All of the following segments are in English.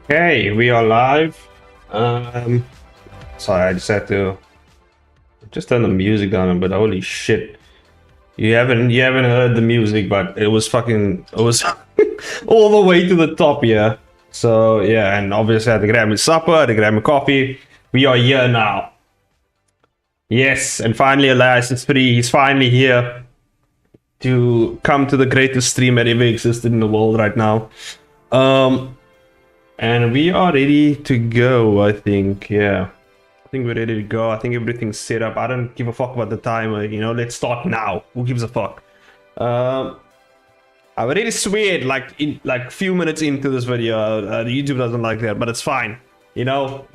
Hey, we are live. Um, Sorry, I just had to just turn the music down, but holy shit. You haven't heard the music, but it was all the way to the top, yeah. So yeah, and obviously I had to grab my supper, I had to grab my coffee. We are here now. Yes, and finally Elias is free. He's finally here to come to the greatest stream that ever existed in the world right now. Um, and we are ready to go, I think, yeah. I think we're ready to go. I think everything's set up. I don't give a fuck about the timer. Let's start now. Who gives a fuck? I already sweared like few minutes into this video. YouTube doesn't like that, but it's fine. You know,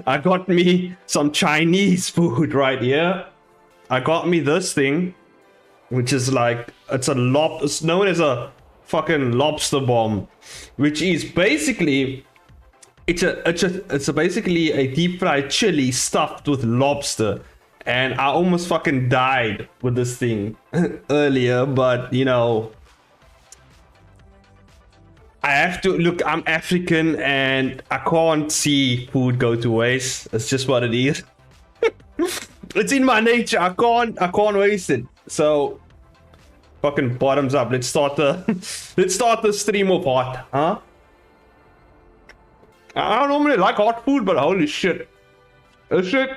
I got me some Chinese food right here. I got me this thing, which is like it's known as a fucking lobster bomb, which is basically it's basically a deep fried chili stuffed with lobster, and I almost fucking died with this thing earlier, but I have to look. I'm African, and I can't see food go to waste. It's just what it is. It's in my nature. I can't waste it. So fucking bottoms up. Let's start the let's start the stream of hot, huh? I don't normally like hot food, but holy shit. This shit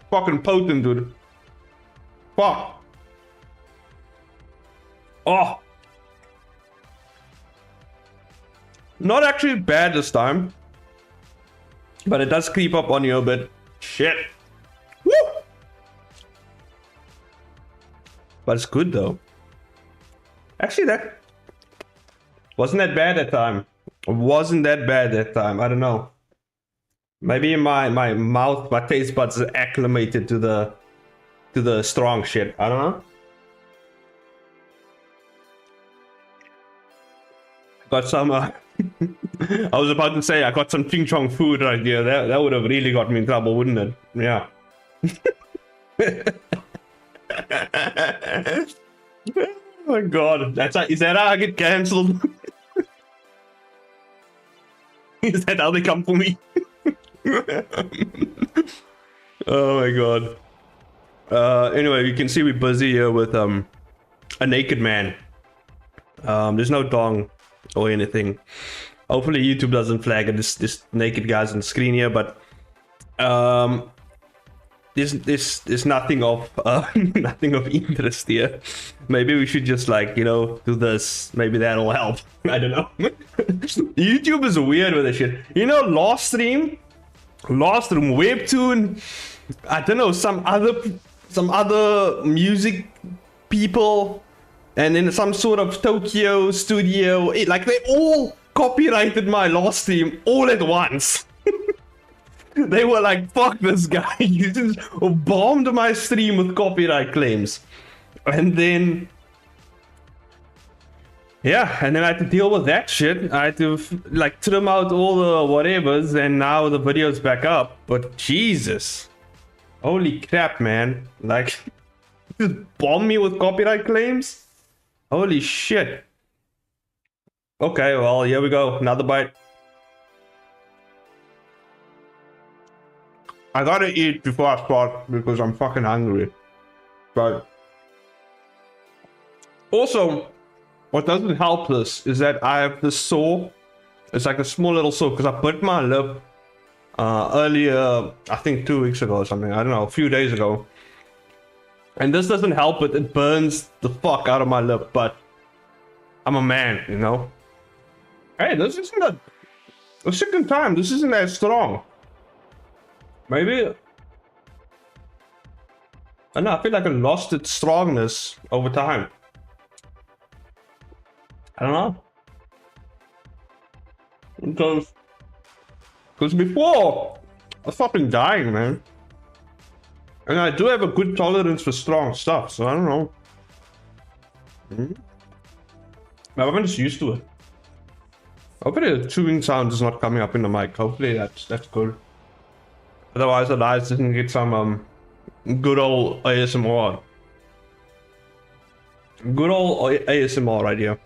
fucking potent, dude. Fuck. Oh. Not actually bad this time. But it does creep up on you a bit. Shit. Woo! But it's good though. Actually, that wasn't that bad that time. Wasn't that bad that time. I don't know. Maybe my mouth, my taste buds are acclimated to the strong shit. I don't know. Got some. I was about to say I got some Ching Chong food right here. That would have really got me in trouble, wouldn't it? Yeah. Oh my god, is that how I get cancelled? Is that how they come for me? Oh my god. Anyway, you can see we're busy here with a naked man. There's no dong or anything. Hopefully YouTube doesn't flag it. This naked guy's on the screen here, but there's nothing of nothing of interest here. Maybe we should just do this. Maybe that'll help. I don't know. YouTube is weird with this shit. Last room, webtoon. I don't know, some other music people, and then some sort of Tokyo studio. They all copyrighted my last stream all at once. They were like, fuck this guy. You just bombed my stream with copyright claims. And then yeah, and then I had to deal with that shit. I had to trim out all the whatevers, and now the video's back up. But Jesus, holy crap, man! Just bomb me with copyright claims. Holy shit. Okay, well, here we go. Another bite. I gotta eat before I start because I'm fucking hungry. But also, what doesn't help this is that I have this sore. It's like a small little sore because I bit my lip earlier, I think 2 weeks ago or something. I don't know, a few days ago. And this doesn't help it. It burns the fuck out of my lip, but I'm a man, you know? Hey, this isn't the second time. This isn't that strong. Maybe. I don't know, I feel like I lost its strongness over time. I don't know. Because before, I was fucking dying, man. And I do have a good tolerance for strong stuff, so I don't know. I'm just used to it. Hopefully the chewing sound is not coming up in the mic. Hopefully that's good. Otherwise Elias doesn't get some good old ASMR. Good old ASMR right here.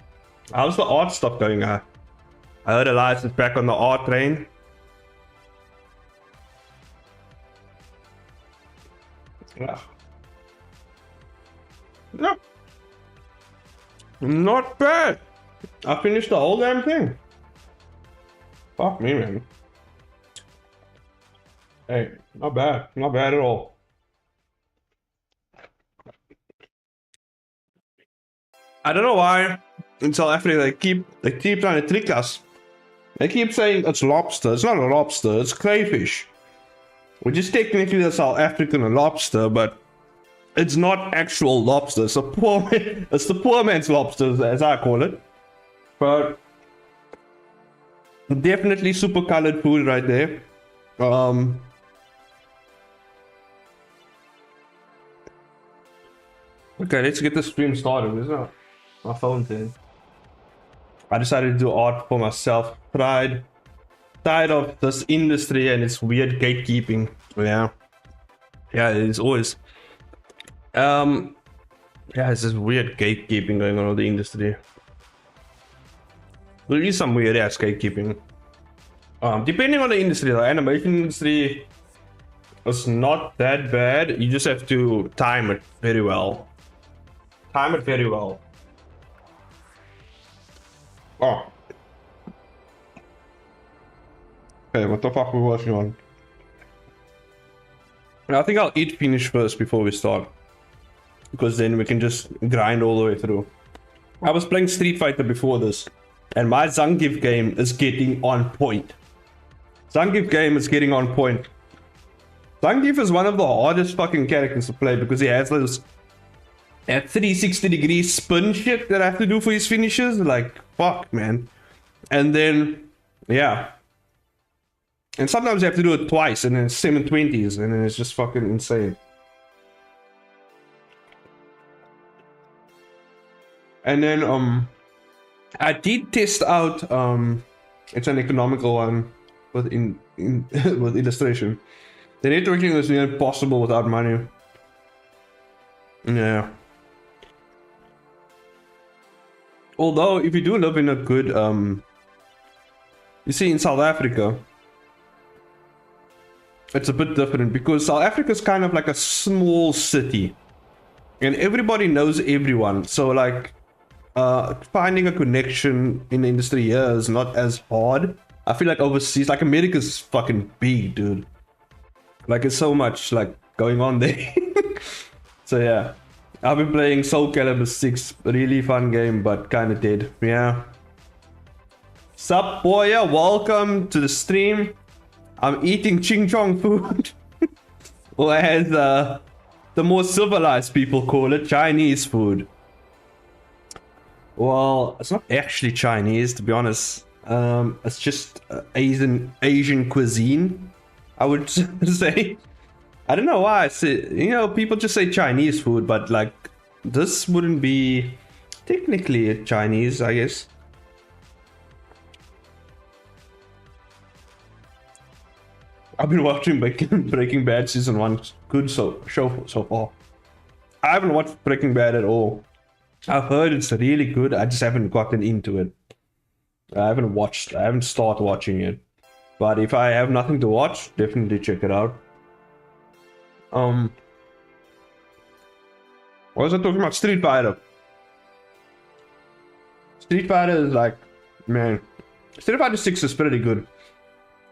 How's the art stuff going? I heard Elias is back on the R train. Yeah. Yeah. Not bad. I finished the whole damn thing. Fuck me, man. Hey, not bad. Not bad at all. I don't know why in South Africa they keep trying to trick us. They keep saying it's lobster. It's not a lobster, it's crayfish. Which is technically a South African lobster, but it's not actual lobster. It's it's the poor man's lobster, as I call it. But definitely super colored food right there. Okay, let's get the stream started. Isn't my phone thing? I decided to do art for myself. Tired of this industry and its weird gatekeeping. Yeah, it is always. Yeah, it's this weird gatekeeping going on with the industry. There is some weird ass gatekeeping. Depending on the industry, the animation industry is not that bad. You just have to time it very well. Oh. Okay, what the fuck are we working on? I think I'll eat finish first before we start. Because then we can just grind all the way through. I was playing Street Fighter before this. And my Zangief game is getting on point. Zangief is one of the hardest fucking characters to play because he has those at 360-degree spin shit that I have to do for his finishes. Like, fuck, man. And then, yeah. And sometimes you have to do it twice and then 720s and then it's just fucking insane. And then, I did test out, it's an economical one with with illustration. The networking is nearly impossible without money. Yeah. Although, if you do live in a good, you see in South Africa, it's a bit different because South Africa is kind of like a small city. And everybody knows everyone. So like, finding a connection in the industry here is not as hard. I feel like overseas, like America's fucking big, dude. Like it's so much like going on there. So yeah, I've been playing Soul Calibur 6, really fun game, but kind of dead. Yeah. Sup, boya, welcome to the stream. I'm eating ching chong food, or as the more civilized people call it, Chinese food. Well, it's not actually Chinese, to be honest. It's just Asian cuisine, I would say. I don't know why I say, people just say Chinese food, but like this wouldn't be technically Chinese, I guess. I've been watching Breaking Bad season 1. Good show so far. I haven't watched Breaking Bad at all. I've heard it's really good. I just haven't gotten into it. I haven't started watching it. But if I have nothing to watch, definitely check it out. What was I talking about? Street Fighter. Street Fighter is like, man, Street Fighter 6 is pretty good.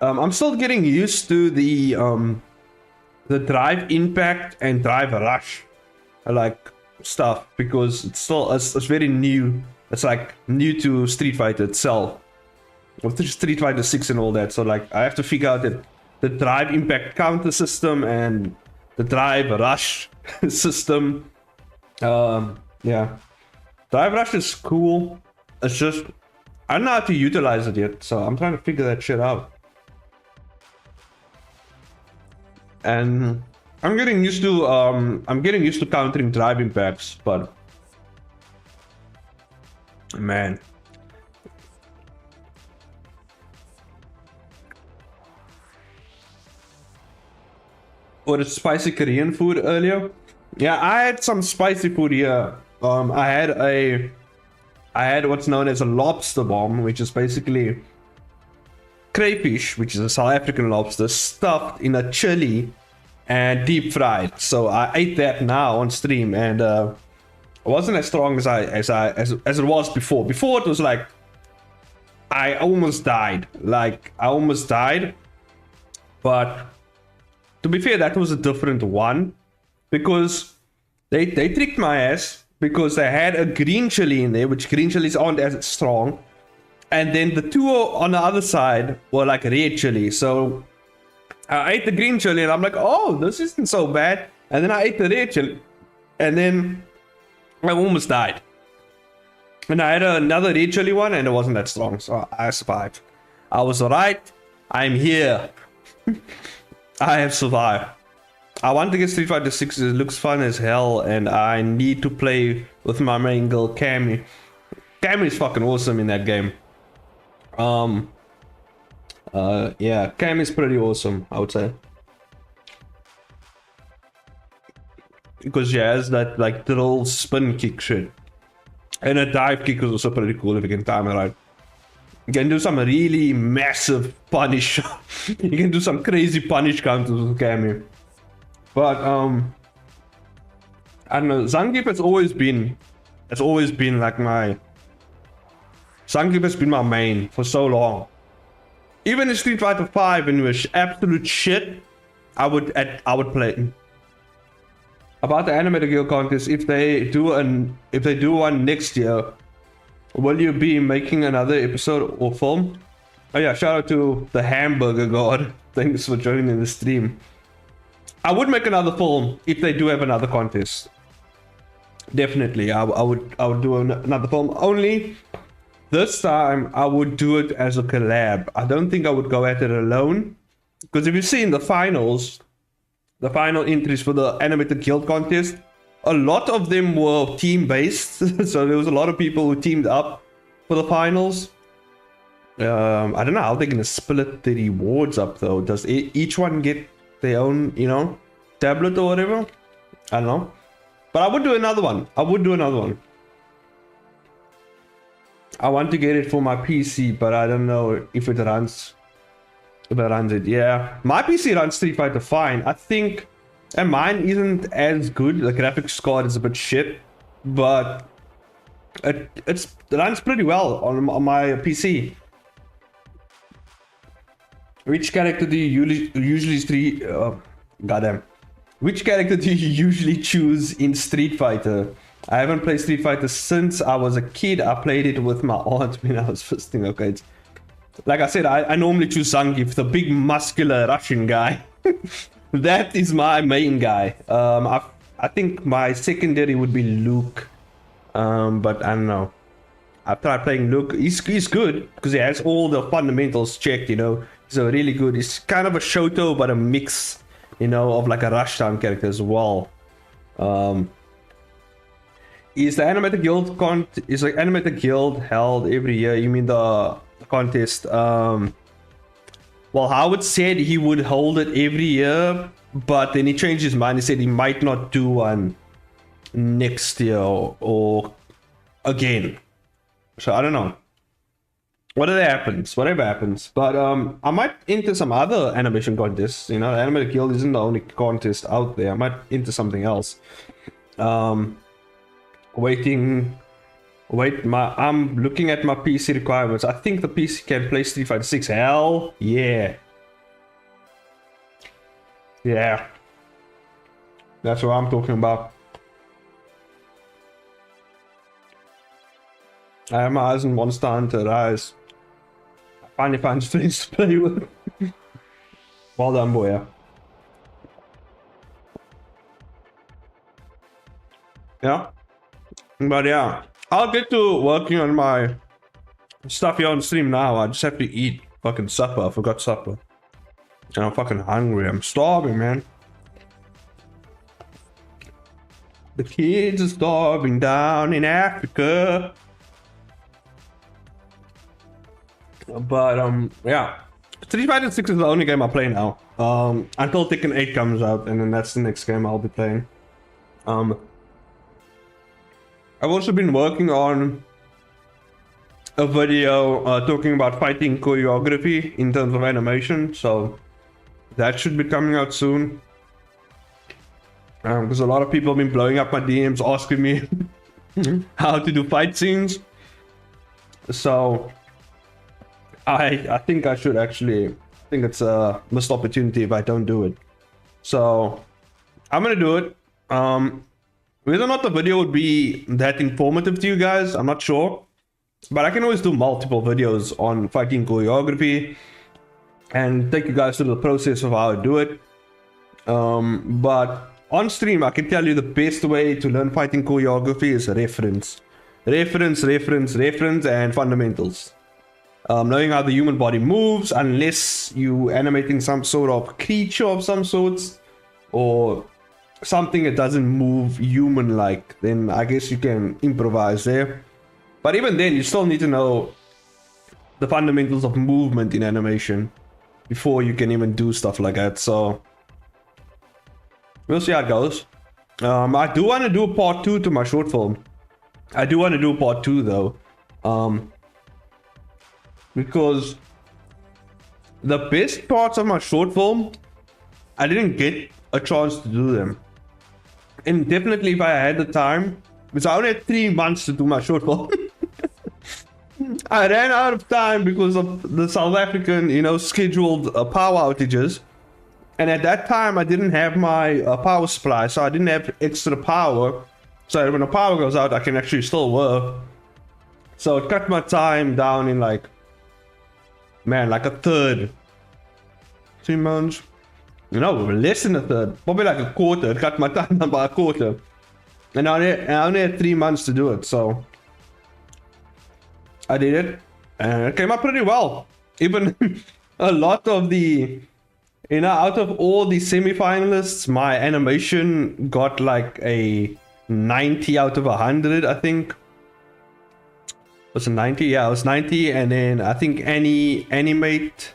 I'm still getting used to the drive impact and drive rush, like stuff, because it's very new. It's like new to Street Fighter itself, with Street Fighter 6 and all that. So like I have to figure out the drive impact counter system and the drive rush system. Yeah, drive rush is cool. It's just I don't know how to utilize it yet, so I'm trying to figure that shit out. And I'm getting used to countering drive impacts, but man, or the spicy Korean food earlier. Yeah, I had some spicy food here. I had what's known as a lobster bomb, which is basically crayfish, which is a South African lobster, stuffed in a chili and deep fried. So I ate that now on stream, and it wasn't as strong as it was before. Before it was like I almost died. But to be fair, that was a different one because they tricked my ass because they had a green chili in there, which green chilies aren't as strong. And then the two on the other side were like red chili. So I ate the green chili and I'm like, oh, this isn't so bad. And then I ate the red chili and then I almost died. And I had another red chili one and it wasn't that strong. So I survived. I was alright. I'm here. I have survived. I want to get Street Fighter 6. It looks fun as hell, and I need to play with my main girl Cammy. Cammy is fucking awesome in that game. Yeah, Cammy is pretty awesome, I would say, because she has that like little spin kick shit, and a dive kick is also pretty cool if you can time it right. You can do some really massive punish. You can do some crazy punish counters with Cammy. But I don't know. Zangief has always been like my. Zangief has been my main for so long. Even in Street Fighter 5, when it was absolute shit, I would play it. About the Animator Guild contest, if they do one next year, will you be making another episode or film? Oh yeah, shout out to the Hamburger God. Thanks for joining the stream. I would make another film if they do have another contest. Definitely, I would do another film. Only this time I would do it as a collab. I don't think I would go at it alone, because if you see in the finals, the final entries for the Animated Guild contest, a lot of them were team based. So there was a lot of people who teamed up for the finals. I don't know how they're gonna split the rewards up though. Does each one get their own, tablet or whatever? I don't know. But I would do another one. I want to get it for my PC, but I don't know if it runs. Yeah, my PC runs Street Fighter fine, I think, and mine isn't as good. The graphics card is a bit shit, but it runs pretty well on my PC. Which character do you usually Which character do you usually choose in Street Fighter? I haven't played Street Fighter since I was a kid. I played it with my aunt when I was visiting. Okay, it's, like I said, I normally choose Zangief, the big muscular Russian guy. That is my main guy. I think my secondary would be Luke, but I don't know. I've tried playing Luke. He's good because he has all the fundamentals checked. He's a really good. He's kind of a Shoto, but a mix, of like a Rushdown character as well. Is the Animated Guild held every year? You mean the contest? Well, Howard said he would hold it every year, but then he changed his mind. He said he might not do one next year or again. So I don't know. Whatever happens. But I might enter some other animation contests. The Animated Guild isn't the only contest out there. I might enter something else. I'm looking at my PC requirements. I think the PC can play Street Fighter 6. Hell yeah. Yeah. That's what I'm talking about. I have my eyes on Monster Hunter Rise. I finally find friends to play with. Well done, boy. Yeah. But yeah, I'll get to working on my stuff here on stream now. I just have to eat fucking supper. I forgot supper. And I'm fucking hungry. I'm starving, man. The kids are starving down in Africa. But yeah, Street Fighter 6 is the only game I play now. Until Tekken 8 comes out, and then that's the next game I'll be playing. I've also been working on a video talking about fighting choreography in terms of animation, so that should be coming out soon. Because a lot of people have been blowing up my DMs asking me how to do fight scenes. So I think I should actually, I think it's a missed opportunity if I don't do it. So I'm gonna do it. Whether or not the video would be that informative to you guys, I'm not sure. But I can always do multiple videos on fighting choreography and take you guys through the process of how I do it. But on stream, I can tell you the best way to learn fighting choreography is reference. Reference, and fundamentals. Knowing how the human body moves, unless you animating some sort of creature of some sorts, or something that doesn't move human-like, then I guess you can improvise there. But even then, you still need to know the fundamentals of movement in animation before you can even do stuff like that. So we'll see how it goes. I do want to do a part 2 to my short film. I do want to do part 2 though. Because the best parts of my short film, I didn't get a chance to do them. And definitely if I had the time, because I only had 3 months to do my short film. I ran out of time because of the South African, scheduled power outages. And at that time, I didn't have my power supply, so I didn't have extra power. So when the power goes out, I can actually still work. So it cut my time down in like a third. 3 months. Less than a third. Probably like a quarter. It cut my time down by a quarter. And I only had 3 months to do it, so I did it, and it came out pretty well. Even a lot of the, out of all the semi-finalists, my animation got like a 90 out of 100, I think. Was it 90? Yeah, it was 90. And then I think Animate,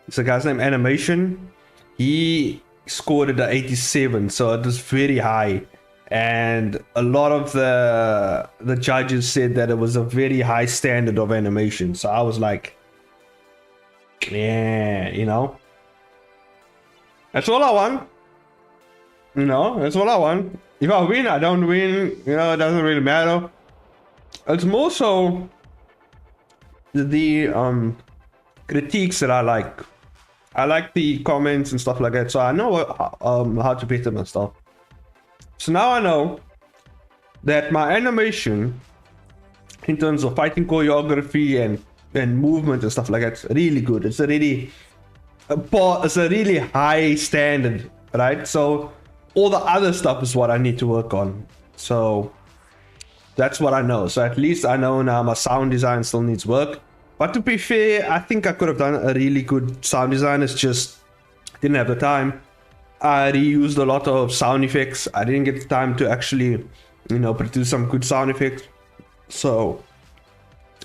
it's a guy's name, Animation, he scored it at 87, so it was very high. And a lot of the judges said that it was a very high standard of animation. So I was like, yeah, that's all I want. That's all I want. If I win, I don't win. It doesn't really matter. It's more so the critiques that I like. I like the comments and stuff like that, so I know how to beat them and stuff. So now I know that my animation, in terms of fighting choreography and movement and stuff like that, is really good. It's a really high standard, right? So all the other stuff is what I need to work on. So that's what I know. So at least I know now my sound design still needs work. But to be fair, I think I could have done a really good sound design. It's just didn't have the time. I reused a lot of sound effects. I didn't get the time to actually, produce some good sound effects. So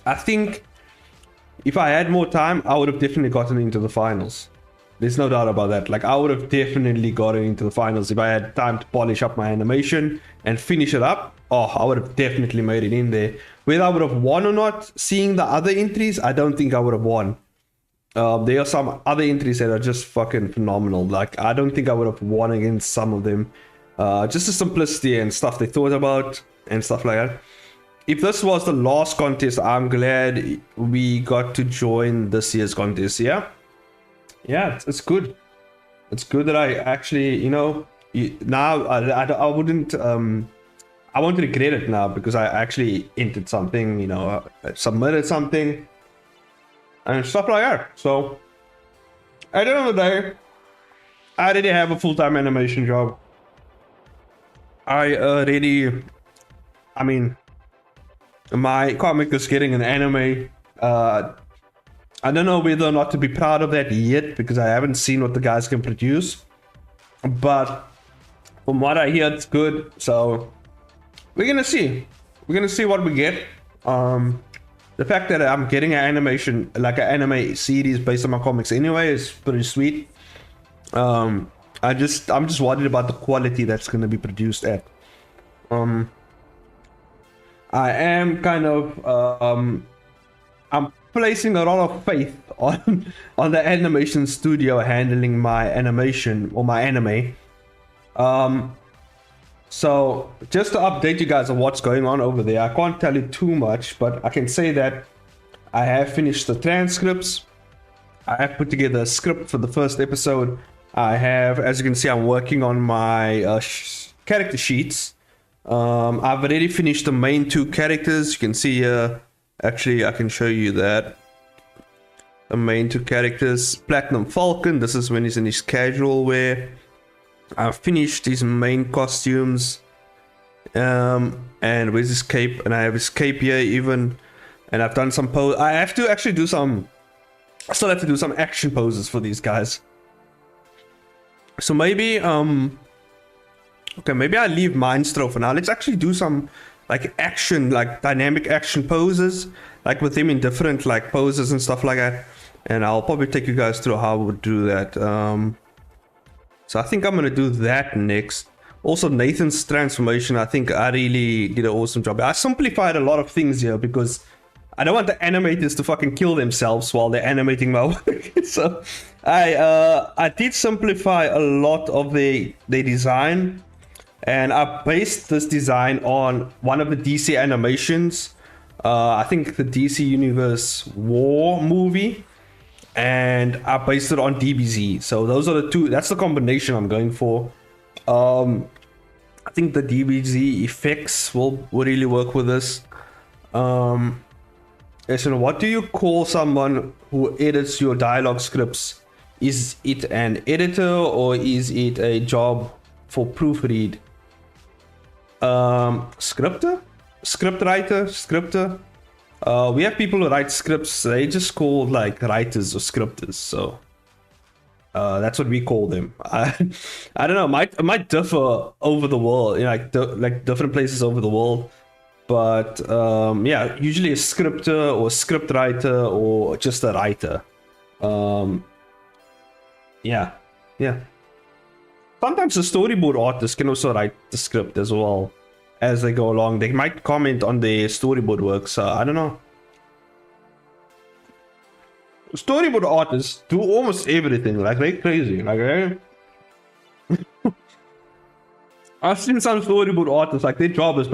I think if I had more time, I would have definitely gotten into the finals. There's no doubt about that. Like, I would have definitely gotten into the finals if I had time to polish up my animation and finish it up. Oh, I would have definitely made it in there. Whether I would have won or not, seeing the other entries, I don't think I would have won. There are some other entries that are just fucking phenomenal. Like, I don't think I would have won against some of them. Just the simplicity and stuff they thought about and stuff like that. If this was the last contest, I'm glad we got to join this year's contest. Yeah, it's good. It's good that I actually, now I wouldn't, I won't regret it now because I actually entered something, I submitted something and stuff like that. So at the end of the day, I already have a full-time animation job. My comic is getting an anime. I don't know whether or not to be proud of that yet because I haven't seen what the guys can produce. But from what I hear, it's good. So we're gonna see. We're gonna see what we get. The fact that I'm getting an animation, like an anime series based on my comics anyway, is pretty sweet. I'm just worried about the quality that's gonna be produced at. I am kind of I'm placing a lot of faith on the animation studio handling my animation or my anime. Um, so just to update you guys on what's going on over there, I can't tell you too much, but I can say that I have finished the transcripts. I have put together a script for the first episode. I have, as you can see, I'm working on my character sheets. I've already finished the main two characters. You can see actually, I can show you that. The main two characters, Platinum Falcon, this is when he's in his casual wear. I've finished his main costumes. And where's his cape? And I have his cape here even. And I've done some pose. I have to actually do some... I still have to do some action poses for these guys. So maybe, okay, maybe I leave Mindstroke for now. Let's actually do some, like, action, like, dynamic action poses. Like, with him in different, like, poses and stuff like that. And I'll probably take you guys through how I would do that. So I think I'm going to do that next. Also, Nathan's transformation, I think I really did an awesome job. I simplified a lot of things here because I don't want the animators to fucking kill themselves while they're animating my work. So I did simplify a lot of their design. And I based this design on one of the DC animations. I think the DC Universe War movie. And I based it on DBZ. So those are the two. That's the combination I'm going for. I think the DBZ effects will really work with this. So what do you call someone who edits your dialogue scripts? Is it an editor or is it a job for proofread? Scripter? Script writer? Scripter? We have people who write scripts. They just call like writers or scripters. So that's what we call them. I don't know. It might differ over the world, you know, like different places over the world. But yeah, usually a scripter or script writer or just a writer. Yeah. Sometimes the storyboard artist can also write the script as well as they go along. They might comment on the storyboard work. So I don't know. Storyboard artists do almost everything. Like they're crazy. Like I've seen some storyboard artists. Like their job is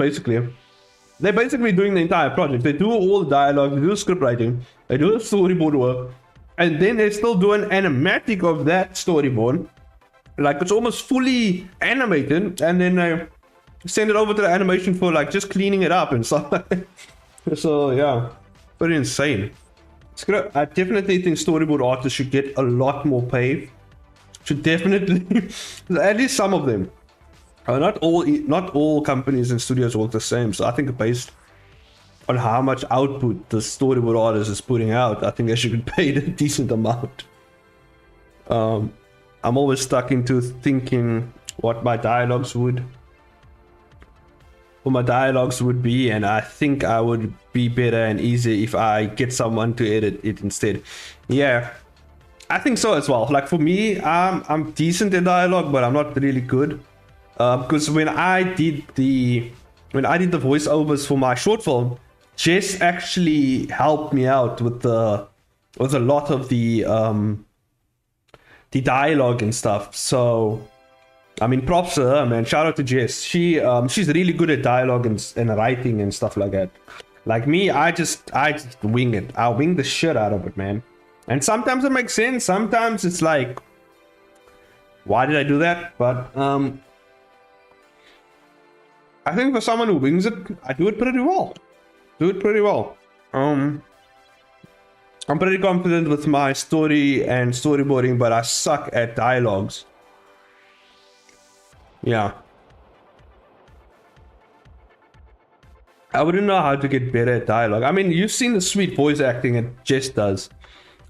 they're basically doing the entire project. They do all the dialogue, they do script writing, they do the storyboard work, and then they still do an animatic of that storyboard. Like it's almost fully animated, and then they send it over to the animation for like just cleaning it up and stuff. So yeah, pretty insane. I definitely think storyboard artists should get a lot more pay. Should definitely, at least some of them. Not all companies and studios work the same. So I think based on how much output the storyboard artist is putting out, I think they should be paid a decent amount. I'm always stuck into thinking what my dialogues would be, and I think I would be better and easier if I get someone to edit it instead. Yeah, I think so as well. Like for me, I'm decent in dialogue, but I'm not really good. Because when I did the voiceovers for my short film, Jess actually helped me out with a lot of the dialogue and stuff. So I mean, props to her, man. Shout out to Jess. She's really good at dialogue and writing and stuff like that. Like me, I just wing it. I wing the shit out of it, man. And sometimes it makes sense. Sometimes it's like, why did I do that? But I think for someone who wings it, I do it pretty well. I'm pretty confident with my story and storyboarding, but I suck at dialogues. Yeah. I wouldn't know how to get better at dialogue. I mean, you've seen the sweet voice acting that Jess does.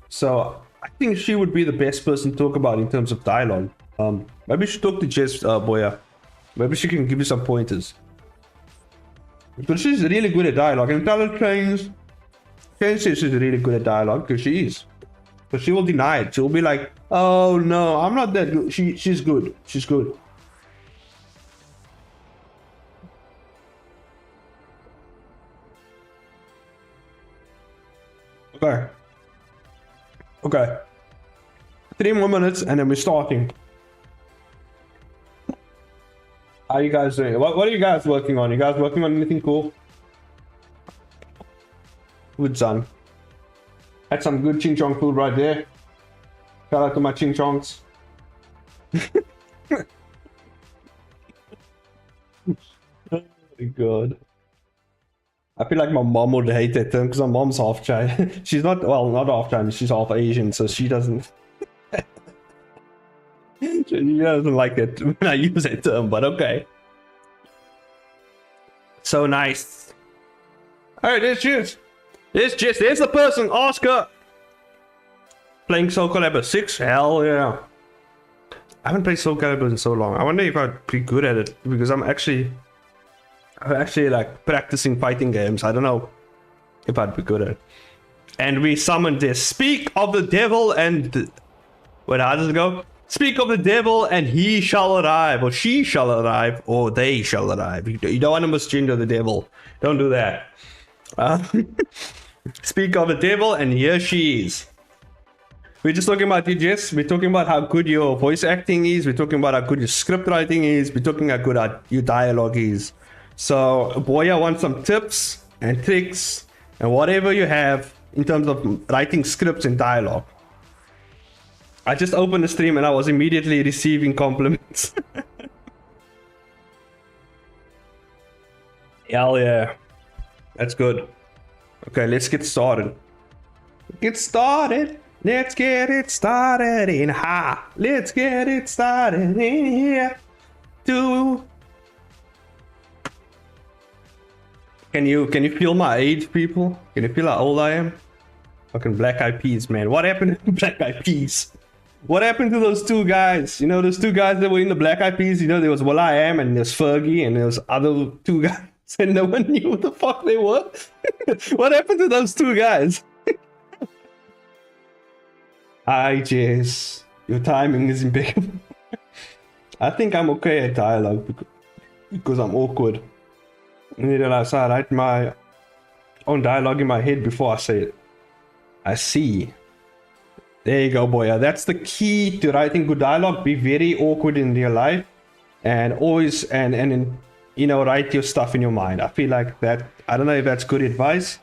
So I think she would be the best person to talk about in terms of dialogue. Maybe you should talk to Jess, Boya. Maybe she can give you some pointers. Because she's really good at dialogue. And tell her Trains says she's really good at dialogue, because she is. But she will deny it. She'll be like, oh no, I'm not that good. She's good. She's good. Okay. Okay. 3 more minutes and then we're starting. How are you guys doing? What are you guys working on? You guys working on anything cool? Good, son. Had some good ching chong food right there. Shout out to my ching chongs. Oh my god. I feel like my mom would hate that term because my mom's half Chinese. She's not, well, not half Chinese, she's half Asian, so she doesn't. She doesn't like it when I use that term, but okay. So nice. Alright, there's Jess. There's the person, Oscar. Playing Soul Calibur 6? Hell yeah. I haven't played Soul Calibur in so long. I wonder if I'd be good at it because I'm actually like practicing fighting games. I don't know if I'd be good at it. And we summoned this. Speak of the devil and... Wait, how does it go? Speak of the devil and he shall arrive, or she shall arrive, or they shall arrive. You don't want to misgender the devil. Don't do that. Speak of the devil and here she is. We're just talking about you, Jess. We're talking about how good your voice acting is. We're talking about how good your script writing is. We're talking how good your dialogue is. So, boy, I want some tips and tricks and whatever you have in terms of writing scripts and dialogue. I just opened the stream and I was immediately receiving compliments. Hell yeah. That's good. Okay, let's get started. Let's get it started in ha. Let's get it started in here. Can you feel my age, people? Can you feel how old I am? Fucking Black Eyed Peas, man. What happened to Black Eyed Peas? What happened to those 2 guys? You know, those 2 guys that were in the Black Eyed Peas? You know, there was will.i.am and there's Fergie and there's other 2 guys and no one knew what the fuck they were. What happened to those 2 guys? Hi, Jess. Your timing is impeccable. I think I'm okay at dialogue because I'm awkward. I need to write my own dialogue in my head before I say it. I see. There you go, boy. That's the key to writing good dialogue. Be very awkward in real life and always and you know, write your stuff in your mind. I feel like that. I don't know if that's good advice,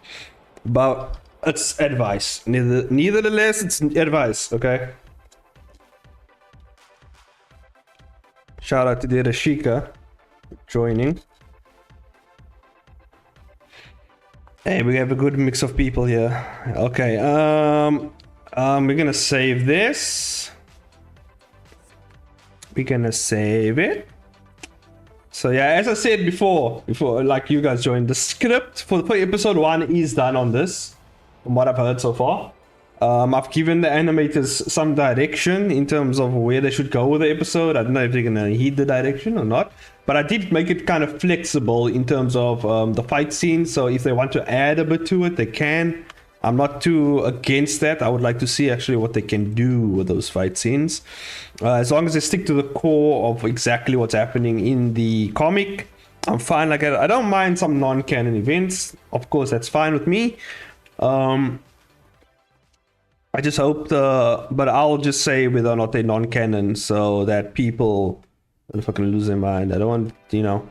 but it's advice. Nevertheless, it's advice, okay? Shout out to the Rashika joining. Hey, we have a good mix of people here. Okay, we're gonna save this. We're gonna save it. So yeah, as I said before like you guys joined, the script for episode 1 is done on this, from what I've heard so far. I've given the animators some direction in terms of where they should go with the episode. I don't know if they're gonna heed the direction or not, but I did make it kind of flexible in terms of the fight scenes. So if they want to add a bit to it, they can. I'm not too against that. I would like to see actually what they can do with those fight scenes. As long as they stick to the core of exactly what's happening in the comic, I'm fine. Like I don't mind some non-canon events. Of course, that's fine with me. I just hope but I'll just say whether or not they're non-canon so that people don't fucking lose their mind. I don't want, you know.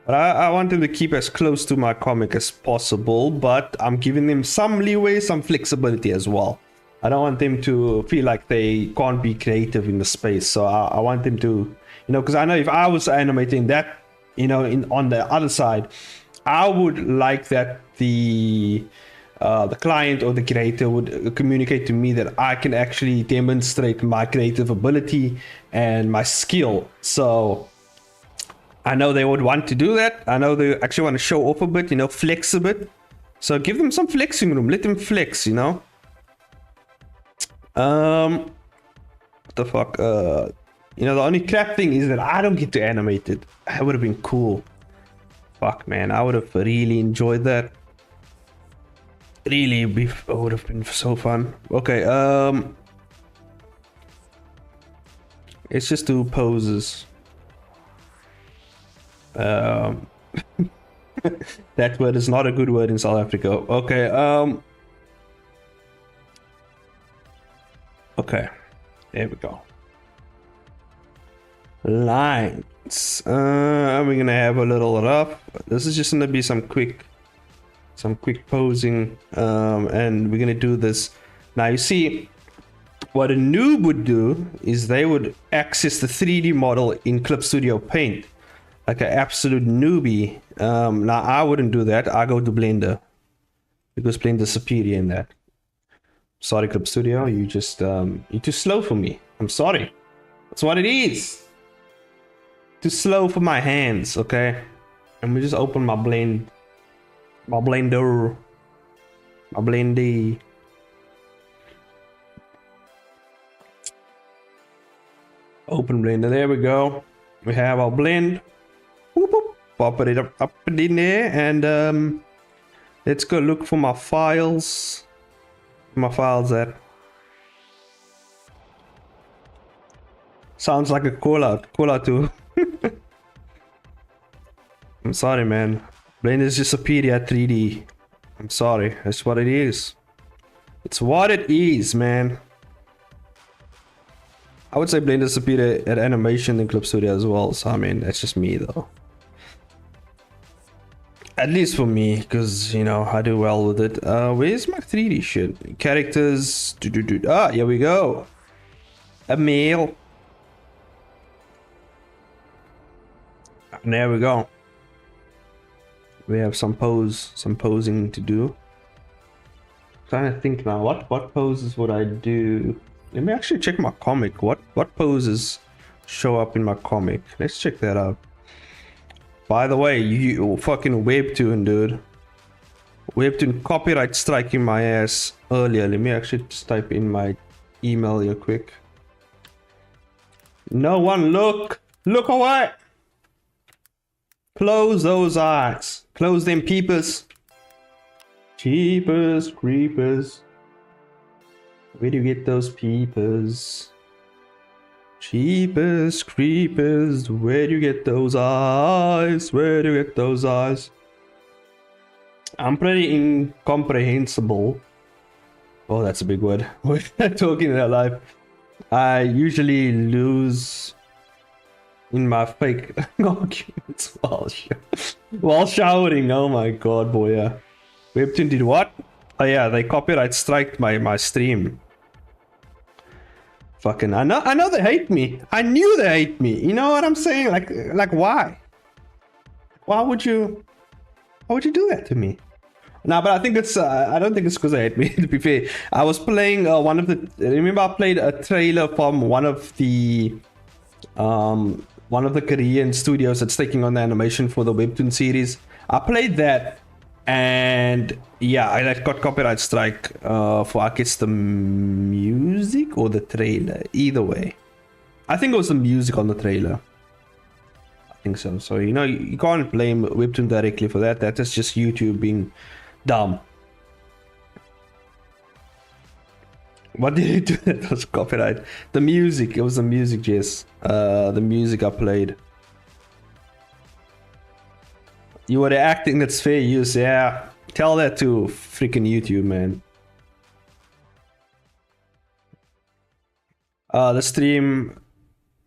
But I want them to keep as close to my comic as possible, but I'm giving them some leeway, some flexibility as well. I don't want them to feel like they can't be creative in the space. So I want them to, you know, because I know if I was animating that, you know, on the other side, I would like that the client or the creator would communicate to me that I can actually demonstrate my creative ability and my skill. So I know they would want to do that. I know they actually want to show off a bit, you know, flex a bit. So give them some flexing room. Let them flex, you know. What the fuck? You know, the only crap thing is that I don't get to animate it. That would have been cool. Fuck, man. I would have really enjoyed that. Really, it would have been so fun. Okay, let's just do poses. That word is not a good word in South Africa. Okay, Okay, there we go. Lines. We're gonna have a little rough. This is just gonna be some quick posing. And we're gonna do this. Now you see, what a noob would do is they would access the 3D model in Clip Studio Paint, like an absolute newbie. Now I wouldn't do that. I go to Blender because Blender's superior in that. Sorry, Clip Studio, you're too slow for me. I'm sorry. That's what it is. Too slow for my hands, okay? And we just open my Blender. Open Blender, there we go. We have our blend. Whoop, whoop. Pop it up in there, and let's go look for my files. My files at. Sounds like a call out too. I'm sorry, man. Blender is just superior at 3D. I'm sorry. That's what it is. It's what it is, man. I would say Blender is superior at animation than Clip Studio as well. So I mean, that's just me though. At least for me, because you know I do well with it. Where's my 3D shit? Characters. Ah, here we go. A male. And there we go. We have some posing to do. Trying to think now, what poses would I do? Let me actually check my comic. What poses show up in my comic? Let's check that out. By the way, you fucking webtoon, dude. Webtoon copyright striking my ass earlier. Let me actually just type in my email here quick. No one look away. Close those eyes. Close them peepers. Jeepers creepers. Where do you get those peepers? Jeepers creepers. Where do you get those eyes? Where do you get those eyes? I'm pretty incomprehensible. Oh, that's a big word. We're talking in our life. I usually lose in my fake arguments while showering. Oh my god, boy, yeah. Webtoon did what? Oh yeah, they copyright striked my stream. Fucking, I know they hate me. I knew they hate me. You know what I'm saying? Like why? Why would you do that to me? No, but I think it's I don't think it's because they hate me. To be fair, I was playing remember I played a trailer from one of the Korean studios that's taking on the animation for the Webtoon series. I played that, and yeah, I got copyright strike for, I guess, the music or the trailer. Either way, I think it was the music on the trailer. I think so. So you know, you can't blame Webtoon directly for that. That is just YouTube being dumb. What did it do? That was copyright. The music. It was the music, Jess. The music I played. You were acting that's fair use. Yeah. Tell that to freaking YouTube, man. The stream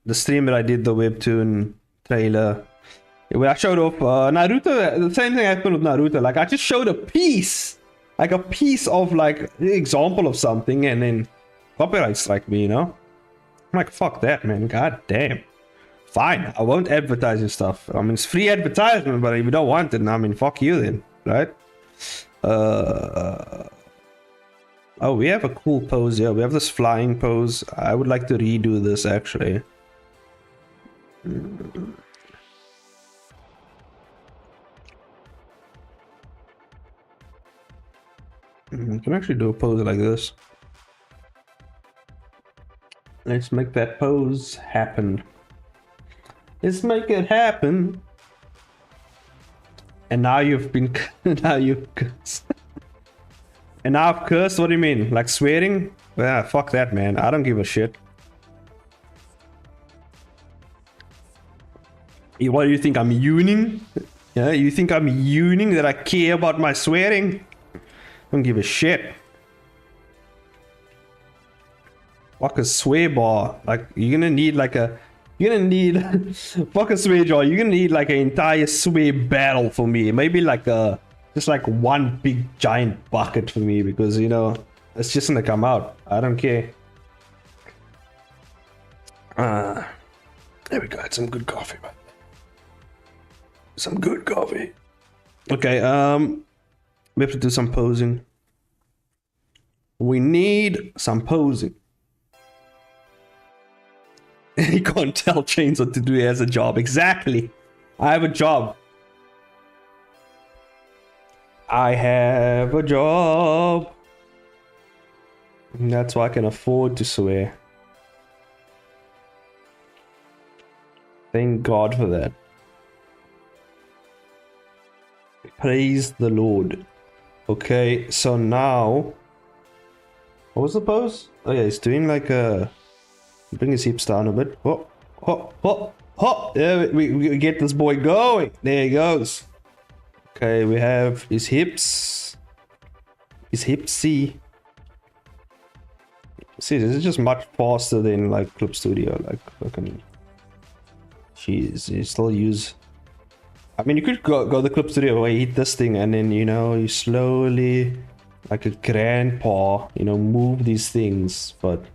that I did the Webtoon trailer. When I showed off Naruto, the same thing happened with Naruto. Like I just showed a piece. Like a piece of like an example of something, and then copyright strike me, you know? I'm like, fuck that, man. God damn. Fine, I won't advertise your stuff. I mean, it's free advertisement, but if you don't want it, I mean, fuck you then, right? Oh, we have a cool pose here. We have this flying pose. I would like to redo this actually. You can actually do a pose like this. Let's make that pose happen. Let's make it happen. And now you've been now you've cursed. And now I've cursed? What do you mean? Like swearing? Yeah, fuck that, man. I don't give a shit. What do you think? I'm yawning? Yeah, you think I'm yawning that I care about my swearing? Don't give a shit. Fuck a sway bar. Like you're gonna need like a. You're gonna need fuck a sway jar. You're gonna need like an entire sway barrel for me. Maybe like a just like one big giant bucket for me because you know it's just gonna come out. I don't care. There we go. Had some good coffee, man. Some good coffee. Okay. We have to do some posing. We need some posing. He can't tell Chains what to do. He has a job. Exactly. I have a job. I have a job. And that's why I can afford to swear. Thank God for that. Praise the Lord. Okay, so now... What was the pose? Oh yeah, he's doing like a... Bring his hips down a bit. Hop, hop, hop, hop. Yeah, we get this boy going. There he goes. Okay, we have his hips. His hipsy. See, this is just much faster than like Clip Studio. Like, fucking. Jeez, you still use. I mean, you could go the Clip Studio where you hit this thing and then, you know, you slowly, like a grandpa, you know, move these things. But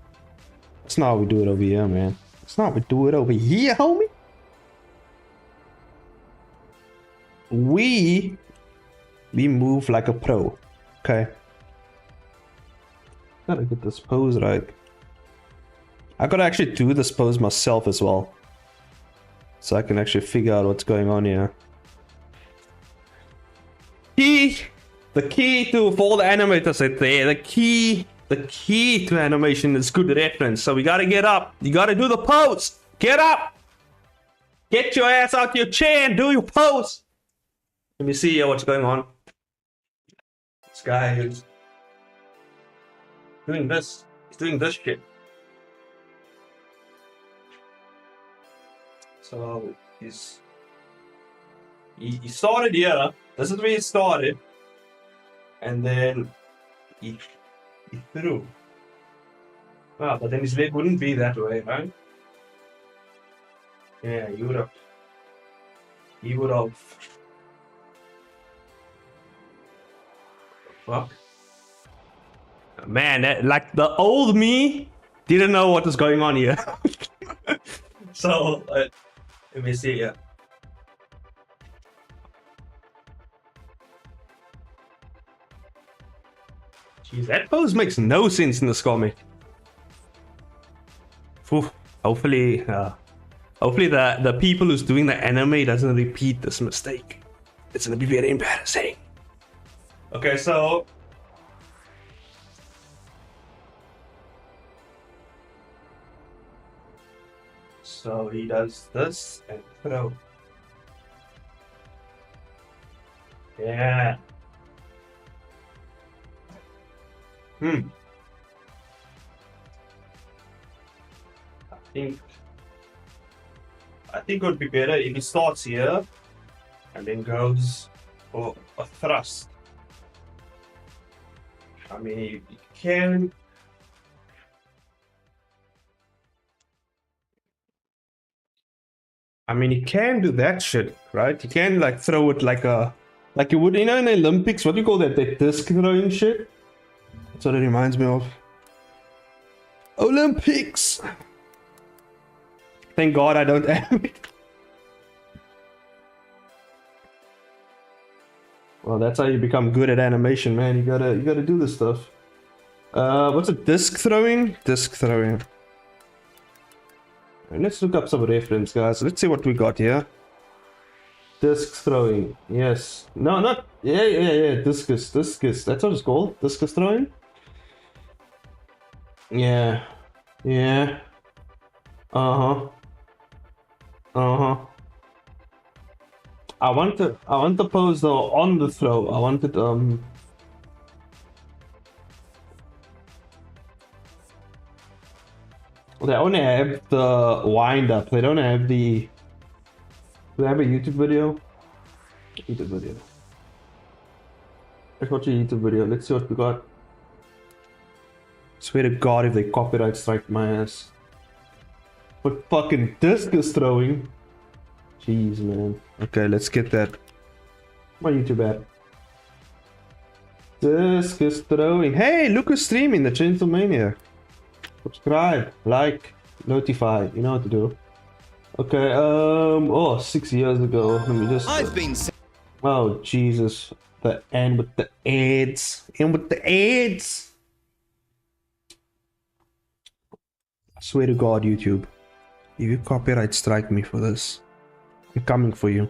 that's not how we do it over here, man. That's not how we do it over here, homie. We move like a pro. Okay. Gotta get this pose right. I gotta actually do this pose myself as well. So I can actually figure out what's going on here. The key to, for all the animators out there, the key to animation is good reference. So we gotta get up. You gotta do the pose. Get up. Get your ass out your chair and do your pose. Let me see what's going on. This guy is doing this. He's doing this shit. So he started here. This is where he started, and then he threw. Ah, but then his leg wouldn't be that way, right? Yeah, he would have. Fuck. Man, that, like the old me didn't know what was going on here. So let me see here. Jeez, that pose makes no sense in this comic. Oof. Hopefully the people who's doing the anime doesn't repeat this mistake. It's gonna be very embarrassing. Okay, so he does this and throw. Yeah. I think it would be better if he starts here and then goes for a thrust. I mean, he can. I mean, he can do that shit, right? He can like throw it like you would, you know, in the Olympics. What do you call that? That disc throwing shit. That's what it reminds me of. Olympics. Thank God I don't have it. Well, that's how you become good at animation, man. You gotta do this stuff. What's a disc throwing? Disc throwing. Let's look up some reference, guys. Let's see what we got here. Disc throwing. Yes. No, not. Yeah. Discus. Discus. That's what it's called. Discus throwing. Yeah. Yeah. Uh-huh. Uh-huh. I want the pose though on the throw. I want it they only have the wind up. They don't have the. Do they have a YouTube video? YouTube video. Let's watch a YouTube video. Let's see what we got. Swear to God, if they copyright strike my ass. But fucking discus throwing. Jeez, man. Okay, let's get that. My YouTube ad. Discus throwing. Hey, look who's streaming, the Gentlemania. Subscribe, like, notify. You know what to do. Okay, oh, 6 years ago. Let me just. I've been. Oh, Jesus. The end with the ads. And with the ads. I swear to God, YouTube. If you copyright strike me for this, I'm coming for you.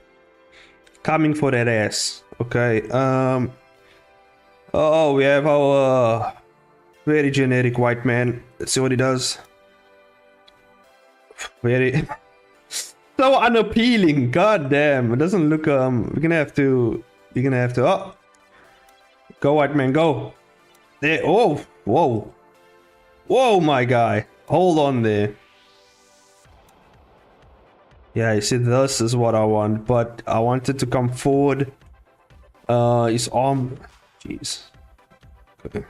Coming for that ass. Okay, oh, we have our very generic white man. Let's see what he does. Very so unappealing. God damn, it doesn't look. We're gonna have to. Oh, go white man, go. There. Oh, whoa, whoa, my guy. Hold on there. Yeah, you see, this is what I want, but I wanted to come forward. His arm. Jeez. Okay.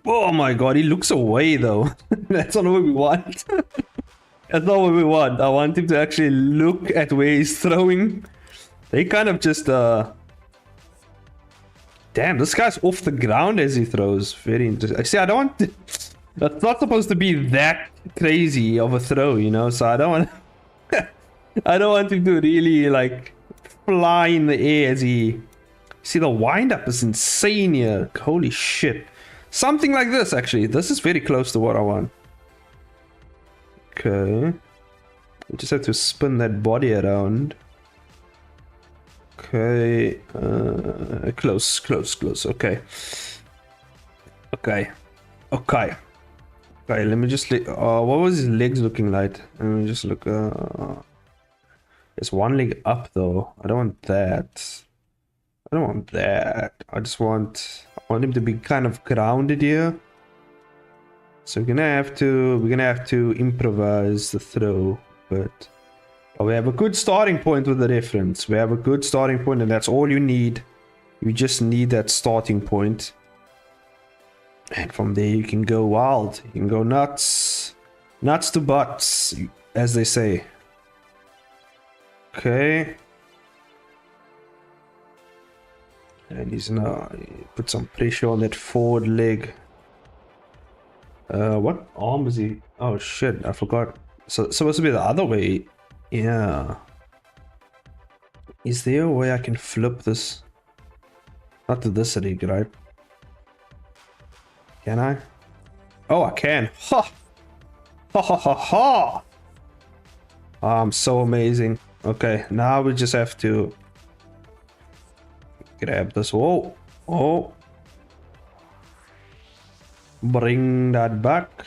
Oh my God, he looks away though. That's not what we want. That's not what we want. I want him to actually look at where he's throwing. They kind of just damn, this guy's off the ground as he throws. Very interesting. See, I don't want to... That's not supposed to be that crazy of a throw, you know, so I don't want I don't want him to really like fly in the air as he... See, the wind-up is insane here. Holy shit. Something like this, actually. This is very close to what I want. Okay. We just have to spin that body around. Okay. Close. Okay. Okay. Okay, let me just... what was his legs looking like? Let me just look... There's one leg up, though. I don't want that. I don't want that. I want him to be kind of grounded here. So we're gonna have to improvise the throw, but we have a good starting point with the reference. We have a good starting point, and that's all you need. You just need that starting point. And from there you can go wild. You can go nuts. Nuts to butts, as they say. Okay. And he's now put some pressure on that forward leg. What arm is he? Oh shit, I forgot. So it's supposed to be the other way. Yeah. Is there a way I can flip this? Not to this leg, right? Can I? Oh, I can. Ha! Ha ha ha ha! I'm so amazing. Okay, now we just have to grab this. Whoa. Oh. Bring that back.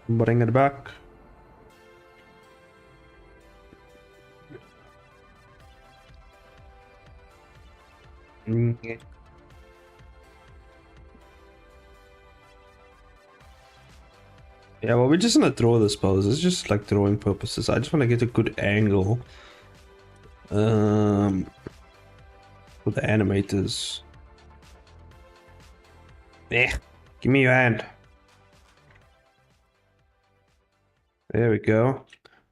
Bring it back. Yeah, well, we're just gonna throw this pose. It's just like throwing purposes. I just want to get a good angle. With the animators. Yeah, give me your hand. There we go.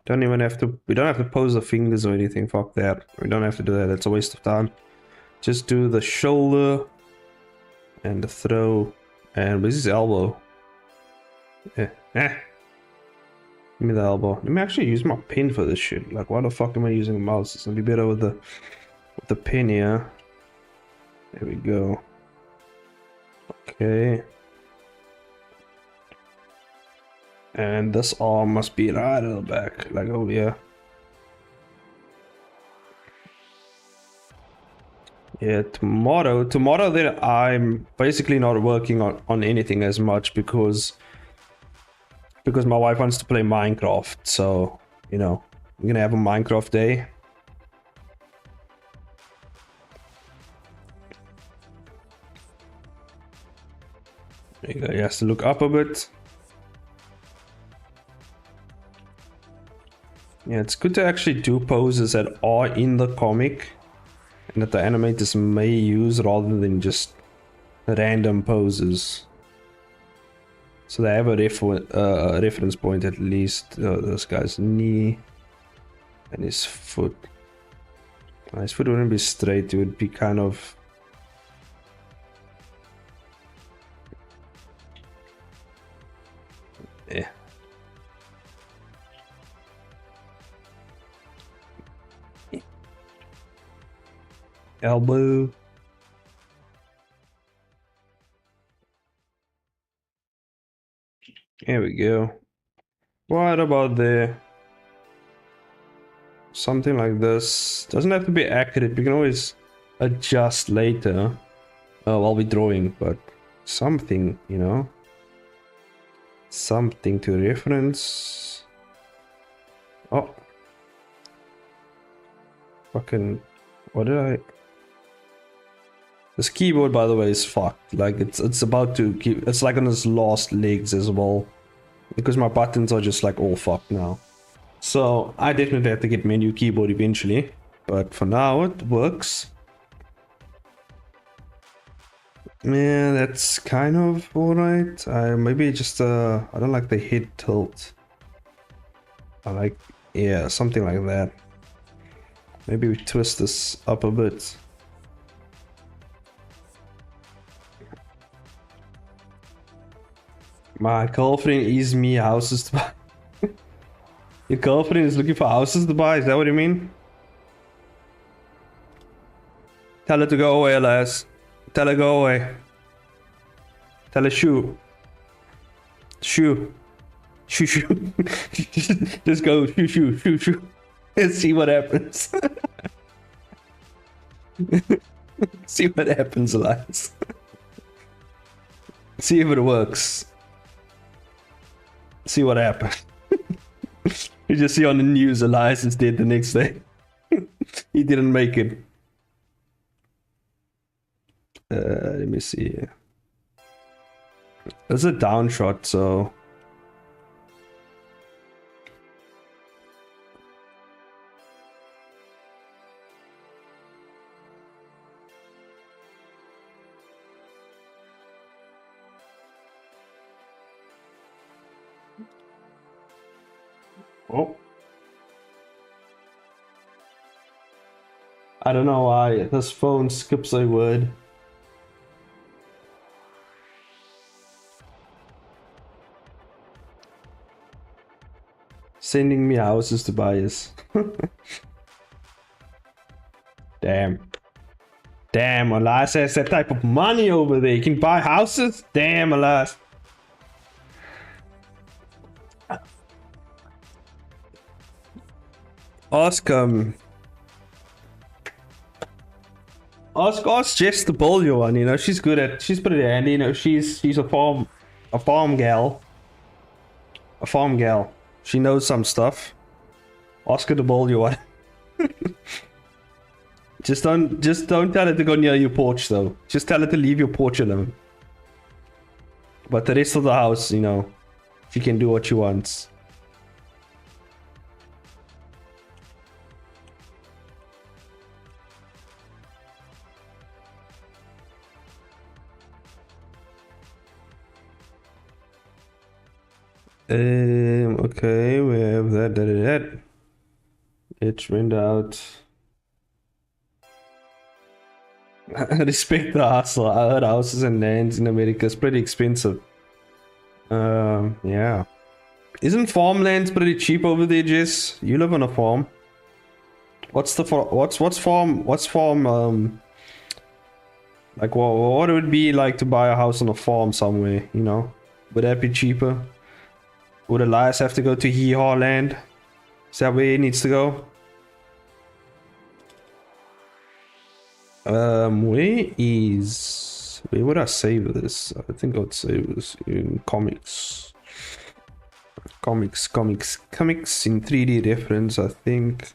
Don't even have to. We don't have to pose the fingers or anything. Fuck that. We don't have to do that. That's a waste of time. Just do the shoulder and the throw. And where's his elbow? Yeah. Give me the elbow. Let me actually use my pen for this shit. Like, why the fuck am I using a mouse? It's gonna be better with the pen here. There we go. Okay. And this arm must be right at the back, like over here. Yeah, tomorrow then I'm basically not working on anything as much because my wife wants to play Minecraft, so, you know, I'm gonna have a Minecraft day. There you go, he has to look up a bit. Yeah, it's good to actually do poses that are in the comic and that the animators may use rather than just random poses. So they have a reference point at least. This guy's knee and his foot. His foot wouldn't be straight, it would be kind of... Yeah. Elbow. Here we go. What about there? Something like this. Doesn't have to be accurate. We can always adjust later while we're drawing, but something, you know, something to reference. Oh, fucking, what did I? This keyboard, by the way, is fucked. Like it's about to keep. It's like on its last legs as well, because my buttons are just like all fucked now. So I definitely have to get me a new keyboard eventually, but for now it works. Yeah, that's kind of alright. Maybe just I don't like the head tilt. I like, yeah, something like that. Maybe we twist this up a bit. My girlfriend is me houses to buy. Your girlfriend is looking for houses to buy, is that what you mean? Tell her to go away, Elias. Tell her go away. Tell her shoo. Shoo. Shoo shoo. Just go shoo shoo shoo shoo. And see what happens. See what happens, Elias. See if it works. See what happens. You just see on the news Elias is dead the next day. He didn't make it. Let me see. There's a down shot, so... Oh. I don't know why this phone skips a word. Sending me houses to buyers. Damn. Damn, Elias has that type of money over there. You can buy houses? Damn, Elias. Ask Jess the bullion one, you know, she's pretty handy, you know, she's a farm gal. A farm gal. She knows some stuff. Ask her the bullion one. Just don't tell her to go near your porch though. Just tell her to leave your porch alone. But the rest of the house, you know, she can do what she wants. Okay, we have that. It's render out. Respect the hustle. I heard houses and lands in America is pretty expensive. Yeah. Isn't farmlands pretty cheap over there, Jess? You live on a farm. What's farm? Like what would it be like to buy a house on a farm somewhere? You know, would that be cheaper? Would Elias have to go to Hee-Haw Land? Is that where he needs to go? Where would I save this? I think I would save this in comics. Comics in 3D reference, I think.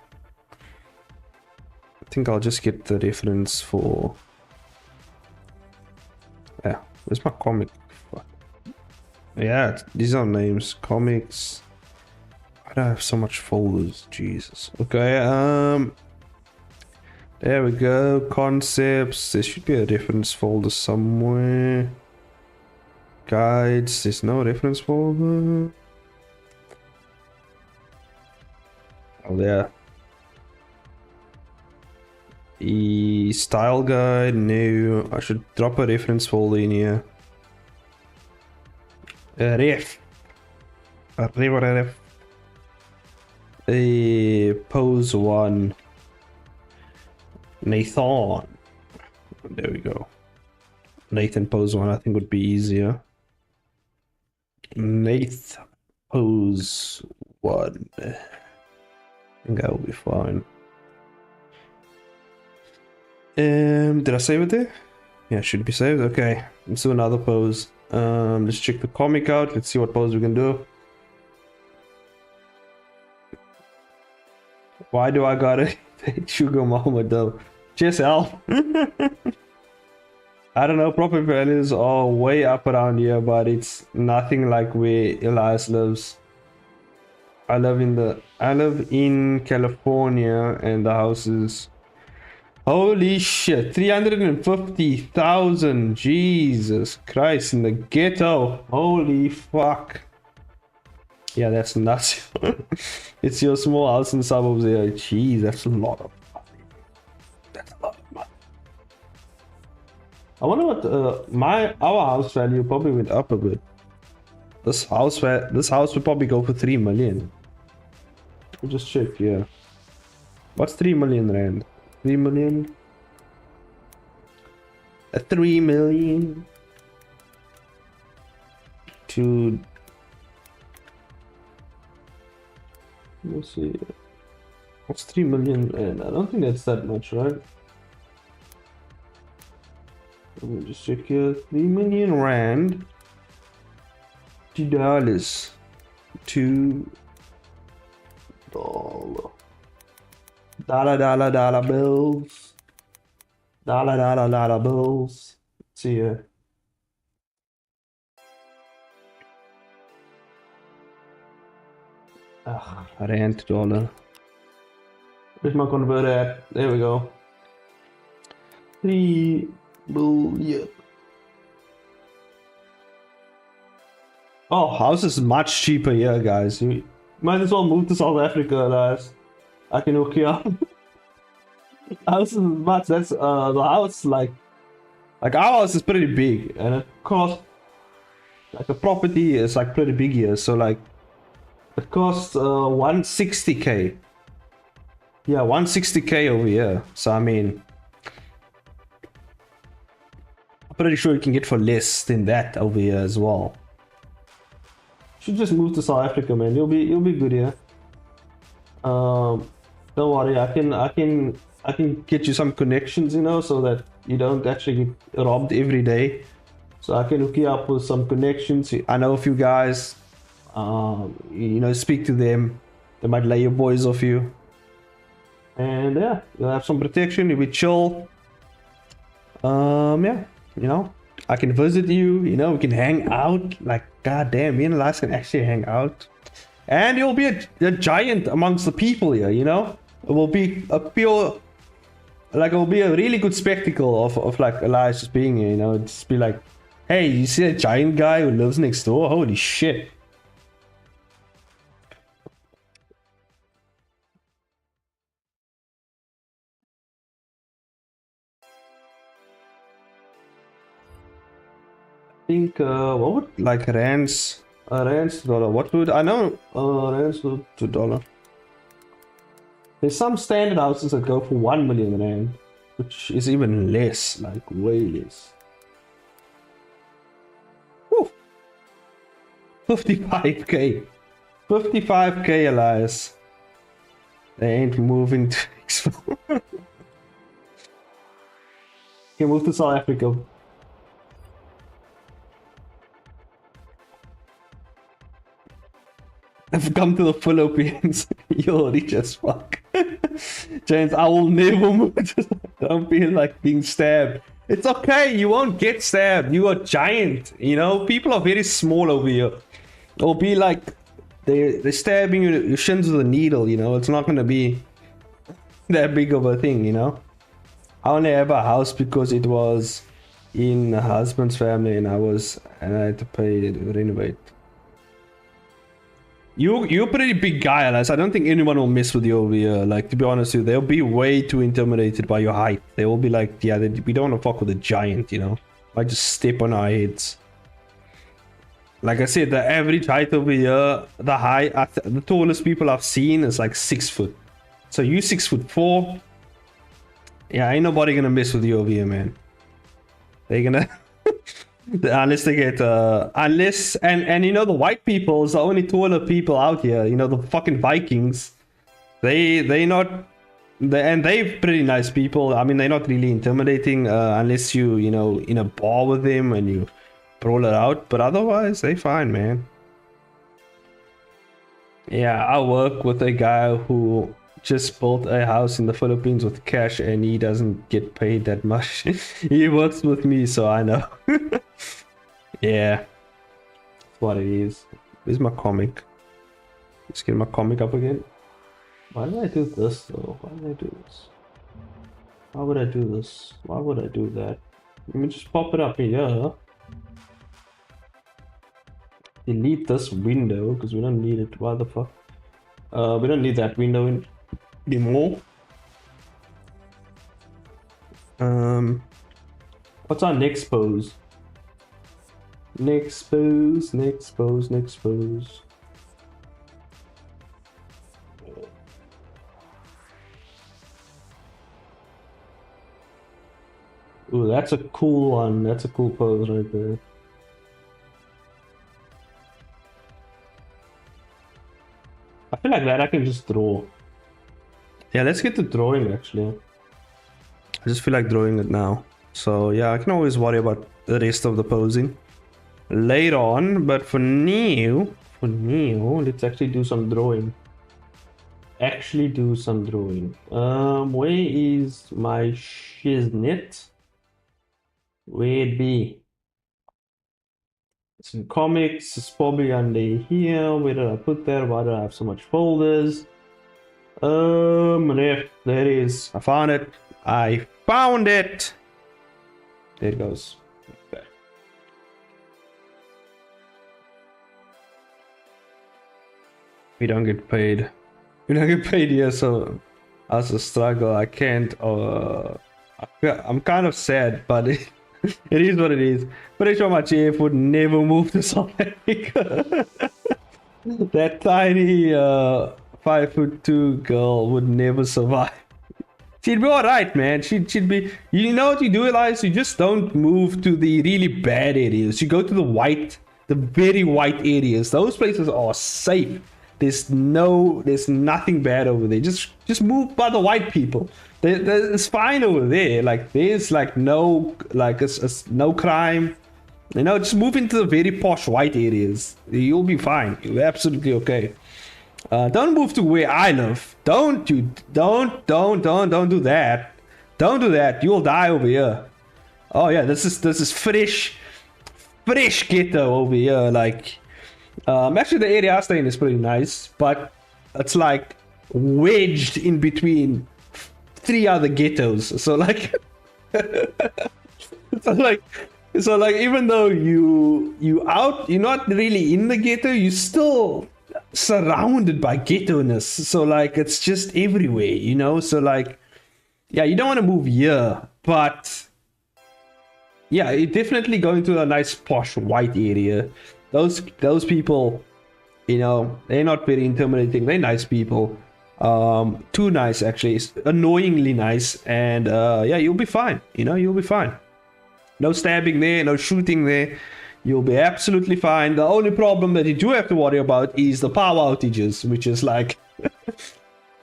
I'll just get the reference for... Yeah, where's my comic? Yeah, these are names. Comics. Why do I have so much folders? Jesus. Okay, there we go. Concepts. There should be a reference folder somewhere. Guides, there's no reference folder. Oh, there. The style guide, no. I should drop a reference folder in here. Ref. Ref. A pose one. Nathan. There we go. Nathan pose one, I think would be easier. Nath pose one. I think that will be fine. Did I save it there? Yeah, it should be saved. Okay, let's do another pose. Let's check the comic out. Let's see what pose we can do. Why do I gotta sugar mama though? Cheers, Al. I don't know, property values are way up around here, but it's nothing like where Elias lives. I live in California, and the house is, holy shit, 350,000. Jesus Christ, in the ghetto. Holy fuck. Yeah, that's nuts. It's your small house in the suburbs there. Jeez, that's a lot of money. That's a lot of money. I wonder what our house value probably went up a bit. This house would probably go for 3 million. We'll just check here. What's 3 million rand? 3 million? 3 million to, let's see, what's 3 million rand? I don't think that's that much, right? Let me just check here. 3 million rand to dollars. $2 dollar bills. Dollar bills. Let's see here. Rand to dollar. Where's my converter at? There we go. 3 billion. Oh, house is much cheaper here, guys. You might as well move to South Africa, guys. I can hook you up. House is much. That's the house, like our house is pretty big, and it costs, like, a property is like pretty big here. So like it costs 160k. Yeah, 160k over here. So I mean, I'm pretty sure you can get for less than that over here as well. Should just move to South Africa, man. You'll be good here. Don't worry, I can get you some connections, you know, so that you don't actually get robbed every day. So I can hook you up with some connections. I know a few guys. You know, speak to them. They might lay your boys off you. And yeah, you'll have some protection. You'll be chill. Yeah, you know, I can visit you. You know, we can hang out. Like, goddamn, me and Elias can actually hang out. And you'll be a giant amongst the people here, you know? It will be a pure, like, it will be a really good spectacle of like Elias just being here, you know? Just be like, hey, you see a giant guy who lives next door? Holy shit. I think, what would, like, rands to dollar, what would, I know, rands to dollar. There's some standard houses that go for 1 million rand, which is even less, like way less. Woo. 55k. 55k, Elias. They ain't moving to Expo. You move to South Africa. I've come to the Philippines. You're rich as fuck. James, I will never move. Don't feel like being stabbed. It's okay. You won't get stabbed. You are giant. You know, people are very small over here. It'll be like they're stabbing you, your shins with a needle. You know, it's not gonna be that big of a thing. You know, I only have a house because it was in a husband's family, and I had to pay to renovate. You're a pretty big guy, Alice. I don't think anyone will mess with you over here. Like, to be honest with you, they'll be way too intimidated by your height. They will be like, yeah, we don't want to fuck with a giant, you know? Might just step on our heads. Like I said, the average height over here, the tallest people I've seen is like 6 foot. So you 6'4". Yeah, ain't nobody gonna mess with you over here, man. They're gonna... unless they get and you know, the white people is the only taller people out here, you know, the fucking Vikings. They're pretty nice people. I mean, they're not really intimidating unless you know, in a bar with them and you brawl it out, but otherwise they fine, man. Yeah, I work with a guy who just built a house in the Philippines with cash, and he doesn't get paid that much. He works with me, so I know. Yeah, that's what it is. Where's my comic? Let's get my comic up again. Why did I do this though? Why did I do this? Why would I do this? Why would I do that? Let me just pop it up here. Delete this window because we don't need it. Why the fuck? We don't need that window anymore. What's our next pose? Next pose. Ooh, that's a cool one. That's a cool pose right there. I feel like that I can just draw. Yeah, let's get to drawing actually. I just feel like drawing it now. So yeah, I can always worry about the rest of the posing later on, but for now, let's actually do some drawing. Where is my shiznit? Where it be? It's in comics. It's probably under here. Where did I put that? Why do I have so much folders? There it is. I found it. There it goes. Okay. We don't get paid. Here, so as a struggle, I can't. I'm kind of sad, but it is what it is. Pretty sure my GF would never move to South Africa. That tiny 5'2" girl would never survive. She'd be alright, man. She'd be... You know what you do, Elias? You just don't move to the really bad areas. You go to the very white areas. Those places are safe. There's nothing bad over there. Just move by the white people. It's fine over there. Like, there's like no crime. You know, just move into the very posh white areas. You'll be fine. You're absolutely okay. Don't move to where I live. Don't do that. Don't do that. You'll die over here. Oh yeah, this is fresh ghetto over here. Like, actually the area I stay in is pretty nice, but it's like wedged in between 3 other ghettos. So like, so like even though you're not really in the ghetto, you still surrounded by ghetto-ness. So like, it's just everywhere, you know. So like, yeah, you don't want to move here, but yeah, you definitely going to a nice posh white area. Those people, you know, they're not very intimidating. They're nice people. Too nice actually, annoyingly nice. And yeah, you'll be fine. You know, you'll be fine. No stabbing there, no shooting there. You'll be absolutely fine. The only problem that you do have to worry about is the power outages, which is like...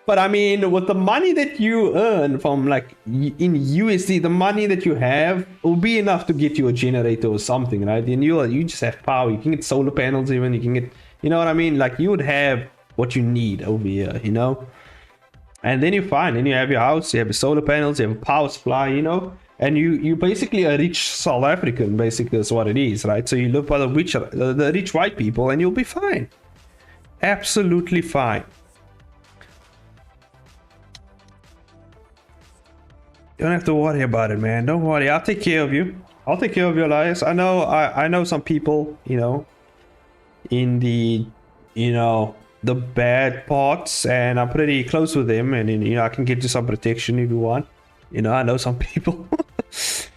But I mean, with the money that you earn from like in USD, the money that you have will be enough to get you a generator or something, right? And you just have power. You can get solar panels even. You can get, you know what I mean? Like, you would have what you need over here, you know? And then you're fine. Then you have your house, you have your solar panels, you have a power supply, you know? And you basically a rich South African, basically is what it is, right? So you live by the rich white people and you'll be fine. Absolutely fine. You don't have to worry about it, man. Don't worry. I'll take care of you. I'll take care of your lives. I know some people, in the, you know, the bad parts, and I'm pretty close with them, and I can get you some protection if you want. I know some people.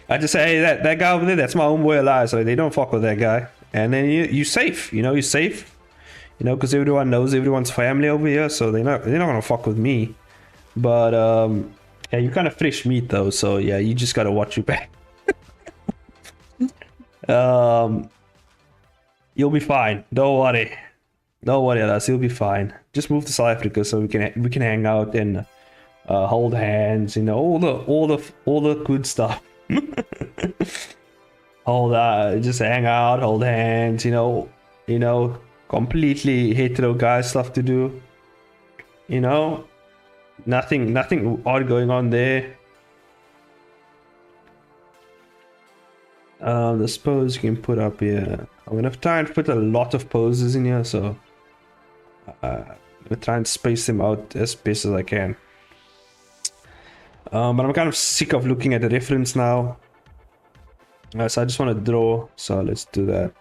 I just say, hey, that guy over there, that's my homeboy alive, so they don't fuck with that guy. And then you safe, you're safe, because everyone knows everyone's family over here, so they're not gonna fuck with me. But yeah, you kind of fresh meat though, so yeah, you just gotta watch your back. Um, you'll be fine. Don't worry. Don't worry, lads. You'll be fine. Just move to South Africa so we can hang out and hold hands. All the good stuff. Just hang out, hold hands. Completely hetero guy stuff to do. Nothing odd going on there. The pose you can put up here. I'm gonna try and put a lot of poses in here, so I'm gonna try and space them out as best as I can. But I'm kind of sick of looking at the reference now. So I just want to draw, so let's do that.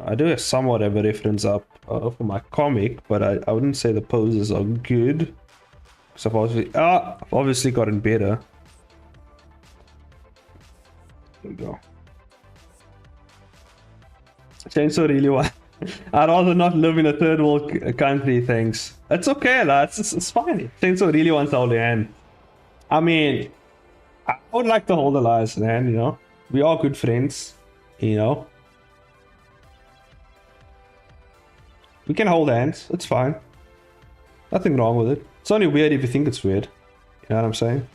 I do have somewhat of a reference up for my comic, but I wouldn't say the poses are good. So I've obviously gotten better. There we go. Chainsaw really want. I'd rather not live in a third world country, thanks. It's okay, lads. It's fine. Chainsaw really wants to hold your hand. I mean, I would like to hold Elias' hand, We are good friends, We can hold hands. It's fine. Nothing wrong with it. It's only weird if you think it's weird. You know what I'm saying?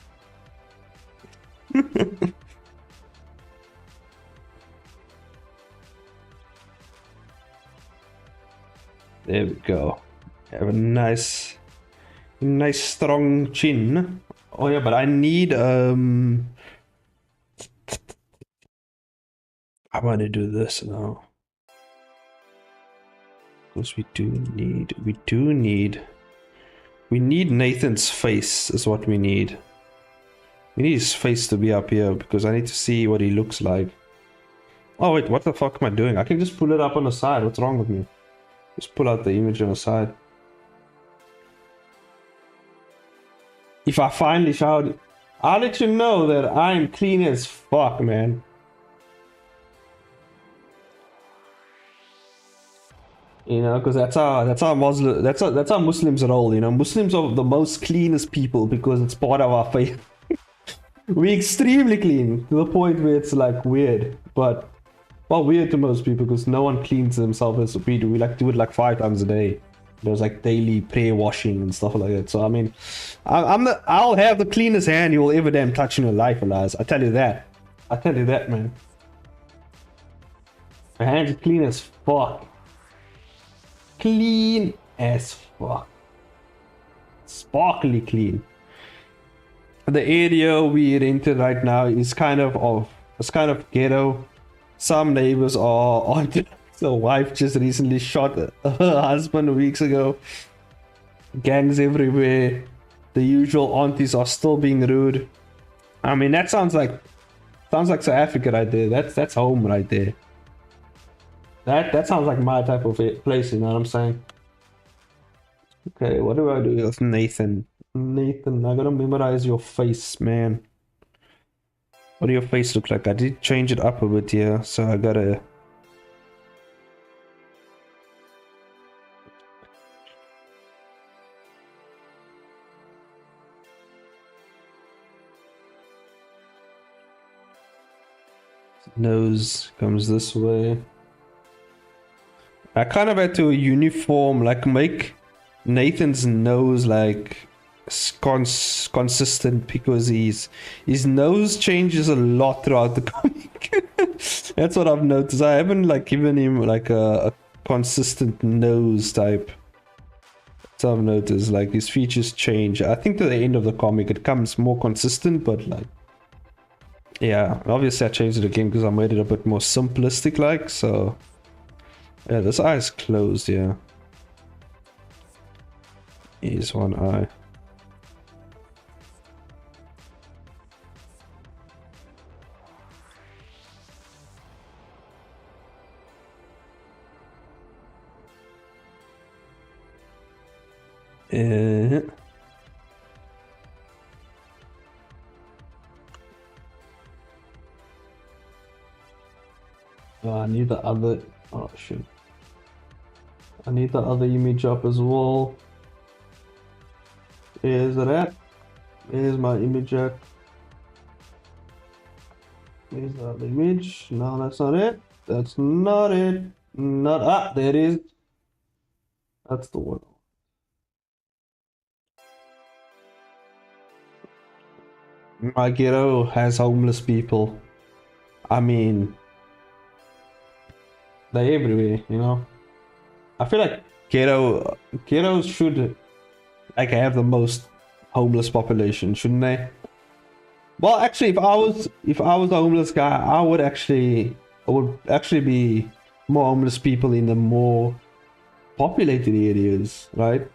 There we go. Have a nice strong chin. Oh yeah, but I need I want to do this now. Because we need Nathan's face is what we need. We need his face to be up here because I need to see what he looks like. Oh wait, what the fuck am I doing? I can just pull it up on the side. What's wrong with me? Just pull out the image on the side. If I finally showered, I'll let you know that I'm clean as fuck, man. Because that's how Muslims roll. Muslims are the most cleanest people because it's part of our faith. We're extremely clean to the point where it's like weird, but well, weird to most people because no one cleans themselves as we do. We do it like 5 times a day. There's like daily prayer washing and stuff like that. So I mean, I'll have the cleanest hand you will ever damn touch in your life, Elias. I tell you that. Man. My hands are clean as fuck. Clean as fuck. Sparkly clean. The area we rented right now is kind of ghetto. Some neighbors are on. The wife just recently shot her husband weeks ago. Gangs everywhere. The usual aunties are still being rude. I mean, that sounds like South Africa right there. That's home right there. That sounds like my type of place. You know what I'm saying? Okay, what do I do with Nathan? Nathan, I gotta memorize your face, man. What do your face look like? I did change it up a bit here, so I gotta. Nose comes this way. I kind of had to uniform, like make Nathan's nose like consistent because his nose changes a lot throughout the comic. That's what I've noticed. I haven't like given him like a consistent nose type. So I've noticed like his features change. I think to the end of the comic it comes more consistent, but like yeah, obviously I changed it again because I made it a bit more simplistic like, so yeah, this eye is closed, yeah. Here's one eye. Uh, oh, I need the other. Oh shit! I need the other image up as well. Is that? Here's my image up. Here's the other image. No, that's not it. That's not it. Not there it is. That's the one. My ghetto has homeless people. I mean, they're everywhere, you know. I feel like ghettos should like have the most homeless population, shouldn't they? Well, actually, if I was a homeless guy, I would actually be more homeless people in the more populated areas, right?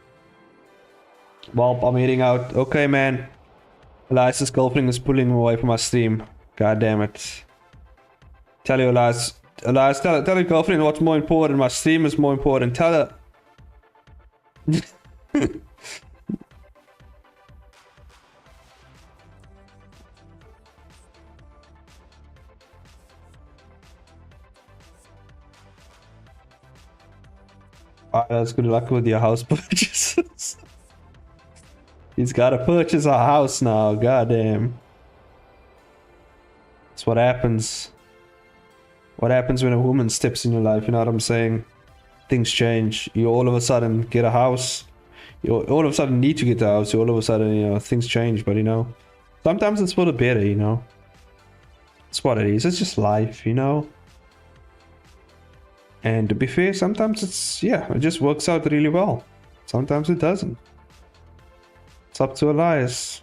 Well, I'm heading out. Okay, man. Elias's girlfriend is pulling me away from my stream. God damn it. Tell your Elias. Elias, tell your girlfriend what's more important. My stream is more important. Tell her. Alright, that's good luck with your house purchases. He's gotta purchase a house now. God damn. That's what happens. What happens when a woman steps in your life, you know what I'm saying? Things change. You all of a sudden get a house. You all of a sudden need to get a house. You all of a sudden, you know, things change. But, you know, sometimes it's for the better, you know? It's what it is. It's just life, you know? And to be fair, sometimes it's, yeah, it just works out really well. Sometimes it doesn't. It's up to Elias.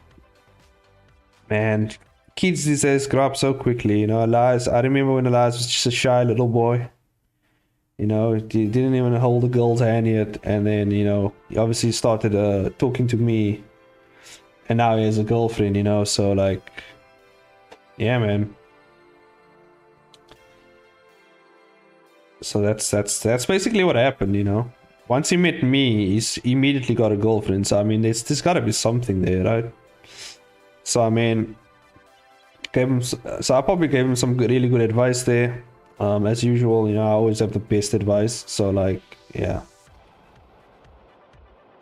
Man, kids these days grow up so quickly, you know. Elias, I remember when Elias was just a shy little boy. You know, he didn't even hold a girl's hand yet. And then, you know, he obviously started talking to me. And now he has a girlfriend, you know. So, like, yeah, man. So that's basically what happened, you know. Once he met me, he's immediately got a girlfriend. So, I mean, there's got to be something there, right? So, I mean, so I probably gave him some really good advice there. As usual, you know, I always have the best advice. So, like, yeah.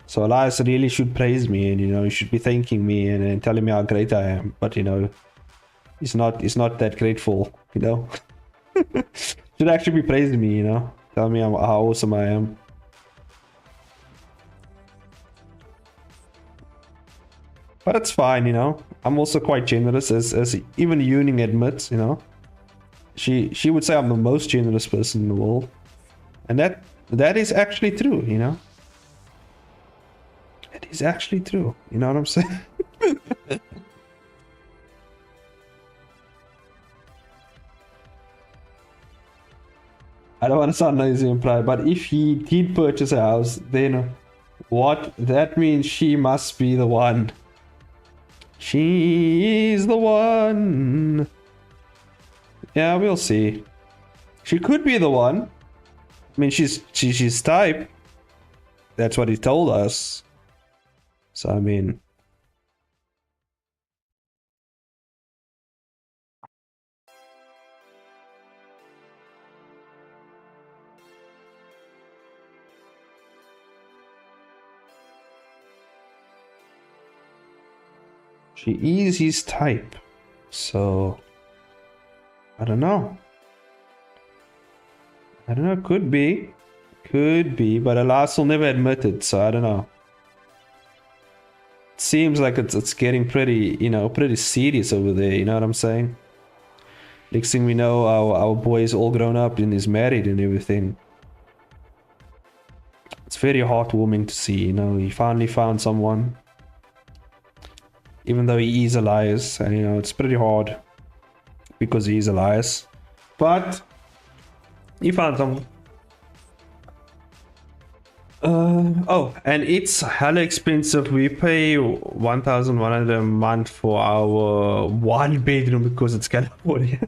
So Elias really should praise me, and you know, he should be thanking me and telling me how great I am. But you know, he's not that grateful. You know, should actually be praising me. You know, tell me how awesome I am. But it's fine, you know. I'm also quite generous, as even Yuning admits. You know, she would say I'm the most generous person in the world, and that is actually true. You know, it is actually true. You know what I'm saying? I don't want to sound noisy and proud, but if he did purchase a house, then what? That means she must be the one. She's the one. Yeah, we'll see. She could be the one. I mean, she's type. That's what he told us. So I mean, she is his type. So I don't know. I don't know. Could be. Could be. But Alas will never admit it. So I don't know. It seems like it's getting pretty, you know, pretty serious over there. You know what I'm saying? Next thing we know, our boy is all grown up and is married and everything. It's very heartwarming to see, you know, he finally found someone. Even though he is Elias, and you know, it's pretty hard because he is Elias. But he found someone. Oh, and it's hella expensive. We pay 1,100 a month for our one bedroom because it's California.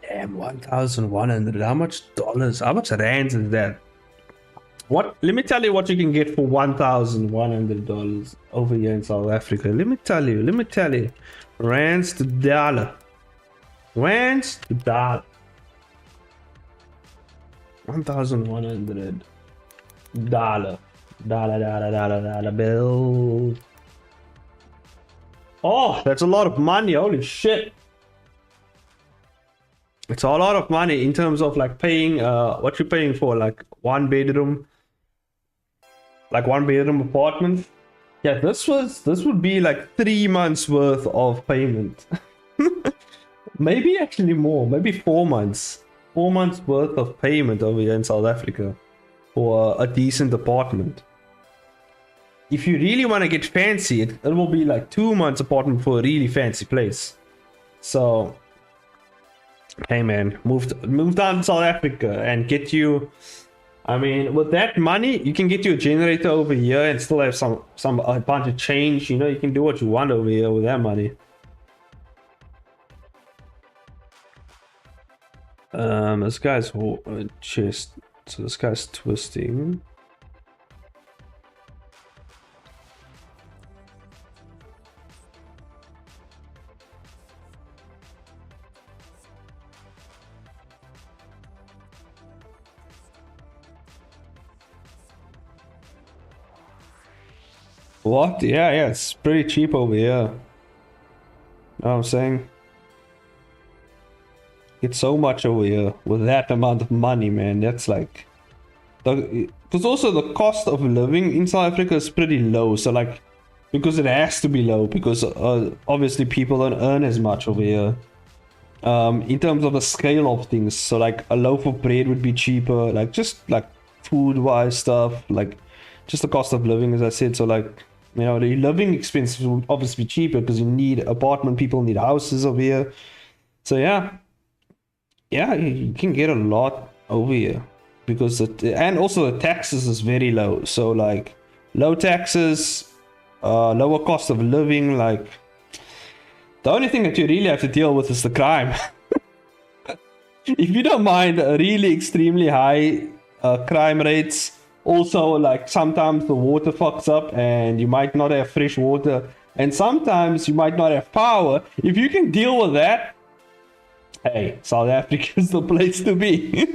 Damn, 1,100. How much dollars? How much rands is that? What? Let me tell you what you can get for $1,100 over here in South Africa. Let me tell you. Let me tell you. Rands to dollar. Rands to dollar. 1,100 dollar. Dollar bill. Oh, that's a lot of money. Holy shit. It's a lot of money in terms of like paying what you're paying for like one bedroom apartment. Yeah, this would be like 3 months worth of payment. Maybe actually more, maybe 4 months. 4 months worth of payment over here in South Africa for a decent apartment. If you really want to get fancy, it will be like 2 months apartment for a really fancy place. So hey man, move down to South Africa and get you. I mean, with that money, you can get you a generator over here and still have a bunch of change. You know, you can do what you want over here with that money. This guy's chest. So this guy's twisting. What? Yeah, it's pretty cheap over here. Know what I'm saying? It's so much over here with that amount of money, man. That's like, because also the cost of living in South Africa is pretty low. So like, because it has to be low, because obviously people don't earn as much over here. In terms of the scale of things, so like a loaf of bread would be cheaper, like just like food wise stuff, like just the cost of living, as I said. So like, you know, the living expenses would obviously be cheaper because you need apartment, people need houses over here. So yeah, you can get a lot over here because and also the taxes is very low. So like low taxes, lower cost of living. Like the only thing that you really have to deal with is the crime. If you don't mind really extremely high crime rates, also like sometimes the water fucks up and you might not have fresh water, and sometimes you might not have power. If you can deal with that, hey, South Africa is the place to be.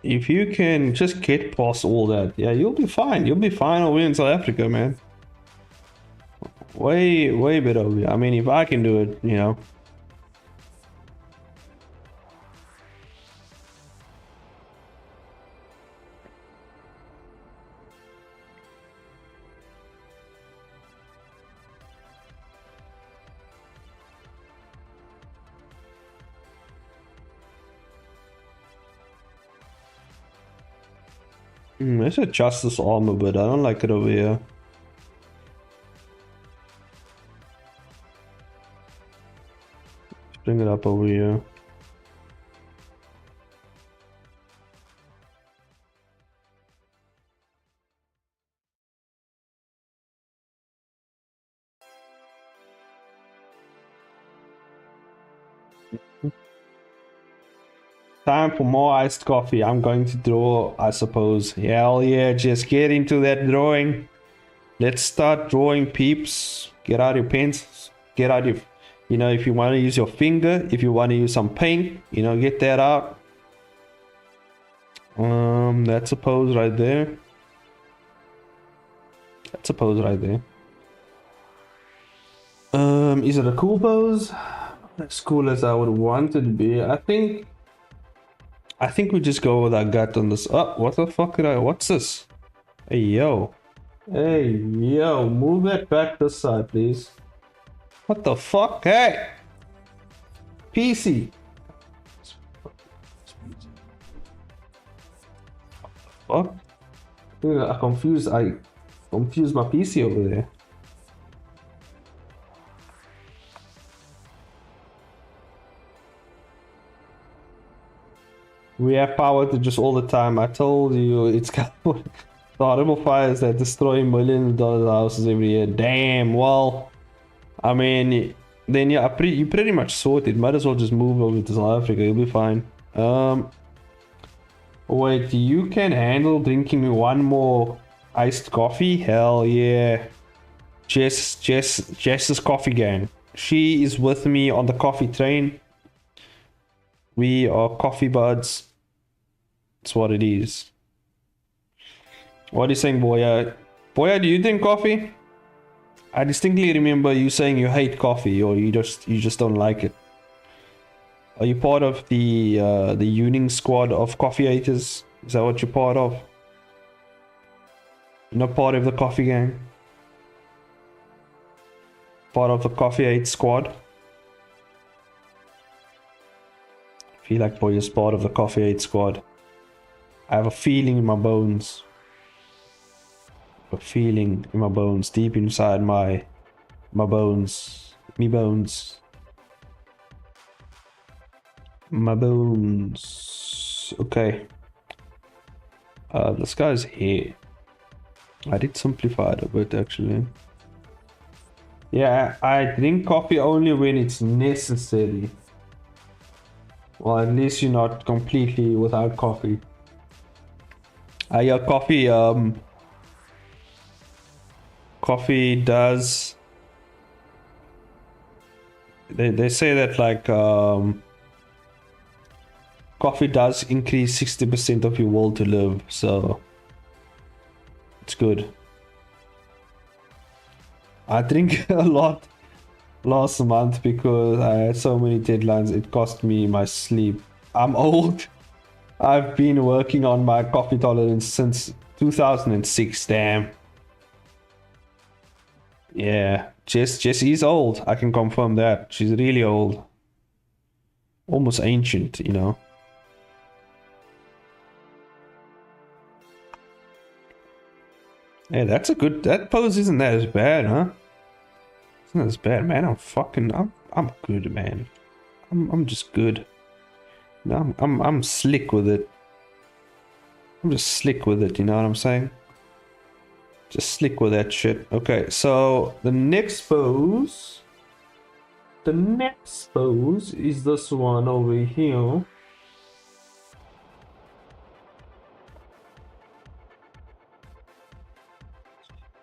If you can just get past all that, yeah, you'll be fine. You'll be fine over in South Africa, man. Way better over here. I mean, if I can do it, you know. Let's adjust this armor, but I don't like it over here. Let's bring it up over here. Time for more iced coffee. I'm going to draw, I suppose. Hell yeah, just get into that drawing. Let's start drawing, peeps. Get out your pens. Get out your, you know, if you want to use your finger, if you want to use some paint, you know, get that out. That's a pose right there. That's a pose right there. Is it a cool pose? Not as cool as I would want it to be. I think we just go with our gut on this. Oh, what the fuck what's this? Hey, yo. Hey, yo, move that back this side, please. What the fuck? Hey! PC. Fuck? I confused my PC over there. We have power to just all the time. I told you it's got the horrible fires that destroy millions of dollar houses every year. Damn. Well, I mean, then yeah, you pretty much sorted. Might as well just move over to South Africa. You'll be fine. Wait, you can handle drinking one more iced coffee? Hell yeah. Jess's coffee gang. She is with me on the coffee train. We are coffee buds. That's what it is. What are you saying, Boya? Boya, do you drink coffee? I distinctly remember you saying you hate coffee, or you just don't like it. Are you part of the Uning squad of coffee haters? Is that what you're part of? You're not part of the coffee gang? Part of the coffee hate squad? I feel like Boya's part of the coffee hate squad. I have a feeling in my bones. A feeling in my bones, deep inside my bones. Me bones. My bones. Okay. This guy's here. I did simplify it a bit actually. Yeah, I drink coffee only when it's necessary. Well, at least you're not completely without coffee. Yeah, coffee does. They say that like coffee does increase 60% of your will to live, so it's good. I drink a lot last month because I had so many deadlines. It cost me my sleep. I'm old. I've been working on my coffee tolerance since 2006. Damn. Yeah, Jess is old. I can confirm that. She's really old. Almost ancient, you know. Yeah, that's a good. That pose isn't that as bad, huh? It's not as bad, man. I'm good, man. I'm just good. No, I'm slick with it. I'm just slick with it, you know what I'm saying? Just slick with that shit. Okay, so the next pose. The next pose is this one over here.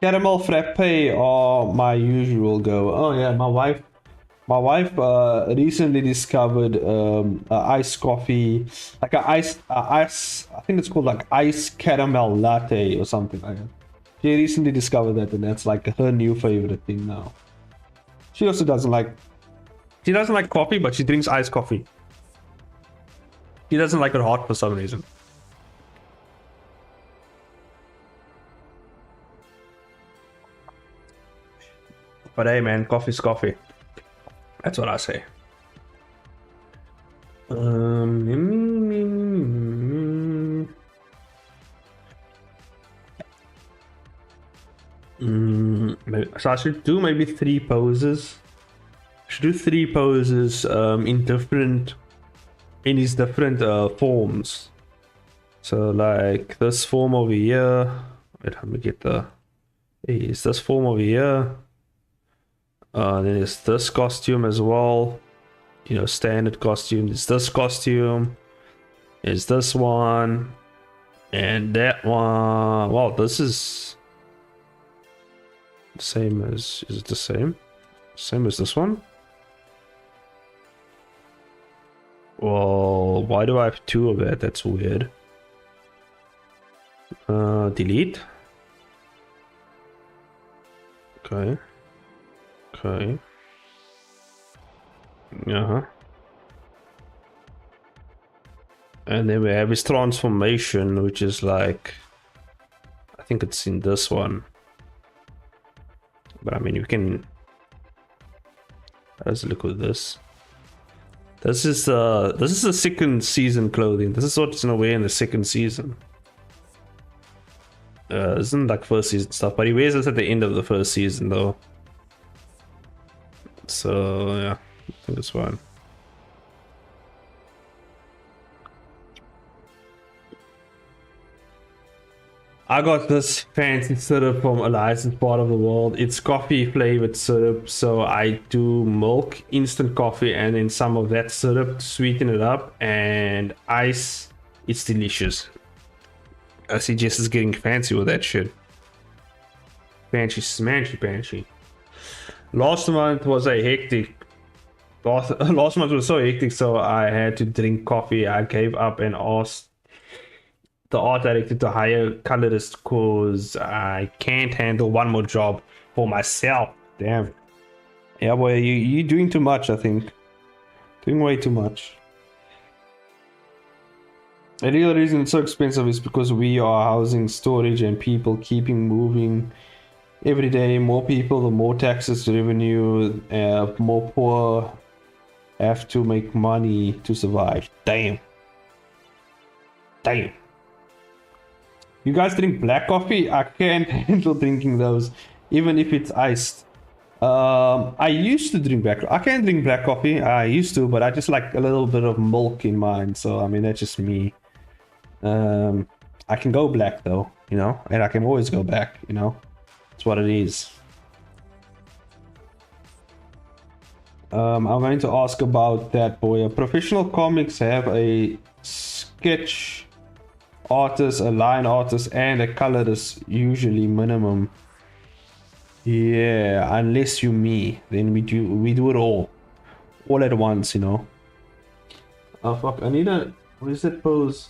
Caramel frappe are my usual go. Oh yeah, my wife recently discovered a iced coffee, like a ice. I think it's called like ice caramel latte or something like that. She recently discovered that, and that's like her new favorite thing now. She also doesn't like. She doesn't like coffee, but she drinks iced coffee. She doesn't like it hot for some reason. But hey, man, coffee's coffee. That's what I say. So I should do maybe 3 poses. I should do 3 poses in these different forms. So like this form over here. Wait, let me get the. Is this form over here? Then there's this costume as well. You know, standard costume. There's this costume. There's this one. And that one. Well, this is the same as. Is it the same? Same as this one? Well, why do I have 2 of that? That's weird. Delete. Okay. Okay. Uh-huh. And then we have his transformation, which is like, I think it's in this one. But I mean, you can. Let's look at this. This is the second season clothing. This is what's gonna wear in the second season. Isn't like first season stuff, but he wears this at the end of the first season though. So yeah, I think it's fine. I got this fancy syrup from a licensed part of the world. It's coffee flavored syrup, so I do milk, instant coffee, and then some of that syrup to sweeten it up, and ice. It's delicious. I see Jess is getting fancy with that shit. Fancy, smanchy, panchy. Last month was a hectic. Last month was so hectic, so I had to drink coffee. I gave up and asked the art director to hire colorists because I can't handle one more job for myself. Damn. Yeah, boy, you doing too much, I think. Doing way too much. The real reason it's so expensive is because we are housing storage and people keeping moving every day. More people, the more taxes, revenue, more poor have to make money to survive. Damn. Damn. You guys drink black coffee? I can't handle drinking those, even if it's iced. I used to drink black. I can't drink black coffee. I used to, but I just like a little bit of milk in mine. So I mean, that's just me. I can go black though, you know, and I can always go back, you know. It's what it is. I'm going to ask about that, boy. Professional comics have a sketch artist, a line artist, and a colorist, usually minimum. Yeah, unless you me, then we do it all at once, you know. Oh fuck, I need a, what is that pose?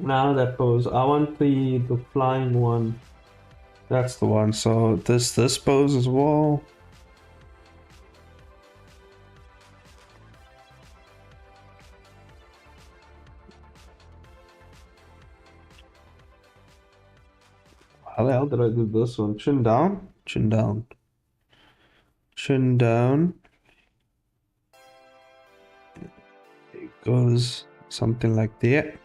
Now that pose, I want the flying one. That's the one. So this pose as well. How the hell did I do this one? Chin down, chin down, chin down. It goes something like that.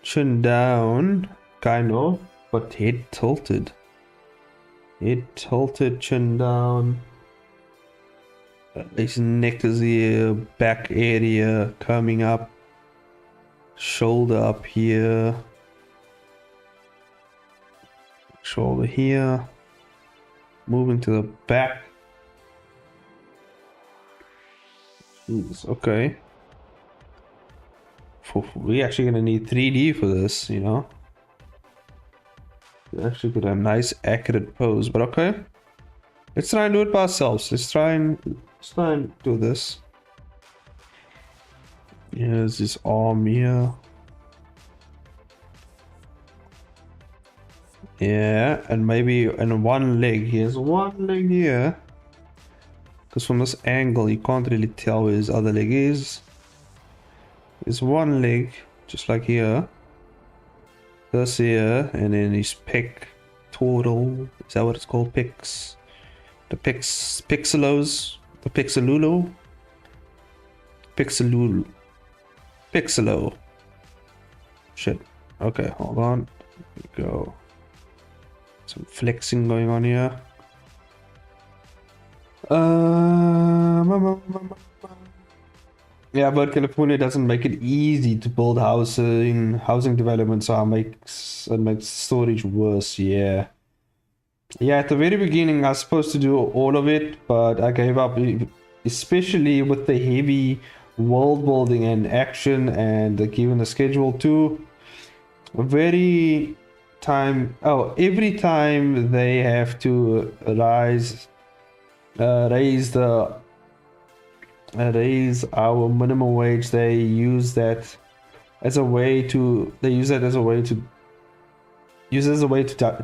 Chin down, kind of, but head tilted. Head tilted, chin down. His neck is here, back area coming up, shoulder up here. Shoulder here, moving to the back. Jeez, okay. We're actually gonna need 3D for this, you know. We actually get a nice accurate pose, but okay. Let's try and do it by ourselves. Let's try and do this. Here's his arm here. Yeah, and maybe in one leg. Here's one leg here. Because from this angle, you can't really tell where his other leg is. There's one leg, just like here. This here, and then his pectoral. Is that what it's called? Pecs. The pixelos. The pixelulo. Pixelul. Pixelo. Shit. Okay, hold on. Here we go. Some flexing going on here. Yeah, but California doesn't make it easy to build housing development, so it makes storage worse. Yeah. Yeah, at the very beginning, I was supposed to do all of it, but I gave up, especially with the heavy world building and action, and given the schedule too. Every time they have to raise our minimum wage, they use that as a way to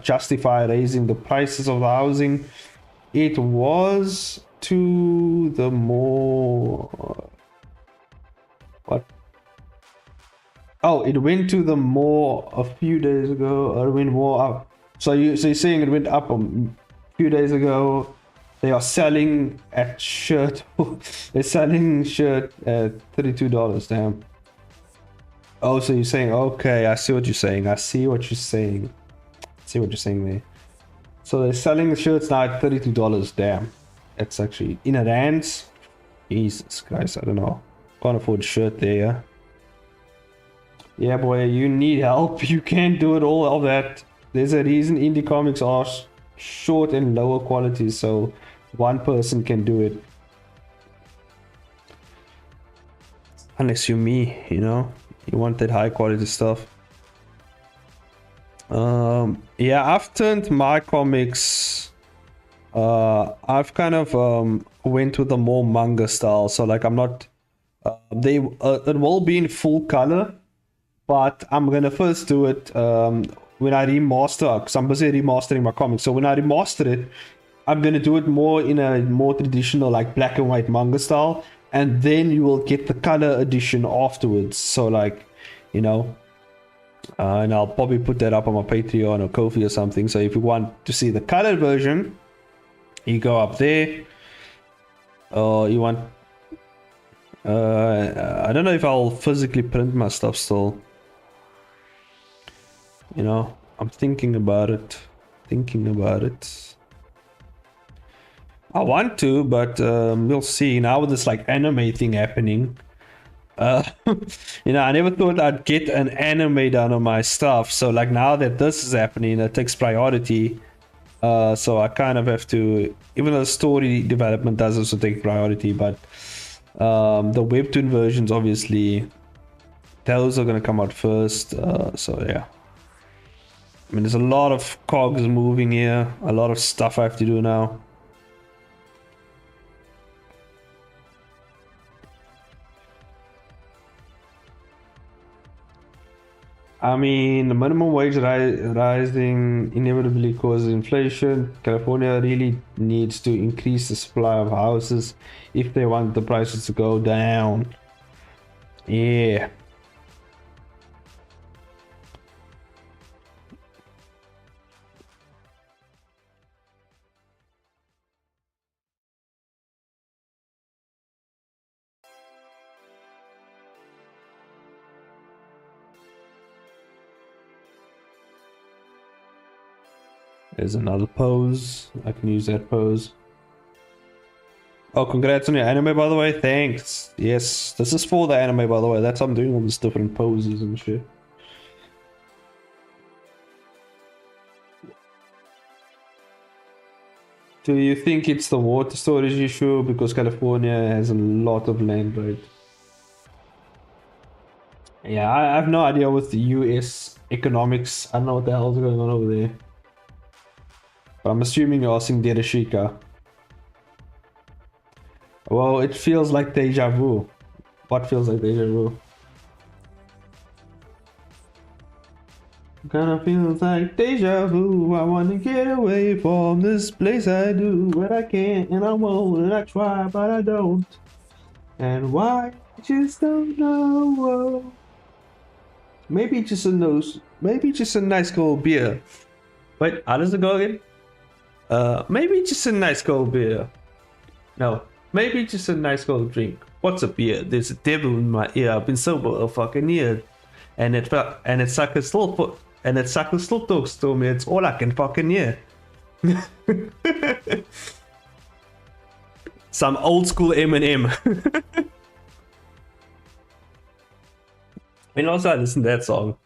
justify raising the prices of the housing. It was to the more what? Oh, it went to the more a few days ago. Or it went more up. So you're saying it went up a few days ago. They are selling at shirt. They're selling shirt at $32. Damn. Oh, so you're saying, okay, I see what you're saying. I see what you're saying. See what you're saying there. So they're selling the shirts now at $32. Damn. That's actually in a rands. Jesus Christ, I don't know. Can't afford a shirt there, yeah. Yeah, boy, you need help. You can't do it all of that. There's a reason indie comics are short and lower quality, so one person can do it. Unless you're me, you know? You want that high quality stuff. Yeah, I've turned my comics. I've kind of went with a more manga style, so like I'm not. It will be in full color, but I'm gonna first do it when I remaster, because I'm busy remastering my comics. So when I remaster it, I'm gonna do it more in a more traditional like black and white manga style, and then you will get the color edition afterwards. So like, you know, and I'll probably put that up on my Patreon or Ko-fi or something. So if you want to see the colored version, you go up there. Or you want, I don't know if I'll physically print my stuff still. You know, I'm thinking about it. Thinking about it. I want to, but we'll see. Now with this like anime thing happening, you know, I never thought I'd get an anime done on my stuff. So like now that this is happening, it takes priority. So I kind of have to, even though the story development does also take priority, but the webtoon versions, obviously, those are going to come out first. So yeah. I mean, there's a lot of cogs moving here, a lot of stuff I have to do now. I mean, the minimum wage rising inevitably causes inflation. California really needs to increase the supply of houses if they want the prices to go down. Yeah. There's another pose. I can use that pose. Oh, congrats on your anime, by the way. Thanks. Yes, this is for the anime, by the way. That's how I'm doing all these different poses and shit. Do you think it's the water storage issue? Because California has a lot of land, right? Yeah, I have no idea with the US economics. I don't know what the hell's going on over there. But I'm assuming you're asking Dereshika. Well, it feels like deja vu. What feels like deja vu? Kinda feels like deja vu. I wanna get away from this place. I do what I can and I won't, and I try but I don't. And why? I just don't know. Maybe just a nose. Maybe just a nice cold beer. Wait, how does it go again? Maybe just a nice cold beer. No, maybe just a nice cold drink. What's a beer? There's a devil in my ear. I've been sober a fucking year, and it sucker still talks to me. It's all I can fucking hear. Some old school M&M. And also I listened to that song.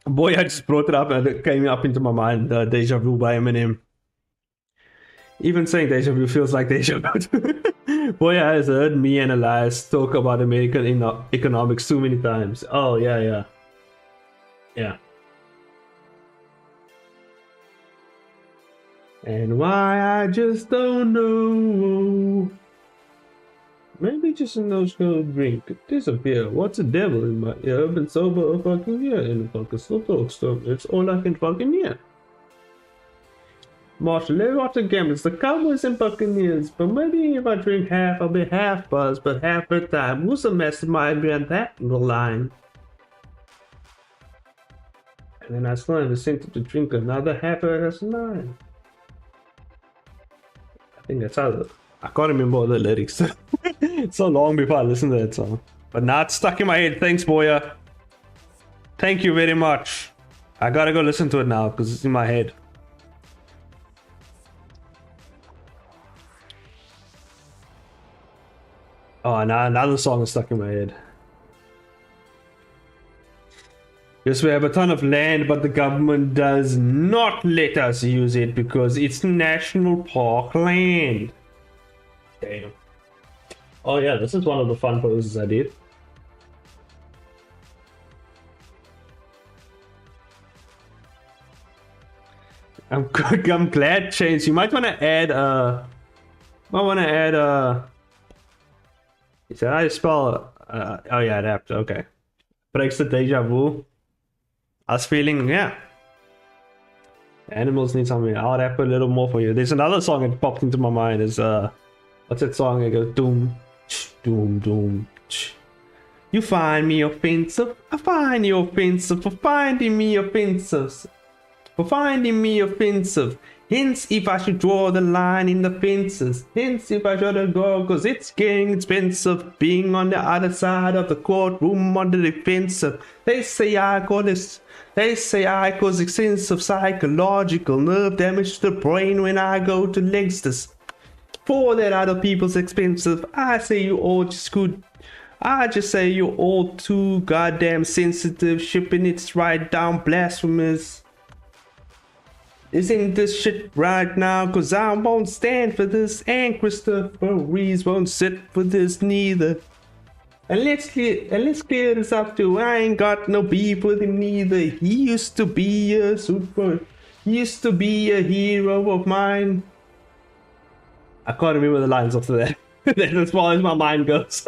Boy, I just brought it up and it came up into my mind. Deja Vu by Eminem. Even saying deja vu feels like deja vu. Boy, I has heard me and Elias talk about American economics too many times. Oh, yeah, yeah. Yeah. And why I just don't know. Maybe just a no-scope drink. Disappear. What's the devil in my ear? I've been sober a fucking year and fucking still talk stuff. It's all I can fucking hear. Marshall, let me watch the game. It's the Cowboys and Buccaneers. But maybe if I drink half, I'll be half buzzed, but half the time. Who's the mastermind behind that line? And then I still have the to drink another half of that's nine. I think that's how I can't remember all the lyrics. So long before I listened to that song. But now it's stuck in my head. Thanks, Boya. Thank you very much. I gotta go listen to it now because it's in my head. Oh, now another song is stuck in my head. Yes, we have a ton of land, but the government does not let us use it because it's national park land. Damn. Oh yeah, this is one of the fun poses I did. I'm I'm glad, Chase. You might want to add is that how you spell oh yeah, adapt, okay. Breaks the deja vu. I was feeling, yeah. Animals need something. I'll rap a little more for you. There's another song that popped into my mind. Is what's that song? It goes doom, doom, doom. You find me offensive. I find you offensive for finding me offensive. For finding me offensive. Hence, if I should draw the line in the fences. Hence, if I should go, cause it's getting expensive. Being on the other side of the courtroom on the defensive. They say I cause extensive psychological nerve damage to the brain when I go to Lexus. For that other people's expensive. I say you all just good. I just say you're all too goddamn sensitive. Shipping it's right down blasphemous. Isn't this shit right now? Cause I won't stand for this, and Christopher Reeves won't sit for this neither. And let's clear this up too. I ain't got no beef with him neither. He used to be a hero of mine. I can't remember the lines after that. That's as far as my mind goes.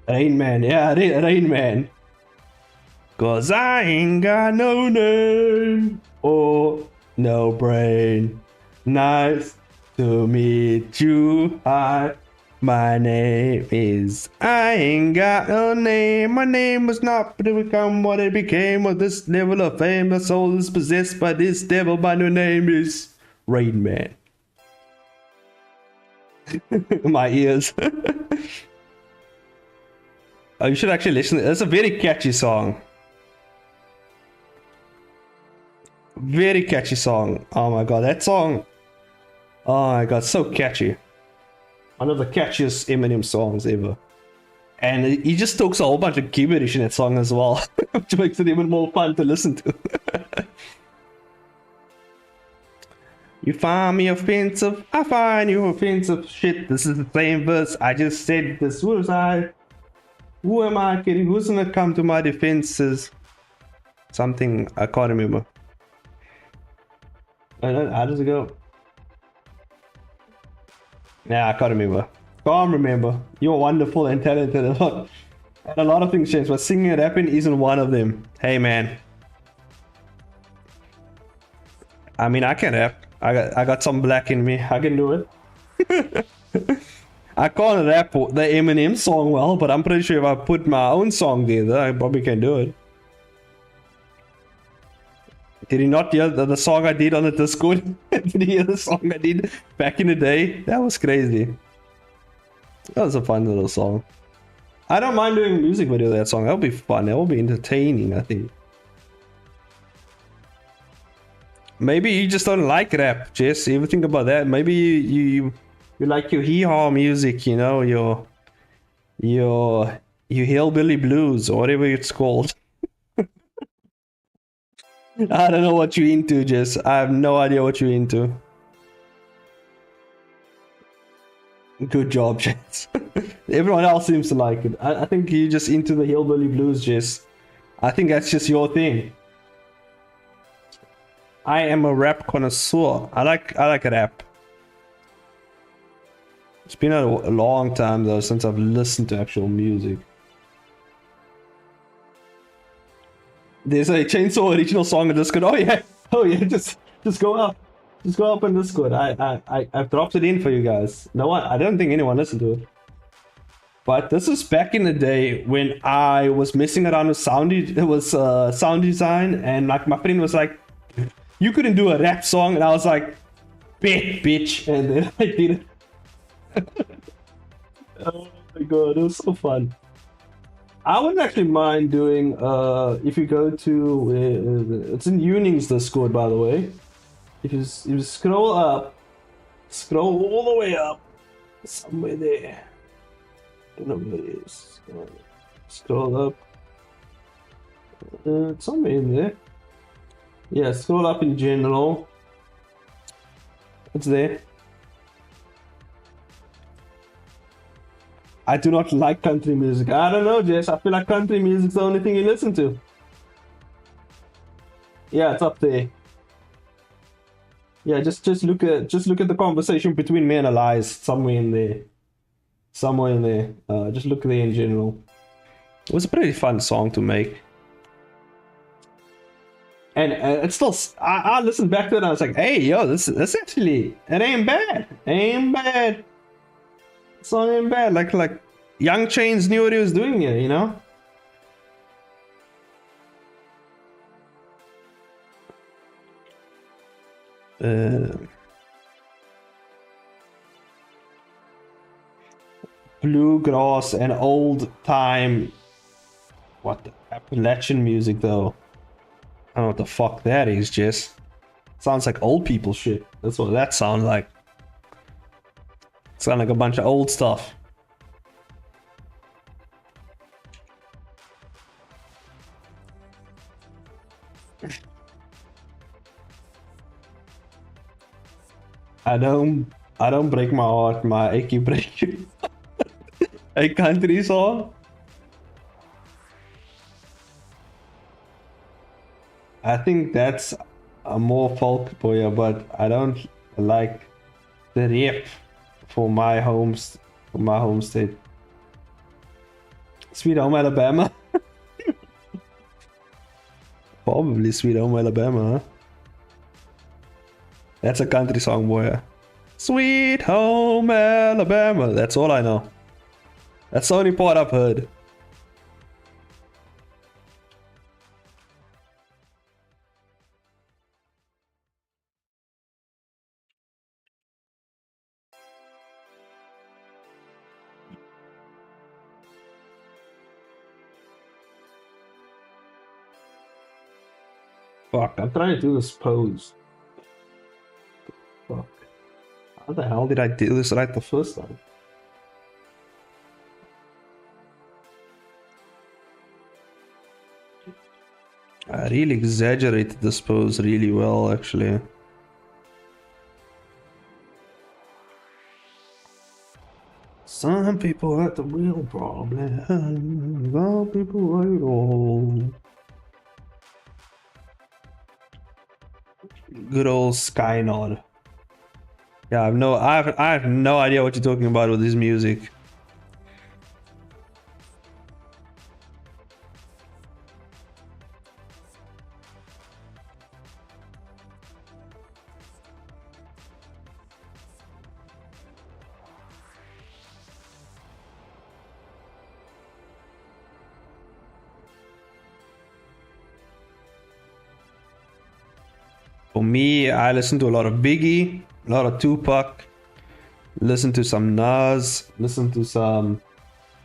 Rain Man, yeah, Rain Man. Cause I ain't got no name or no brain. Nice to meet you. Hi, my name is. I ain't got no name. My name was not to become what it became. With this level of fame, my soul is possessed by this devil. My new name is Rain Man. My ears. Oh, you should actually listen. It's a very catchy song. Very catchy song. Oh my god, that song. Oh my god, so catchy. One of the catchiest Eminem songs ever. And he just talks a whole bunch of gibberish in that song as well, which makes it even more fun to listen to. You find me offensive, I find you offensive. Shit, this is the same verse I just said. This was I. Who am I kidding? Who's gonna come to my defenses? Something I can't remember. How does it go? Nah, I can't remember. Can't remember. You're wonderful and talented a lot. And a lot of things change, but singing and rapping isn't one of them. Hey man. I mean, I can rap. I got some black in me. I can do it. I can't rap the Eminem song well, but I'm pretty sure if I put my own song there, I probably can do it. Did he not hear the song I did on the Discord? Did he hear the song I did back in the day? That was crazy. That was a fun little song. I don't mind doing a music video of that song. That'll be fun. That'll be entertaining, I think. Maybe you just don't like rap, Jess. You ever think about that? Maybe you like your hee-haw music, you know, your hillbilly blues or whatever it's called. I don't know what you're into, Jess. I have no idea what you're into. Good job, Jess. Everyone else seems to like it. I think you're just into the hillbilly blues, Jess. I think that's just your thing. I am a rap connoisseur. I like rap. It's been a long time though since I've listened to actual music. There's a Chainsaw original song in Discord. Oh yeah, just go up. Just go up in Discord. I've dropped it in for you guys. No one, I don't think anyone listened to it. But this is back in the day when I was messing around with sound design, and like my friend was like, you couldn't do a rap song, and I was like, bet, bitch, and then I did it. Oh my god, it was so fun. I wouldn't actually mind doing, if you go to, it's in Uning's Discord, by the way. If you scroll up, scroll all the way up, somewhere there. don't know where it is. Scroll up. It's somewhere in there. Yeah, scroll up in general. It's there. I do not like country music. I don't know, Jess. I feel like country music's the only thing you listen to. Yeah, it's up there. Yeah, just look at the conversation between me and Elias somewhere in there. Somewhere in there. Just look there in general. It was a pretty fun song to make. And it's still, I listened back to it and I was like, hey, yo, this actually, it ain't bad. Ain't bad. Song ain't bad. Like Young Chains knew what he was doing here, you know? Bluegrass and old time, what the Appalachian music though? I don't know what the fuck that is, Jess. Sounds like old people shit. That's what that sounds like. Sound like a bunch of old stuff. I don't break my heart, my achy break you. A country song? I think that's a more folk boy, but I don't like the rap for my home state. Sweet Home Alabama. Probably Sweet Home Alabama, huh? That's a country song, boy. Sweet Home Alabama. That's all I know. That's the only part I've heard. Fuck, I'm trying to do this pose. Fuck. How the hell did I do this right the first time? I really exaggerated this pose really well, actually. Some people have the real problem. Some people hate all. Good old Skynod. Yeah, I have no idea what you're talking about with this music. For me, I listen to a lot of Biggie, a lot of Tupac, listen to some Nas, listen to some,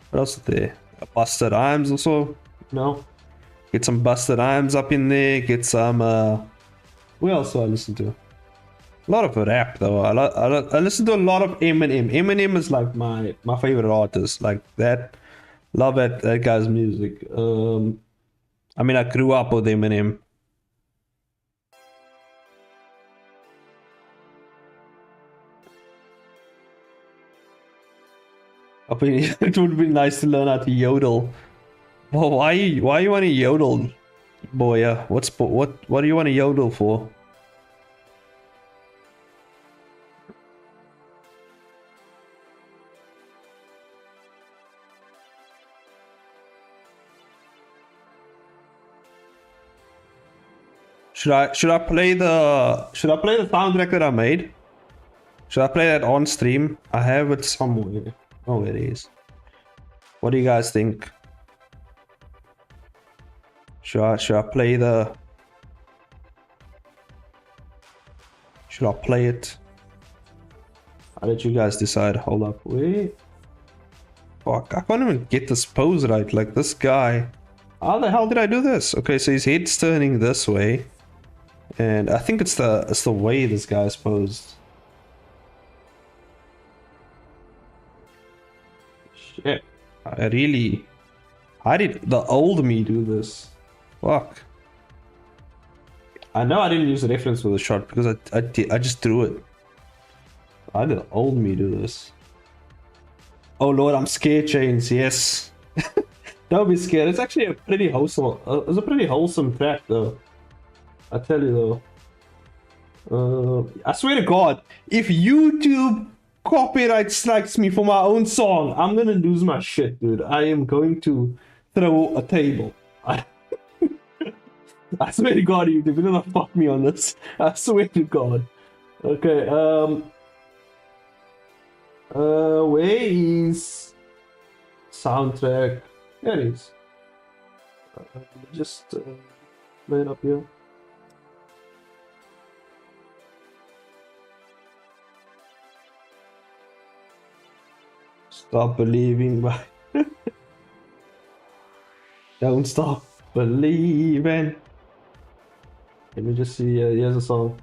what else is there? Busted Rhymes also, no? Get some Busted Rhymes up in there, get some, what else do I listen to? A lot of rap though. I listen to a lot of Eminem. Eminem is like my favorite artist. Like that, love that guy's music. I mean, I grew up with Eminem. I mean, it would be nice to learn how to yodel. Well, why you want to yodel, boy? What do you want to yodel for? Should I play the soundtrack that I made? Should I play that on stream? I have it somewhere. Oh, it is. What do you guys think? Should I play the? Should I play it? I'll let you guys decide. Hold up, wait. Fuck, I can't even get this pose right. Like this guy. How the hell did I do this? Okay, so his head's turning this way. And I think it's the way this guy's posed. Shit. I really... How did the old me do this? Fuck. I know I didn't use the reference for the shot because I just threw it. How did the old me do this? Oh lord, I'm scared, Chains. Yes. Don't be scared. It's actually a pretty wholesome. It's a pretty wholesome track, though. I tell you though. I swear to God, if YouTube copyright strikes me for my own song, I'm gonna lose my shit, dude. I am going to throw a table. I swear to God, YouTube, you're gonna fuck me on this. I swear to God. Okay, where is soundtrack? There it is. Just play it up here. Stop believing, but don't stop believing. Let me just see. Here's a song.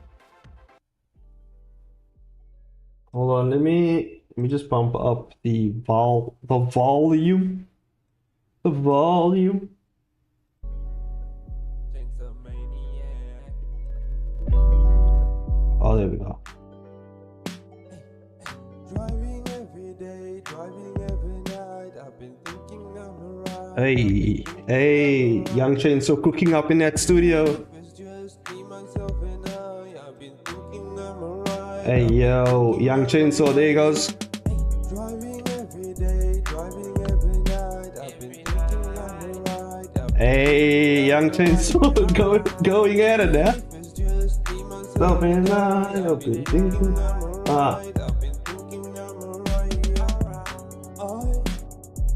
Hold on. Let me just pump up the volume. The volume. Oh, there we go. Hey, hey, Young Chainsaw cooking up in that studio. Hey, yo, Young Chainsaw, there he goes. Hey, Young Chainsaw, going at it now.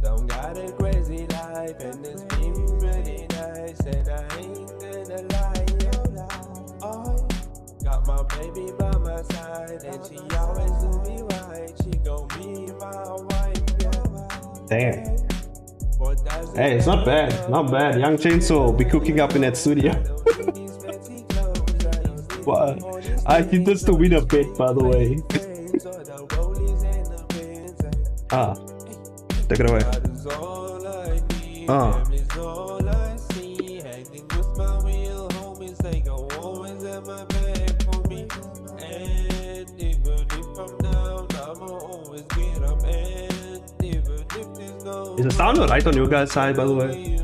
Don't got a crazy life and it's been really nice and I ain't gonna lie. I got my baby by my side and she always do me right. She gon' be my wife. Damn. Hey, it's not bad. Not bad. Young Chainsaw be cooking up in that studio. Wow. I think that's to win a bet, by the way. Ah. Take it away. Is the sound alright on your guys' side, by the way?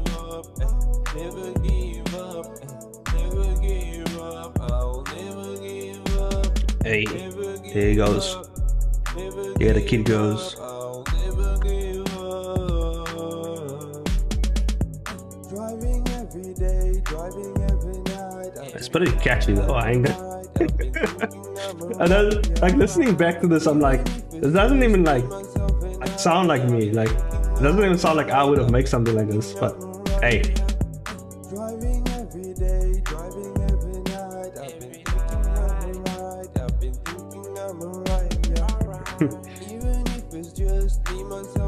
Hey, here he goes. Yeah, the kid goes. It's pretty catchy though, I ain't gonna. And then, like, listening back to this, I'm like, it doesn't even like sound like me. Like, it doesn't even sound like I would have made something like this. But hey.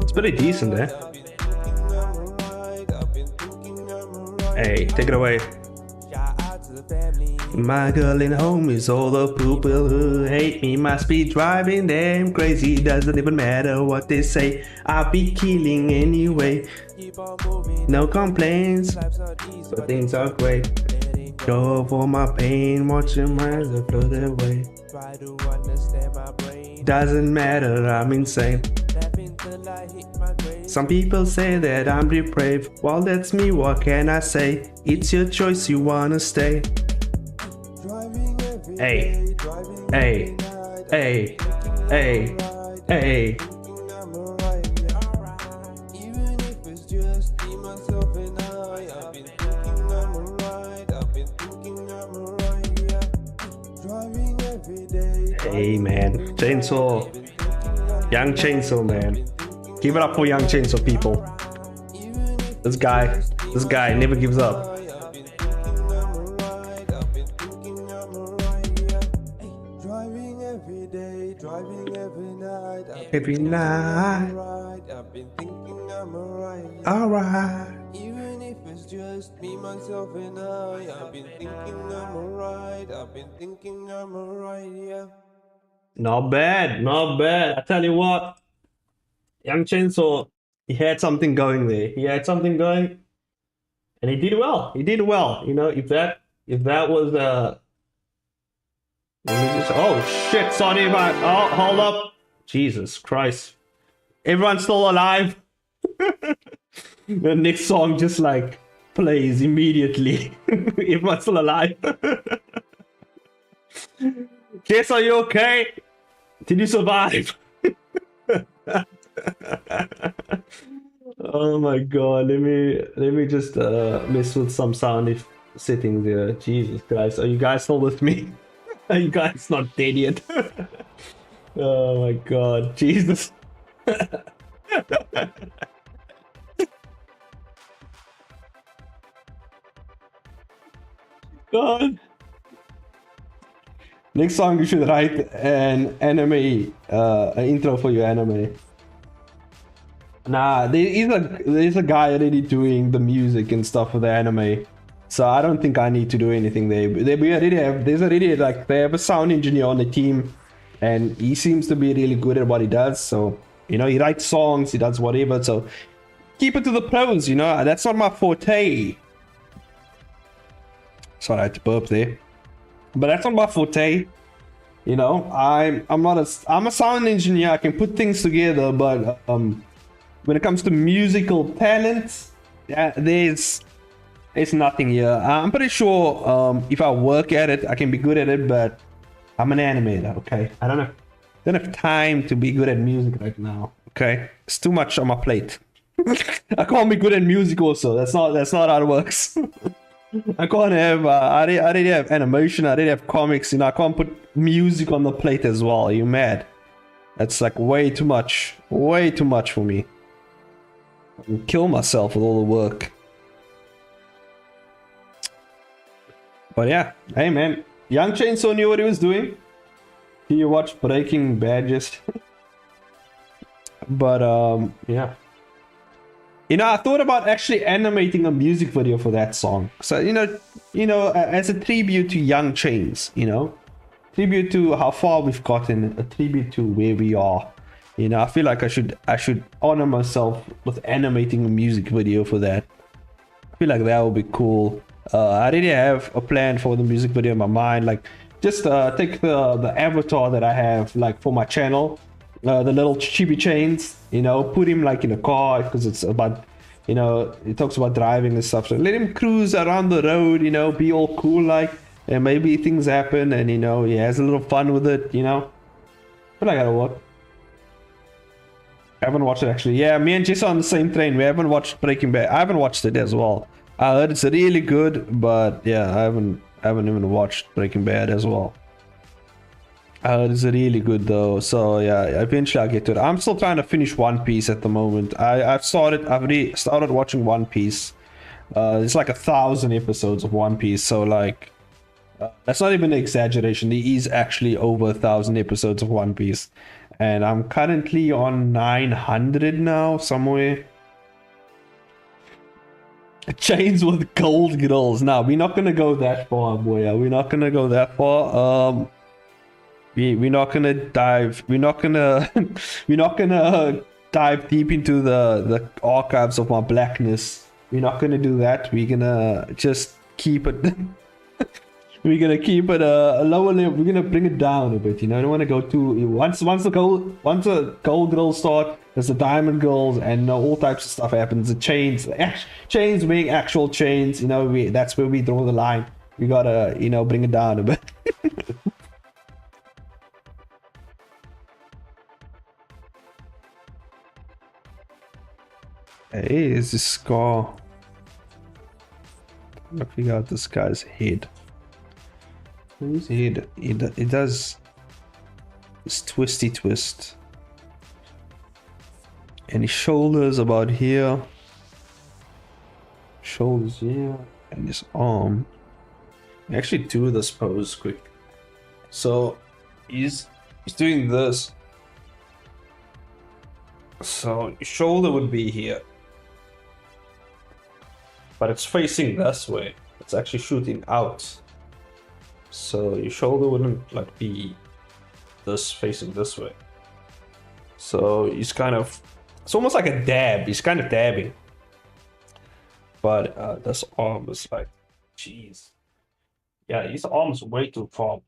It's pretty decent, eh? Hey, take it away. My girl in home is all the people who hate me must be driving them crazy. Doesn't even matter what they say, I'll be killing anyway. No complaints, but things are great. Go for my pain, watching my life float away. Doesn't matter, I'm insane. Some people say that I'm depraved. Well, that's me, what can I say? It's your choice, you wanna stay. Hey, hey, hey, hey, hey. Hey man, Chainsaw, Young Chainsaw, man. Give it up for Young Chainsaw, people. This guy never gives up. Every night, alright. Even if it's just me, myself, and I've been thinking I'm alright. I've been thinking I'm alright, yeah. Not bad, not bad. I tell you what, Young Chainsaw, He had something going there. He had something going, and he did well. He did well. You know, if that was let me just. Oh shit! Sorry about. Oh, hold up. Jesus Christ! Everyone's still alive. The next song just like plays immediately. Everyone's still alive. Jess, are you okay? Did you survive? Oh my god, let me just mess with some sound settings here. Jesus Christ, are you guys still with me? Are you guys not dead yet? Oh my god, Jesus. God. Next song you should write an anime, an intro for your anime. Nah, there's a guy already doing the music and stuff for the anime, so I don't think I need to do anything there. There's already like they have a sound engineer on the team, and he seems to be really good at what he does. So you know, he writes songs, he does whatever. So keep it to the pros. You know, that's not my forte. Sorry, I had to burp there, but that's not my forte. You know, I'm a sound engineer. I can put things together, but when it comes to musical talent, yeah, there's nothing here. I'm pretty sure if I work at it, I can be good at it, but I'm an animator, okay? I don't have time to be good at music right now, okay? It's too much on my plate. I can't be good at music also. That's not how it works. I can't have, I already have animation, I already have comics, you know, I can't put music on the plate as well. Are you mad? That's like way too much for me. I'll kill myself with all the work. But yeah, hey man, Young Chainsaw knew what he was doing. He watched Breaking Bad just. But yeah. You know, I thought about actually animating a music video for that song. So you know, as a tribute to Young Chains, you know, tribute to how far we've gotten, a tribute to where we are. You know, I feel like I should honor myself with animating a music video for that. I feel like that would be cool. I already have a plan for the music video in my mind. Like, just take the avatar that I have, like for my channel, the little chibi chains. You know, put him like in a car because it's about, you know, it talks about driving and stuff. So let him cruise around the road. You know, be all cool like, and maybe things happen, and you know, he has a little fun with it. You know, but I gotta work. I haven't watched it actually. Yeah, me and Jess are on the same train. We haven't watched Breaking Bad. I haven't watched it as well. I heard it's really good, but yeah, I haven't even watched Breaking Bad as well. I heard it's really good though. So yeah, eventually I'll get to it. I'm still trying to finish One Piece at the moment. I've already started watching One Piece. It's like 1,000 episodes of One Piece. So like, that's not even an exaggeration. There is actually over 1,000 episodes of One Piece. And I'm currently on 900 now, somewhere. Chains with gold grills. Now, we're not gonna go that far, boy. We're not gonna go that far. We're not gonna dive. We're not gonna. We're not gonna dive deep into the archives of my blackness. We're not gonna do that. We're gonna just keep it. We're gonna keep it a lower level. We're gonna bring it down a bit. You know, I don't want to go too. Once the gold girls start, there's the diamond girls, and all types of stuff happens. The chains being actual chains. You know, that's where we draw the line. We gotta, you know, bring it down a bit. Hey, is this scar? I'm gonna figure out this guy's head. His head, it does this twisty twist. And his shoulders about here. Shoulders here. And his arm. Actually do this pose quick. So he's doing this. So his shoulder would be here. But it's facing this way. It's actually shooting out. So your shoulder wouldn't like be this facing this way. So he's kind of It's almost like a dab. He's kind of dabbing. But this arm is like, jeez. Yeah, his arm's way too far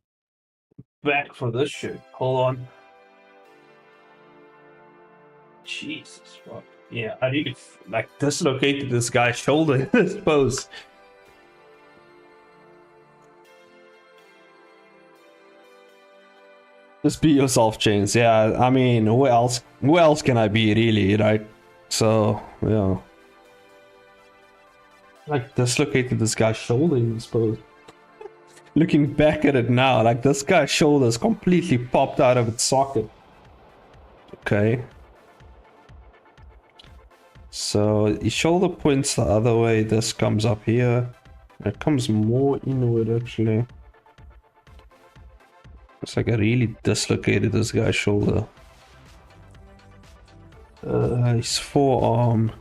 back for this shit. Hold on. Jesus fuck. Yeah, I need to like dislocate this guy's shoulder in this pose. Just be yourself, Chains. Yeah, I mean, who else can I be, really, right? So, yeah. Like, dislocated this guy's shoulder in this pose. Looking back at it now, like, this guy's shoulder is completely popped out of its socket. Okay. So, his shoulder points the other way, this comes up here. It comes more inward, actually. It's like I really dislocated this guy's shoulder. His forearm.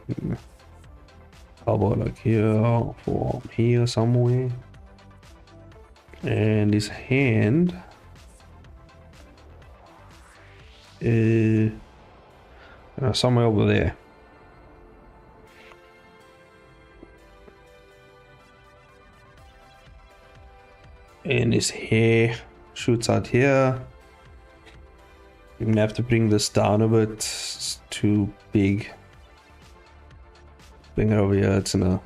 How about like here? Forearm here somewhere. And his hand. Somewhere over there. And his hair shoots out here. I'm gonna have to bring this down a bit. It's too big. Bring it over here. It's gonna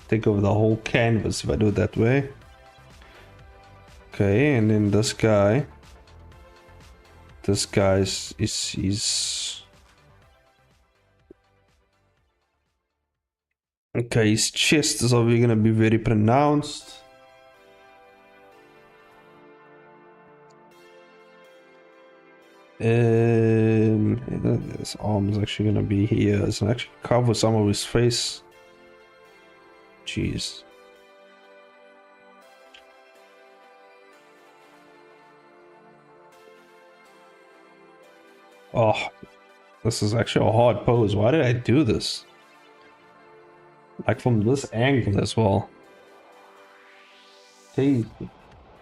take over the whole canvas if I do it that way. Okay, and then this guy. This guy is okay, his chest is obviously gonna be very pronounced. His arm is actually gonna be here. It's gonna actually cover some of his face. Jeez. Oh, this is actually a hard pose. Why did I do this? Like from this angle as well. Crazy,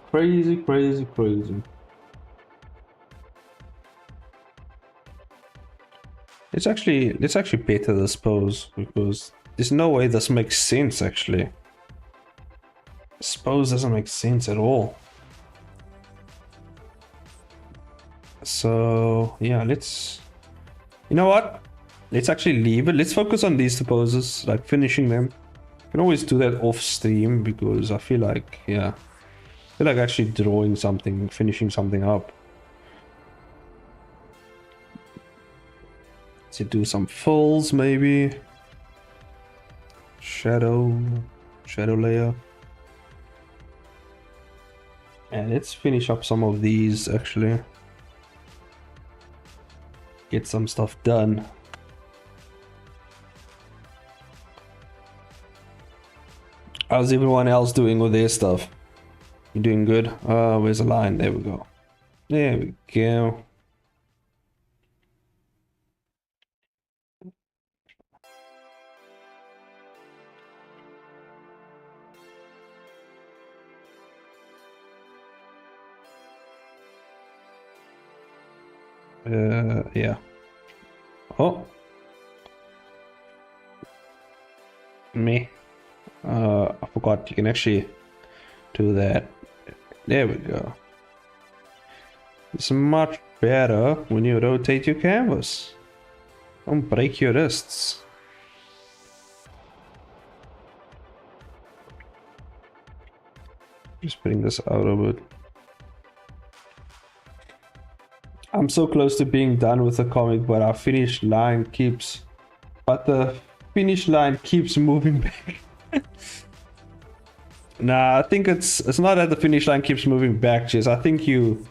crazy, crazy, crazy. Let's actually better this pose because there's no way this makes sense actually. This pose doesn't make sense at all. So yeah, you know what? Let's actually leave it. Let's focus on these two poses, like finishing them. You can always do that off stream because I feel like, yeah, I feel like actually drawing something, finishing something up. To do some fills maybe. Shadow layer. And let's finish up some of these actually. Get some stuff done. How's everyone else doing with their stuff? You doing good? Where's the line? There we go. There we go. Yeah. Oh. Me. I forgot you can actually do that. There we go. It's much better when you rotate your canvas. Don't break your wrists. Just bring this out a bit. I'm so close to being done with the comic, but our finish line keeps... But the finish line keeps moving back. Nah, I think it's not that the finish line keeps moving back, Jess. I think you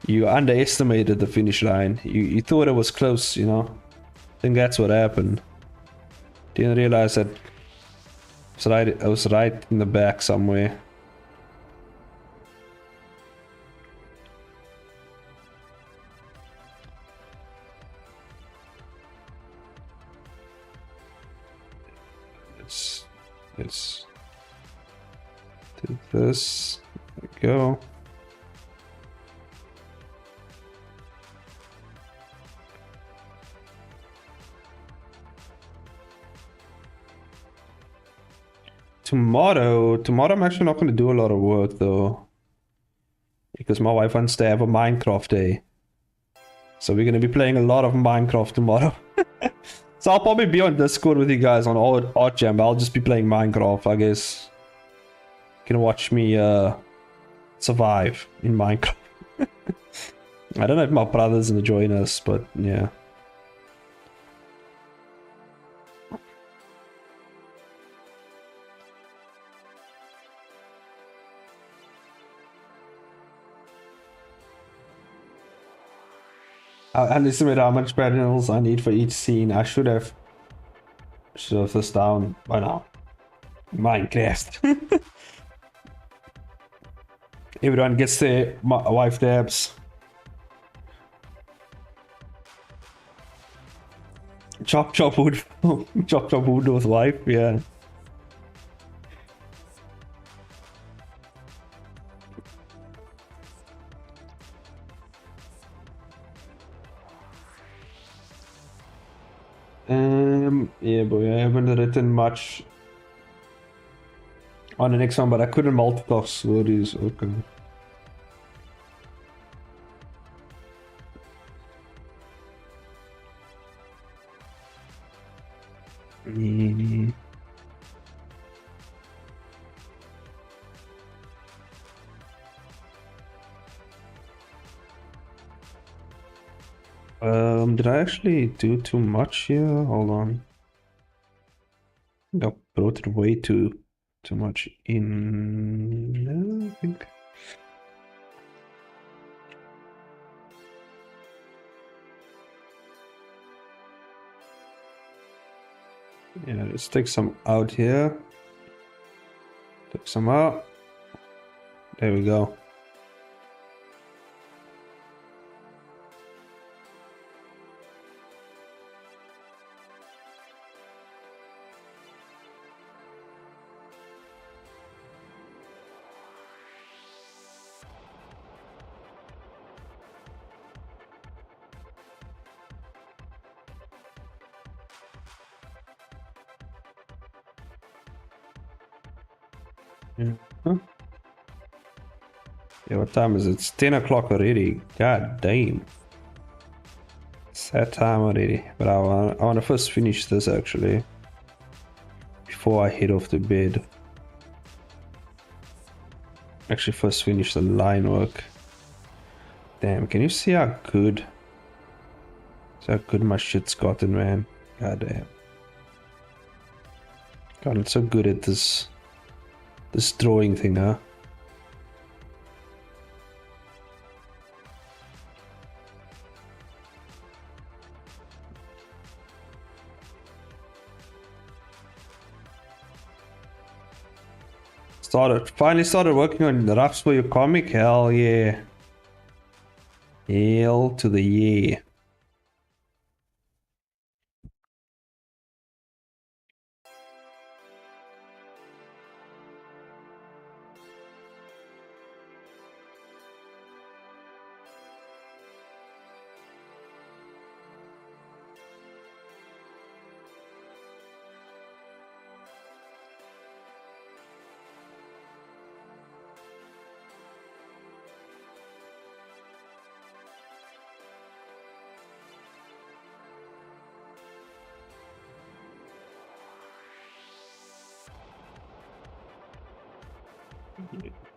underestimated the finish line. You thought it was close, you know? I think that's what happened. Didn't realize that I was right in the back somewhere. Let's do this. There we go. tomorrow I'm actually not going to do a lot of work though, because my wife wants to have a Minecraft day. So we're going to be playing a lot of Minecraft tomorrow. So I'll probably be on Discord with you guys on Art Jam. I'll just be playing Minecraft, I guess. You can watch me survive in Minecraft. I don't know if my brother's gonna join us, but yeah. I underestimate how much panels I need for each scene. I should have this down by now. Minecraft. Everyone gets their wife dabs. Chop chop wood. Chop chop wood with wife, yeah. Yeah, boy, I haven't written much on the next one, but I couldn't multitask stories. Okay. Did I actually do too much here? Hold on. I brought it way too much in. No, I think. Yeah, let's take some out here. Take some out. There we go. Yeah. Huh? Yeah, what time is it? It's 10 o'clock already. God damn. It's that time already. But I want to first finish this actually. Before I head off to bed. Actually, first finish the line work. Damn, can you see how good? See how good my shit's gotten, man. God damn. God, I'm so good at this drawing thing, huh? Finally started working on the roughs for your comic. Hell yeah. Hell to the yeah.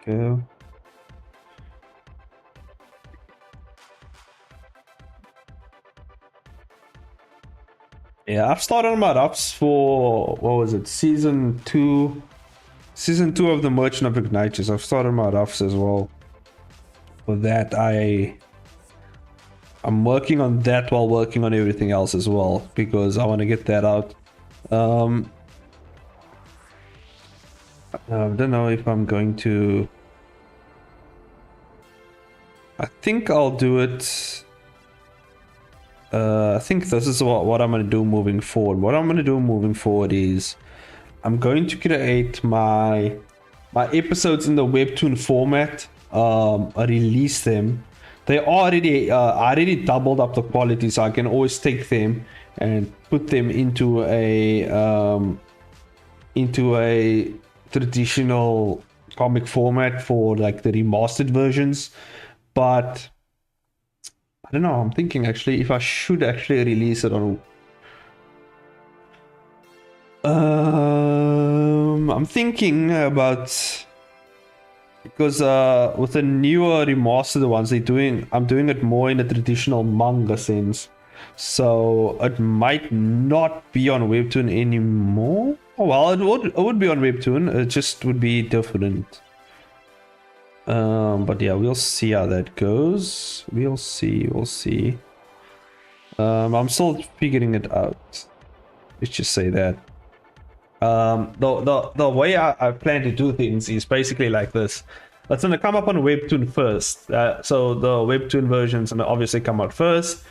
Go. Yeah, I've started on my ups for what was it, season 2 of the Merchant of Ignatius. I've started my ups as well. For that, I'm working on that while working on everything else as well, because I want to get that out. I don't know if I'm going to. I think I'll do it. I think this is what I'm going to do moving forward. What I'm going to do moving forward is I'm going to create my episodes in the webtoon format. I release them. They already I already doubled up the quality, so I can always take them and put them into a traditional comic format for like the remastered versions, but I don't know. I'm thinking actually if I should actually release it on. I'm thinking about because with the newer remastered ones, I'm doing it more in a traditional manga sense, so it might not be on Webtoon anymore. Oh, well, it would be on Webtoon. It just would be different. But yeah, we'll see how that goes. We'll see. I'm still figuring it out. Let's just say that. The way I plan to do things is basically like this. It's gonna come up on Webtoon first. So the Webtoon version's gonna obviously come out first.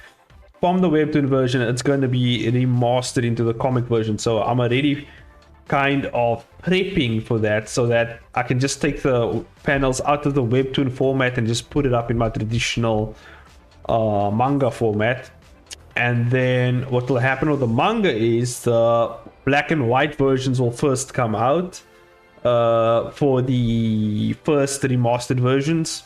From the Webtoon version, it's going to be remastered into the comic version. So I'm already kind of prepping for that so that I can just take the panels out of the Webtoon format and just put it up in my traditional manga format. And then what will happen with the manga is the black and white versions will first come out for the first remastered versions,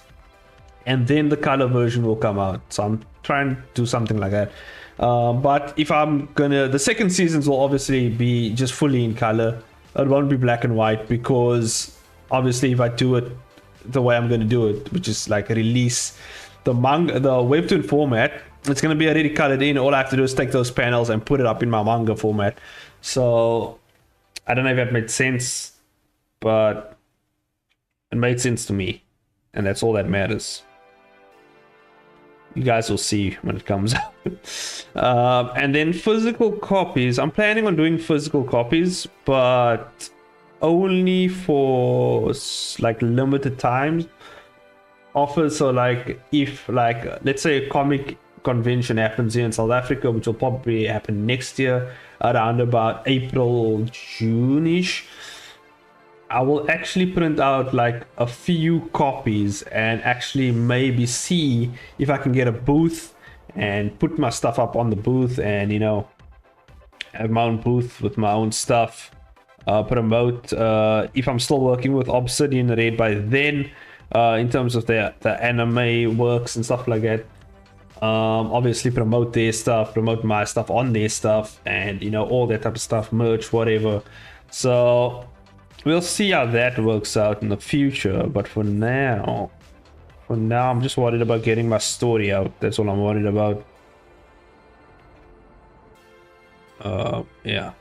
and then the color version will come out. So I'm trying to do something like that. But if I'm gonna, the second seasons will obviously be just fully in color. It won't be black and white because obviously if I do it the way I'm gonna do it, which is like release the manga, the Webtoon format, it's gonna be already colored in. All I have to do is take those panels and put it up in my manga format. So I don't know if that made sense, but it made sense to me, and that's all that matters. You guys will see when it comes out. And then physical copies. I'm planning on doing physical copies, but only for like limited times offers. So like if like let's say a comic convention happens here in South Africa, which will probably happen next year around about April, June-ish, I will actually print out like a few copies and actually maybe see if I can get a booth and put my stuff up on the booth and, you know, have my own booth with my own stuff. Promote if I'm still working with Obsidian Red by then, in terms of the anime works and stuff like that. Obviously promote their stuff, promote my stuff on their stuff, and you know, all that type of stuff, merch, whatever. So we'll see how that works out in the future, but for now I'm just worried about getting my story out. That's all I'm worried about. Yeah.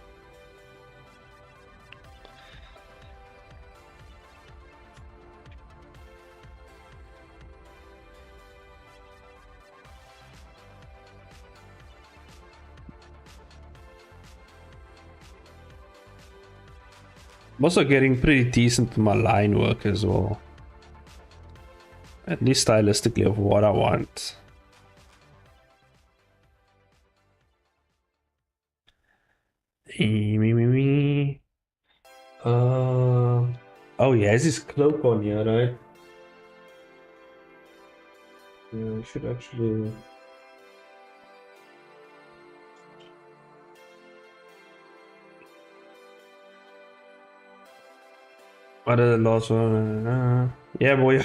I'm also getting pretty decent with my line work as well. At least stylistically of what I want. Oh, he has his cloak on here, right? Yeah, I should actually. What are the last one? Yeah, boy.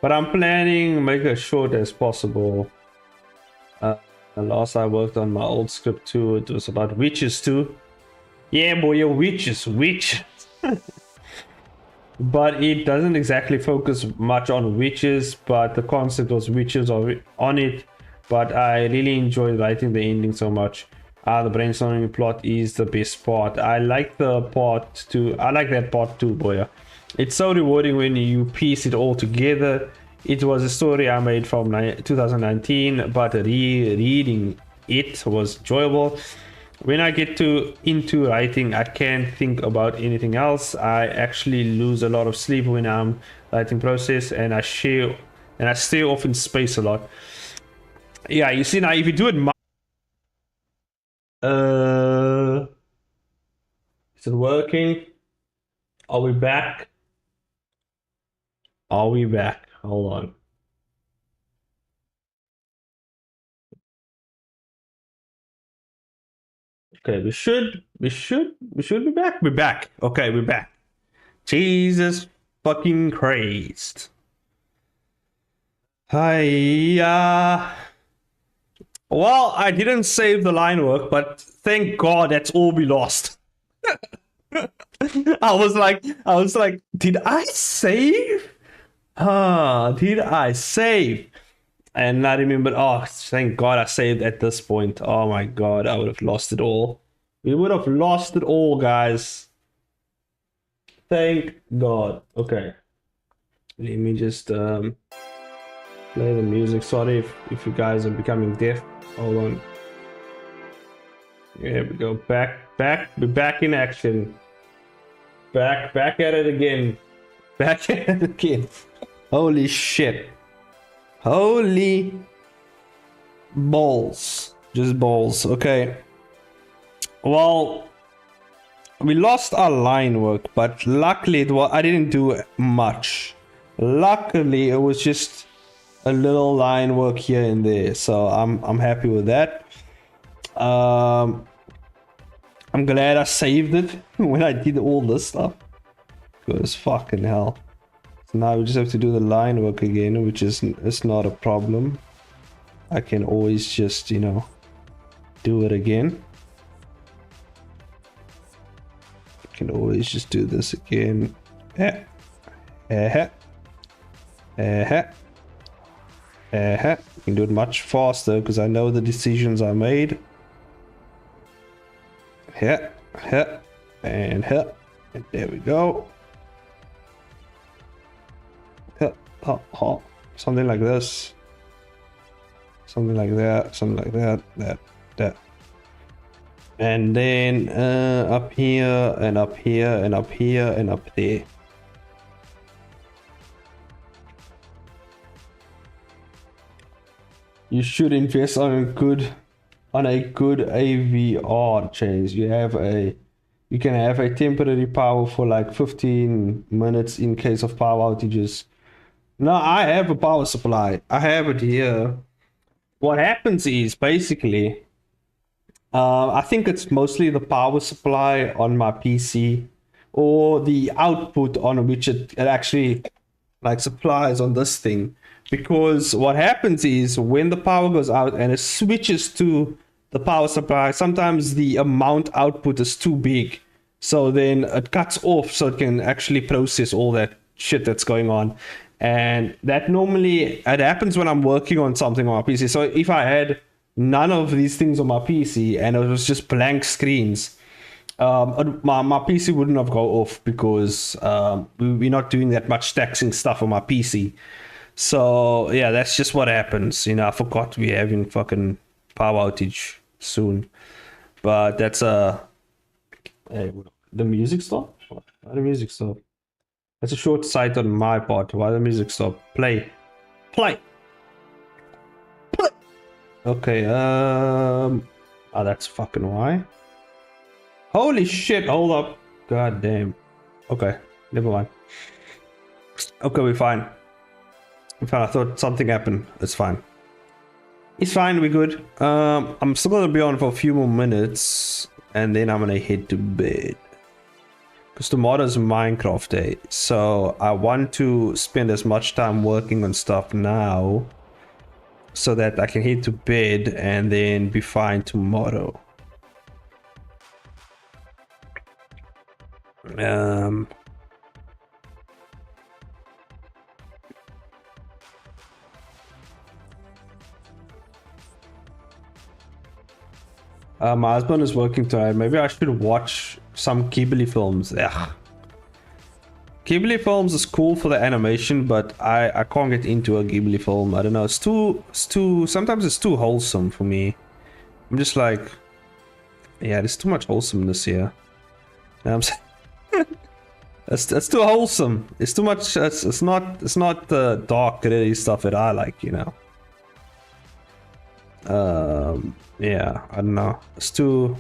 But I'm planning make it short as possible. The last I worked on my old script too, it was about witches too. Yeah, boy, witches. But it doesn't exactly focus much on witches, but the concept was witches on it. But I really enjoyed writing the ending so much. The brainstorming plot is the best part. I like the part too. I like that part too, boy. It's so rewarding when you piece it all together. It was a story I made from 2019, but rereading it was enjoyable. When I get into writing, I can't think about anything else. I actually lose a lot of sleep when I'm writing process, and I stay off in space a lot. Yeah, you see now if you do it. Is it working? Are we back? Are we back? Hold on. Okay, we should be back. We're back. Okay, we're back. Jesus fucking Christ. Hi. Well, I didn't save the line work, but thank God that's all we lost. I was like, did I save? Did I save? And I remembered, oh, thank God I saved at this point. Oh my God, I would have lost it all. We would have lost it all, guys. Thank God. Okay. Let me just play the music. Sorry if you guys are becoming deaf. Hold on. Here we go. We're back in action. Back at it again. Back at it again. Holy shit. Holy balls. Just balls. Okay. Well, we lost our line work, but luckily I didn't do much. Luckily, it was just a little line work here and there, so I'm happy with that. I'm glad I saved it when I did all this stuff, because fucking hell. So now we just have to do the line work again, which is it's not a problem. I can always just, you know, do it again. I can always just do this again. You can do it much faster because I know the decisions I made. And there we go. Something like this. Something like that. Something like that. That. And then up here and up here and up here and up there. You should invest on a good AVR change. You can have a temporary power for like 15 minutes in case of power outages. No, I have a power supply. I have it here. What happens is basically, I think it's mostly the power supply on my PC or the output on which it actually like supplies on this thing. Because what happens is when the power goes out and it switches to the power supply, sometimes the amount output is too big. So then it cuts off so it can actually process all that shit that's going on. And that normally it happens when I'm working on something on my PC. So if I had none of these things on my PC and it was just blank screens, my PC wouldn't have go off because we're not doing that much taxing stuff on my PC. So yeah, that's just what happens. You know, I forgot we're having fucking power outage soon, but that's hey, the music stop. Why the music stop? That's a short sight on my part. Why the music stop? Play. Okay. Oh, that's fucking why. Holy shit! Hold up. God damn. Okay. Never mind. Okay, we're fine. In fact, I thought something happened. It's fine. It's fine, we're good. I'm still gonna be on for a few more minutes and then I'm gonna head to bed. Because tomorrow's Minecraft day. So I want to spend as much time working on stuff now so that I can head to bed and then be fine tomorrow. My husband is working tonight. Maybe I should watch some Ghibli films. Ugh. Ghibli films is cool for the animation, but I can't get into a Ghibli film. I don't know. It's too sometimes it's too wholesome for me. I'm just like, yeah, there's too much wholesomeness here. You know what I'm saying? It's too wholesome. It's too much. It's not the dark gritty stuff that I like, you know. Yeah, I don't know. It's too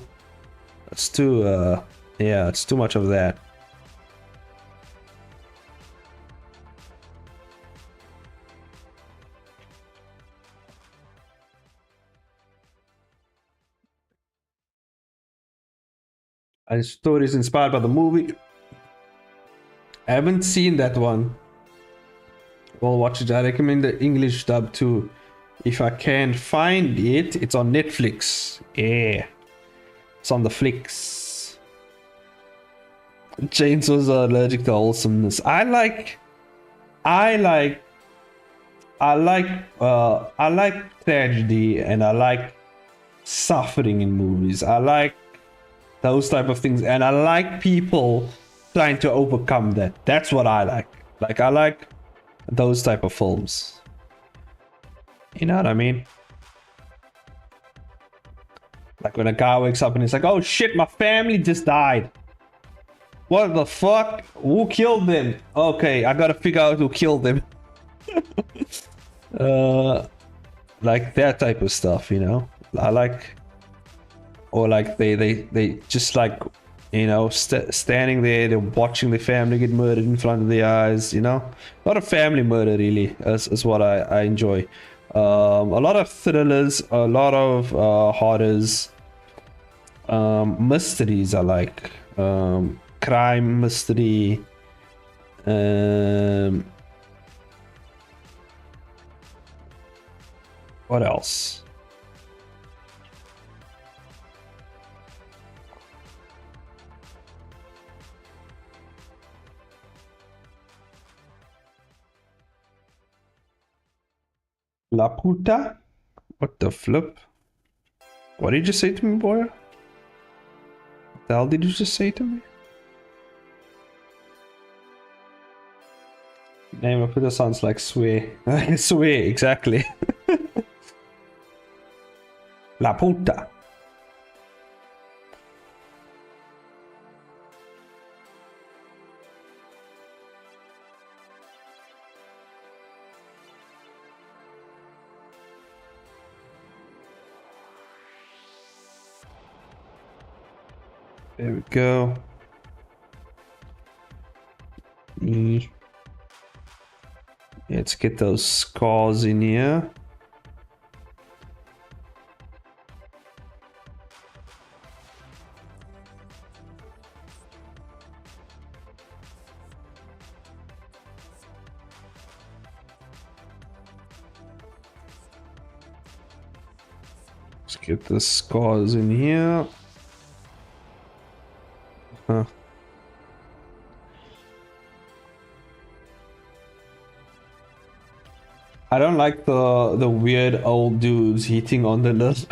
yeah, it's too much of that. The story is inspired by the movie. I haven't seen that one. Well, watch it. I recommend the English dub too. If I can find it, it's on Netflix. Yeah, it's on the flicks. Chainsaws are allergic to wholesomeness. I like, I like tragedy and I like suffering in movies. I like those type of things, and I like people trying to overcome that. That's what I like. Like I like those type of films. You know what I mean? Like when a guy wakes up and he's like, "Oh shit, my family just died. What the fuck? Who killed them? Okay, I gotta figure out who killed them." uh, like that type of stuff, you know. I like, or like they just like, you know, standing there, they're watching their family get murdered in front of their eyes, you know. Not a family murder really is what I enjoy. A lot of thrillers, a lot of horrors, mysteries I like, crime mystery, what else? La puta? What the flip? What did you say to me, boy? What the hell did you just say to me? Name of puta sounds like swear. Swear, exactly. La puta. There we go. Let's get those scars in here. Let's get the scars in here. Huh. I don't like the weird old dudes hitting on the nurse.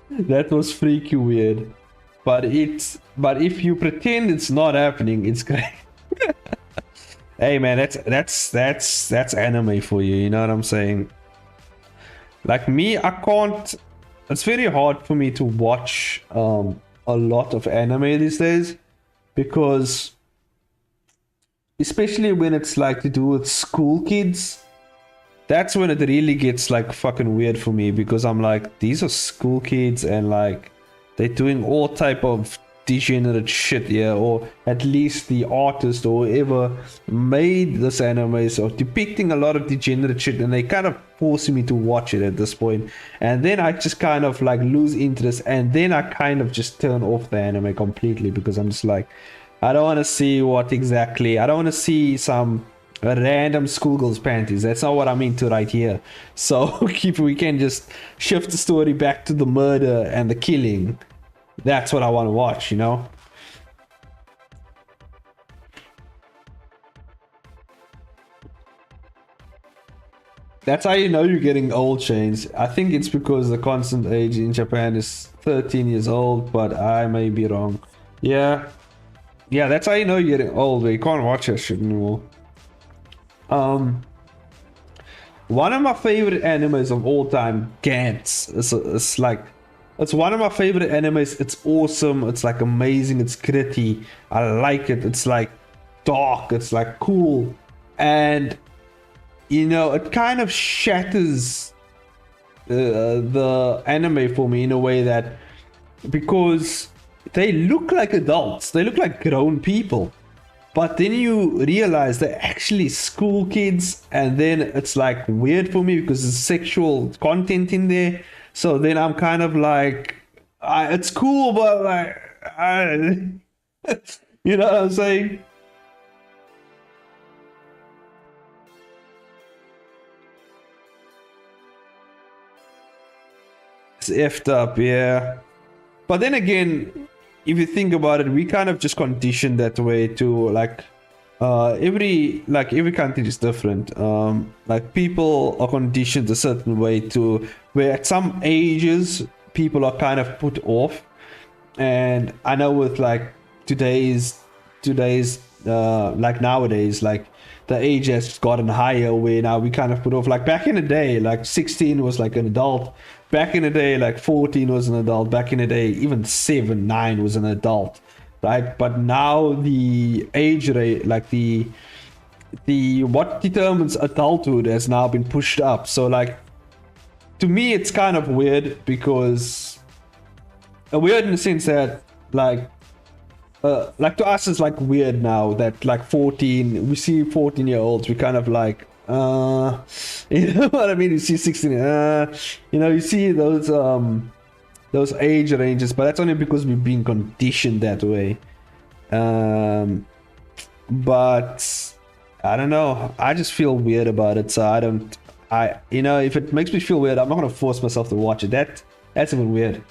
That was freaky weird. But if you pretend it's not happening, it's great. Hey man, that's anime for you, you know what I'm saying? Like me, I can't, it's very hard for me to watch a lot of anime these days, because especially when it's like to do with school kids, that's when it really gets like fucking weird for me, because I'm like, these are school kids and like they're doing all type of degenerate shit here, or at least the artist or whoever made this anime so depicting a lot of degenerate shit, and they kind of forcing me to watch it at this point, and then I just kind of like lose interest, and then I kind of just turn off the anime completely, because I'm just like, I don't want to see what exactly, I don't want to see some random schoolgirl's panties. That's not what I'm into right here. So if we can just shift the story back to the murder and the killing, that's what I want to watch, you know? That's how you know you're getting old, Chains. I think it's because the constant age in Japan is 13 years old, but I may be wrong. Yeah. Yeah, that's how you know you're getting old, but you can't watch that shit anymore. One of my favorite animes of all time, Gantz. It's like, it's one of my favorite animes. It's awesome. It's like amazing. It's gritty. I like it. It's like dark. It's like cool. And, you know, it kind of shatters the anime for me in a way that, because they look like adults. They look like grown people. But then you realize they're actually school kids, and then it's like weird for me because there's sexual content in there. So then I'm kind of like, it's cool, but like, you know what I'm saying? It's effed up, yeah. But then again, if you think about it, we kind of just conditioned that way to like every country is different. Like people are conditioned a certain way to where at some ages people are kind of put off. And I know with like today's like nowadays, like the age has gotten higher where now we kind of put off, like back in the day, like 16 was like an adult. Back in the day, like 14 was an adult. Back in the day, even 7 9 was an adult, right? But now the age rate, like the what determines adulthood has now been pushed up. So like to me it's kind of weird, because weird in the sense that like to us it's like weird now that like 14, we see 14-year-olds, we kind of like you know what I mean? You see 16, you know, you see those age ranges, but that's only because we've been conditioned that way. But I don't know, I just feel weird about it, so you know, if it makes me feel weird, I'm not gonna force myself to watch it. That's even weird.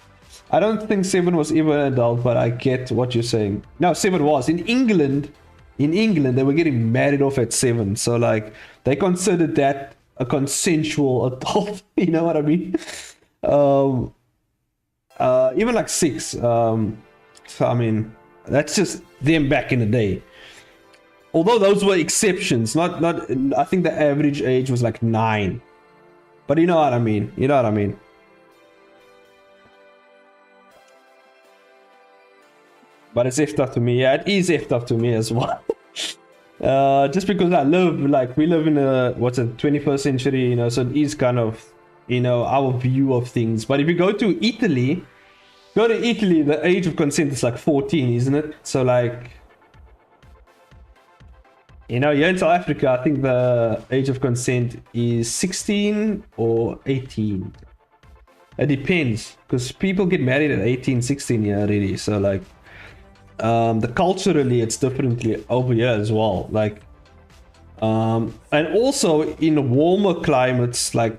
I don't think 7 was ever an adult, but I get what you're saying. No, 7 was. In England, they were getting married off at 7. So, like, they considered that a consensual adult. You know what I mean? Even like 6. So, I mean, that's just them back in the day. Although those were exceptions. Not. I think the average age was like 9. But you know what I mean? You know what I mean? But it's effed up to me. Yeah, it is effed up to me as well. Just because we live in a 21st century, you know, so it is kind of, you know, our view of things. But if you go to Italy, the age of consent is like 14, isn't it? So like, you know, here in South Africa, I think the age of consent is 16 or 18. It depends, because people get married at 18, 16 years already. So like, the culturally it's differently over here as well, like and also in warmer climates, like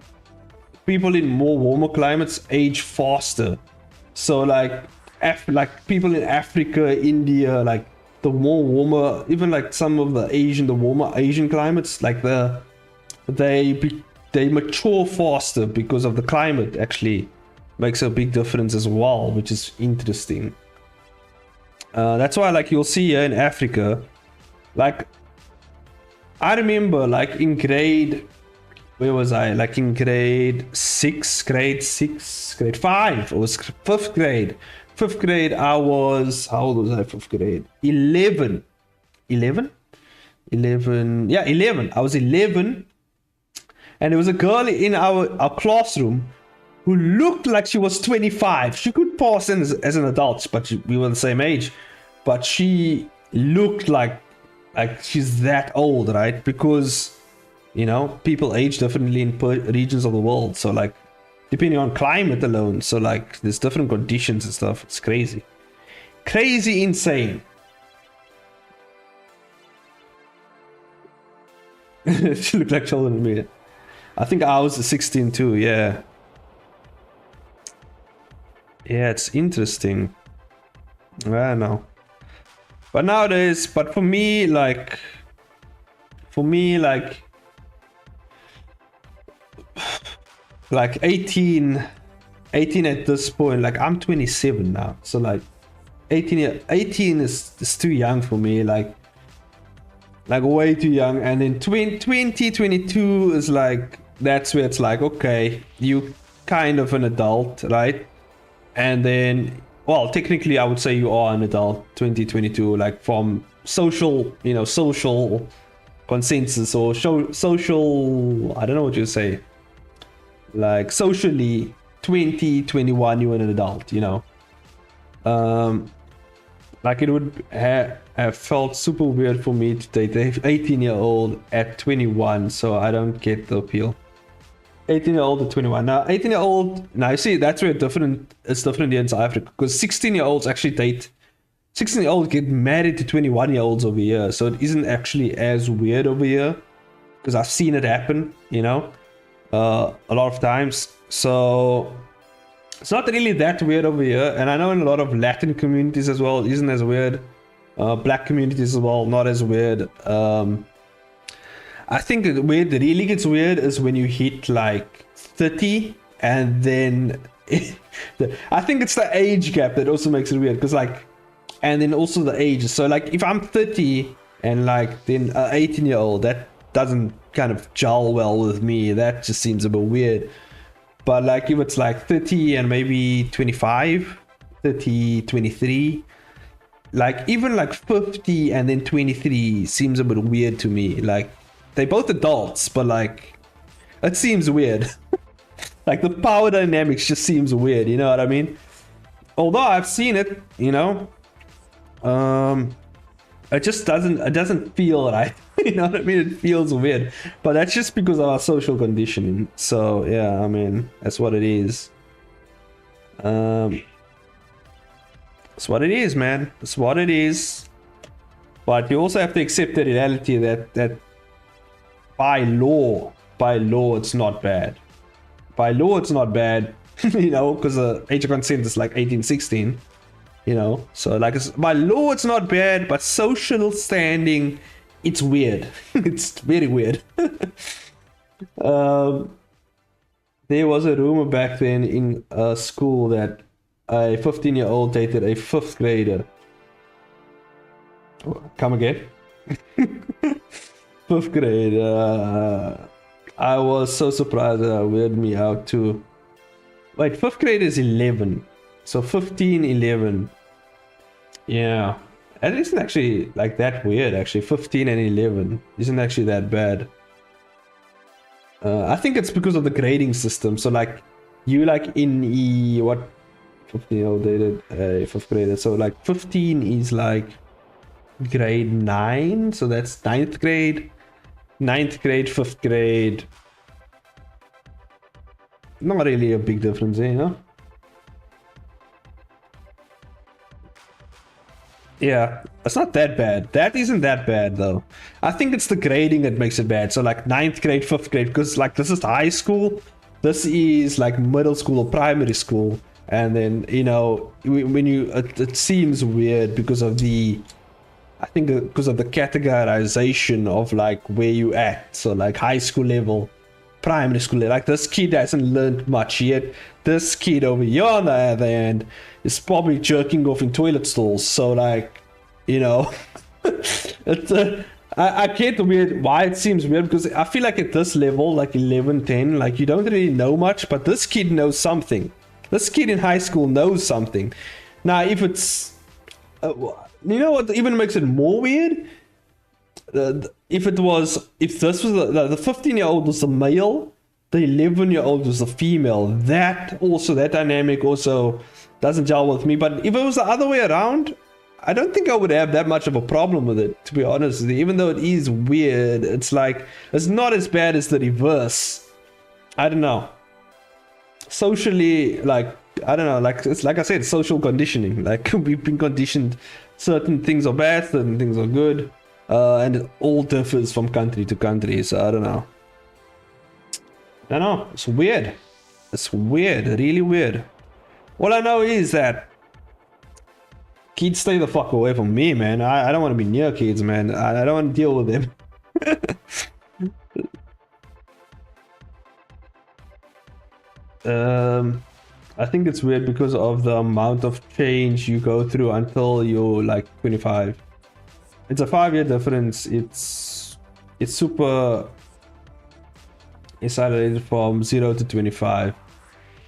people in more warmer climates age faster. So like people in Africa, India, like the more warmer, even like some of the warmer Asian climates, like they mature faster because of the climate. Actually makes a big difference as well, which is interesting. That's why, like, you'll see here in Africa, like, I remember, like, in grade, where was I? Like, in grade 5, it was 5th grade. 5th grade, I was, how old was I, 5th grade? 11. 11? 11, yeah, 11. I was 11, and there was a girl in our classroom who looked like she was 25. She could pass in as an adult, but we were the same age. But she looked like she's that old, right? Because, you know, people age differently in regions of the world. So, like, depending on climate alone. So, like, there's different conditions and stuff. It's crazy. Crazy insane. She looked like older than me. I think I was 16 too, yeah. Yeah, it's interesting. I don't know. But nowadays, for me, like 18 at this point, like I'm 27 now. So like 18 is too young for me, like way too young. And then 22 is like, that's where it's like, okay, you kind of an adult, right? And then, well, technically I would say you are an adult, 2022, like from social consensus or social, I don't know what you say. Like socially, 2021, you're an adult, you know. Like it would have felt super weird for me to date an 18-year-old at 21, so I don't get the appeal. 18-year-old to 21. Now, 18-year-old, now you see, that's where it's different here in South Africa, because 16-year-olds actually date, 16-year-olds get married to 21-year-olds over here, so it isn't actually as weird over here, because I've seen it happen, you know, a lot of times. So, It's not really that weird over here, and I know in a lot of Latin communities as well, it isn't as weird. Black communities as well, not as weird. I think where it really gets weird is when you hit like 30, and then I think it's the age gap that also makes it weird, because like, and then also the age. So like, if I'm 30 and like then an 18-year-old, that doesn't kind of gel well with me. That just seems a bit weird. But like if it's like 30 and maybe 25, 30, 23, like even like 50 and then 23 seems a bit weird to me. Like they're both adults, but like it seems weird. Like the power dynamics just seems weird, you know what I mean? Although I've seen it, you know, it just doesn't feel right. You know what I mean? It feels weird, but that's just because of our social conditioning. So yeah, I mean, that's what it is. It's what it is, man. It's what it is. But you also have to accept the reality that by law, it's not bad. By law, it's not bad. You know, because the age of consent is like 18, 16. You know, so like by law, it's not bad, but social standing, it's weird. It's very weird. There was a rumor back then in school that a 15-year-old dated a 5th grader. Come again? 5th grade. I was so surprised that it weirded me out too. Wait, 5th grade is 11. So 15, 11. Yeah. That isn't actually like that weird, actually. 15 and 11 isn't actually that bad. I think it's because of the grading system. So like you like in what 15-year-old dated a 5th grader. So like 15 is like grade 9. So that's 9th grade. 9th grade, 5th grade. Not really a big difference, you know? Yeah, it's not that bad. That isn't that bad though. I think it's the grading that makes it bad. So like 9th grade, 5th grade, because like this is high school. This is like middle school or primary school. And then, you know, when you, it seems weird because of I think because of the categorization of like where you at. So like high school level, primary school level. Like this kid hasn't learned much yet. This kid over here on the other end is probably jerking off in toilet stalls. So like, you know, it's I get why it seems weird, because I feel like at this level, like 11, 10, like you don't really know much, but this kid knows something. This kid in high school knows something. Now, if it's, you know what even makes it more weird? If this was the 15-year-old was a male, the 11-year-old was a female. That dynamic also doesn't gel with me. But if it was the other way around, I don't think I would have that much of a problem with it, to be honest with you. Even though it is weird, it's like it's not as bad as the reverse. I don't know. Socially, like I don't know, like it's like I said, social conditioning. Like we've been conditioned, certain things are bad, certain things are good. And it all differs from country to country, so I don't know. I don't know, it's weird. It's weird, really weird. All I know is that kids stay the fuck away from me, man. I don't want to be near kids, man. I don't want to deal with them. I think it's weird because of the amount of change you go through until you're like 25. It's a 5-year difference. It's super accelerated from 0 to 25.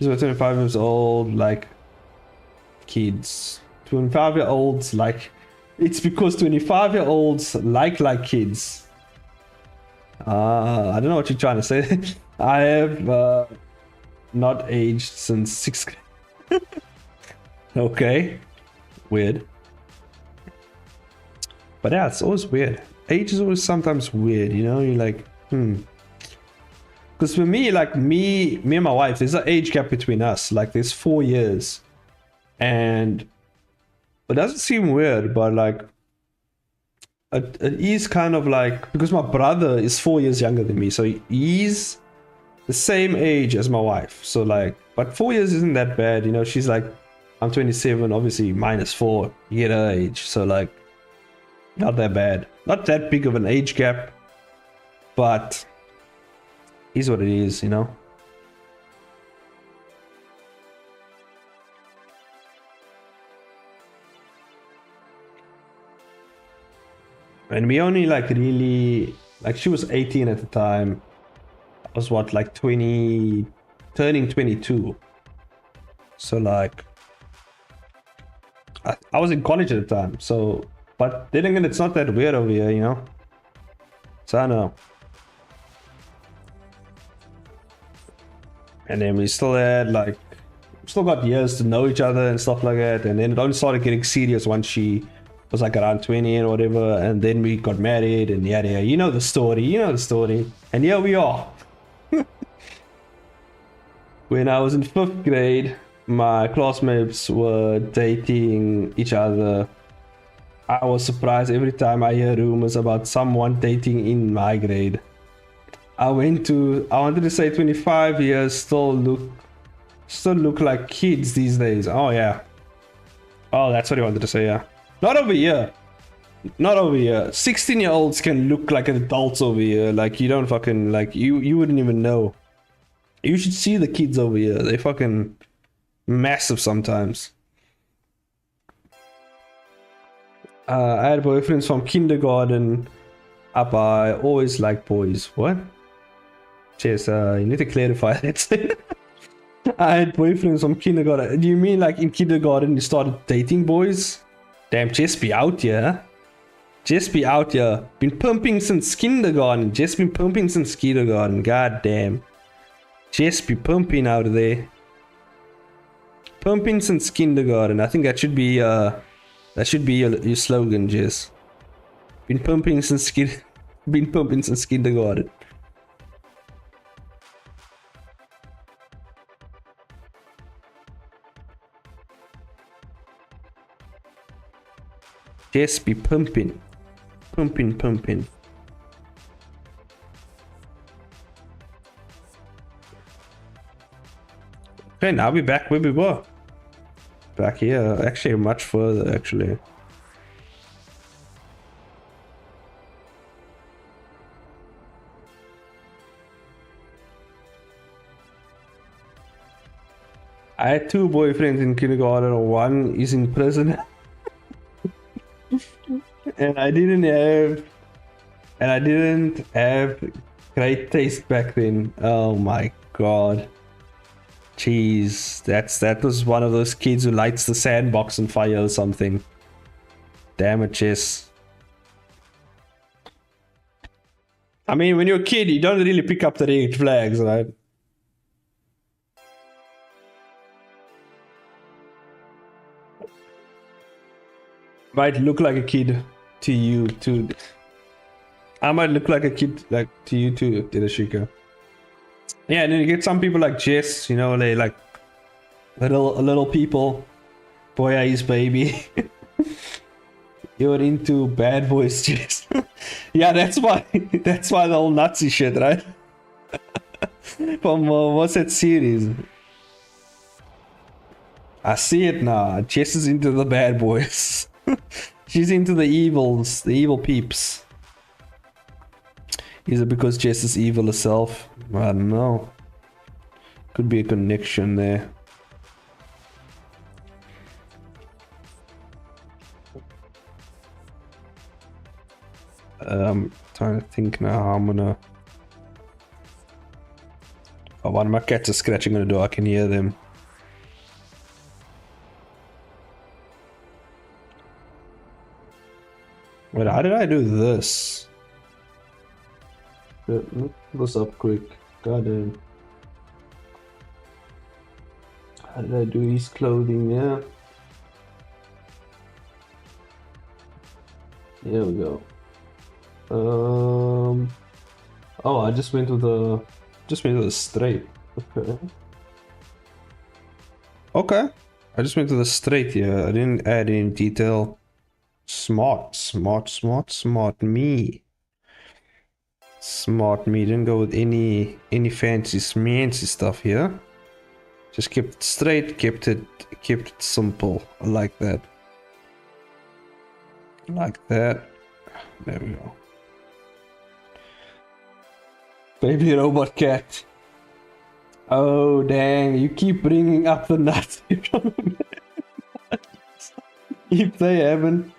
0 to 25 years old, like kids. 25-year-olds, like it's because 25-year-olds like kids. I don't know what you're trying to say. I have not aged since 6th grade. Okay, weird. But yeah, it's always weird. Age is always sometimes weird, you know? You're like, Because for me, like me and my wife, there's an age gap between us. Like there's 4 years. And it doesn't seem weird, but like, it is kind of like, because my brother is 4 years younger than me. So he's the same age as my wife. So like, but 4 years isn't that bad, you know. She's like, I'm 27, obviously -4, you get her age. So like, not that bad. Not that big of an age gap, but is what it is, you know. And we only like really, like she was 18 at the time. I was what, like 20, turning 22. So like, I was in college at the time. So, but then again, it's not that weird over here, you know. So I don't know. And then we still had like, still got years to know each other and stuff like that. And then it only started getting serious once she was like around 20 or whatever. And then we got married and yada yada. You know the story. You know the story. And here we are. When I was in 5th grade, my classmates were dating each other. I was surprised every time I hear rumors about someone dating in my grade. I wanted to say 25 years still look like kids these days. Oh yeah. Oh, that's what I wanted to say, yeah. Not over here. Not over here. 16-year-olds can look like adults over here. Like you don't fucking like you wouldn't even know. You should see the kids over here. They fucking massive sometimes. I had boyfriends from kindergarten up. I always liked boys. What? Chess, you need to clarify that. I had boyfriends from kindergarten. Do you mean like in kindergarten you started dating boys? Damn, just be out here. Just be out here. Been pumping since kindergarten. Just been pumping since kindergarten. God damn. Just be pumping out there. Pumping since kindergarten. I think that should be your slogan, Jess. Been pumping since kindergarten. Just be pumping. Pumping. Okay, now we're back where we were. Back here, actually much further, actually. I had 2 boyfriends in kindergarten. One is in prison. and I didn't have great taste back then. Oh my god. Jeez, that was one of those kids who lights the sandbox on fire or something. Damn it, Chess. I mean, when you're a kid, you don't really pick up the red flags, right? Might look like a kid to you too. I might look like a kid like to you too, Dirashika. Yeah, and then you get some people like Jess, you know, they like little people. Boy, I is baby. You're into bad boys, Jess. Yeah, that's why the whole Nazi shit, right? From what's that series? I see it now. Jess is into the bad boys. She's into the evils, the evil peeps. Is it because Jess is evil herself? I don't know. Could be a connection there. Trying to think now how I'm gonna... Oh, one of my cats are scratching on the door. I can hear them. Wait, how did I do this? Look this up quick. God damn. How did I do his clothing? Yeah. There we go. Oh, I just went with the straight. Okay. Okay. I just went to the straight here. I didn't add any detail. Smart me. Smart me. Didn't go with any fancy smancy stuff here. Just kept it straight, kept it simple. I like that. Like that. There we go. Baby robot cat. Oh dang! You keep bringing up the nuts. If they haven't.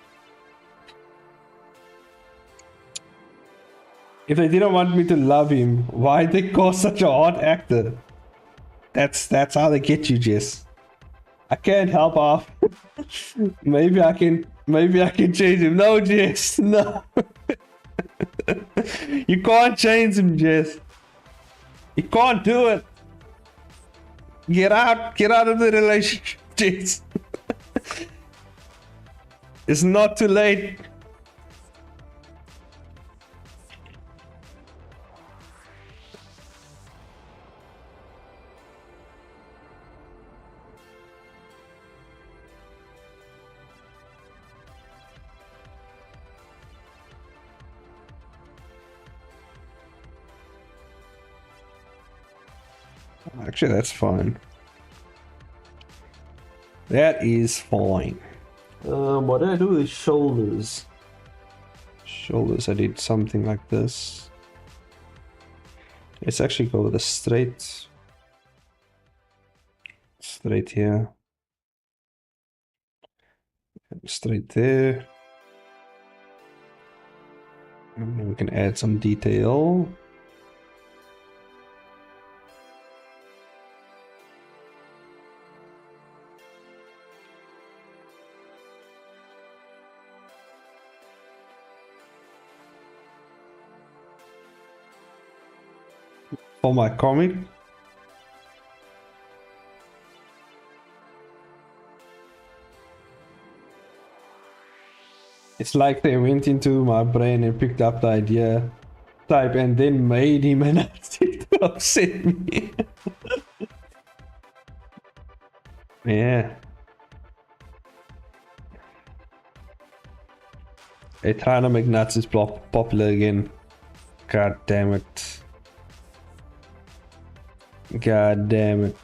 If they didn't want me to love him, why'd they call such a hot actor? That's how they get you, Jess. I can't help off. maybe I can change him. No, Jess, no. You can't change him, Jess. You can't do it. Get out of the relationship, Jess. It's not too late. Actually, that's fine. That is fine. What did I do with the shoulders? Shoulders, I did something like this. Let's actually go with a straight here. Straight there. And then we can add some detail. For my comic. It's like they went into my brain and picked up the idea type and then made him an artist to upset me. Yeah. They're trying to make Nazis popular again. God damn it. God damn it.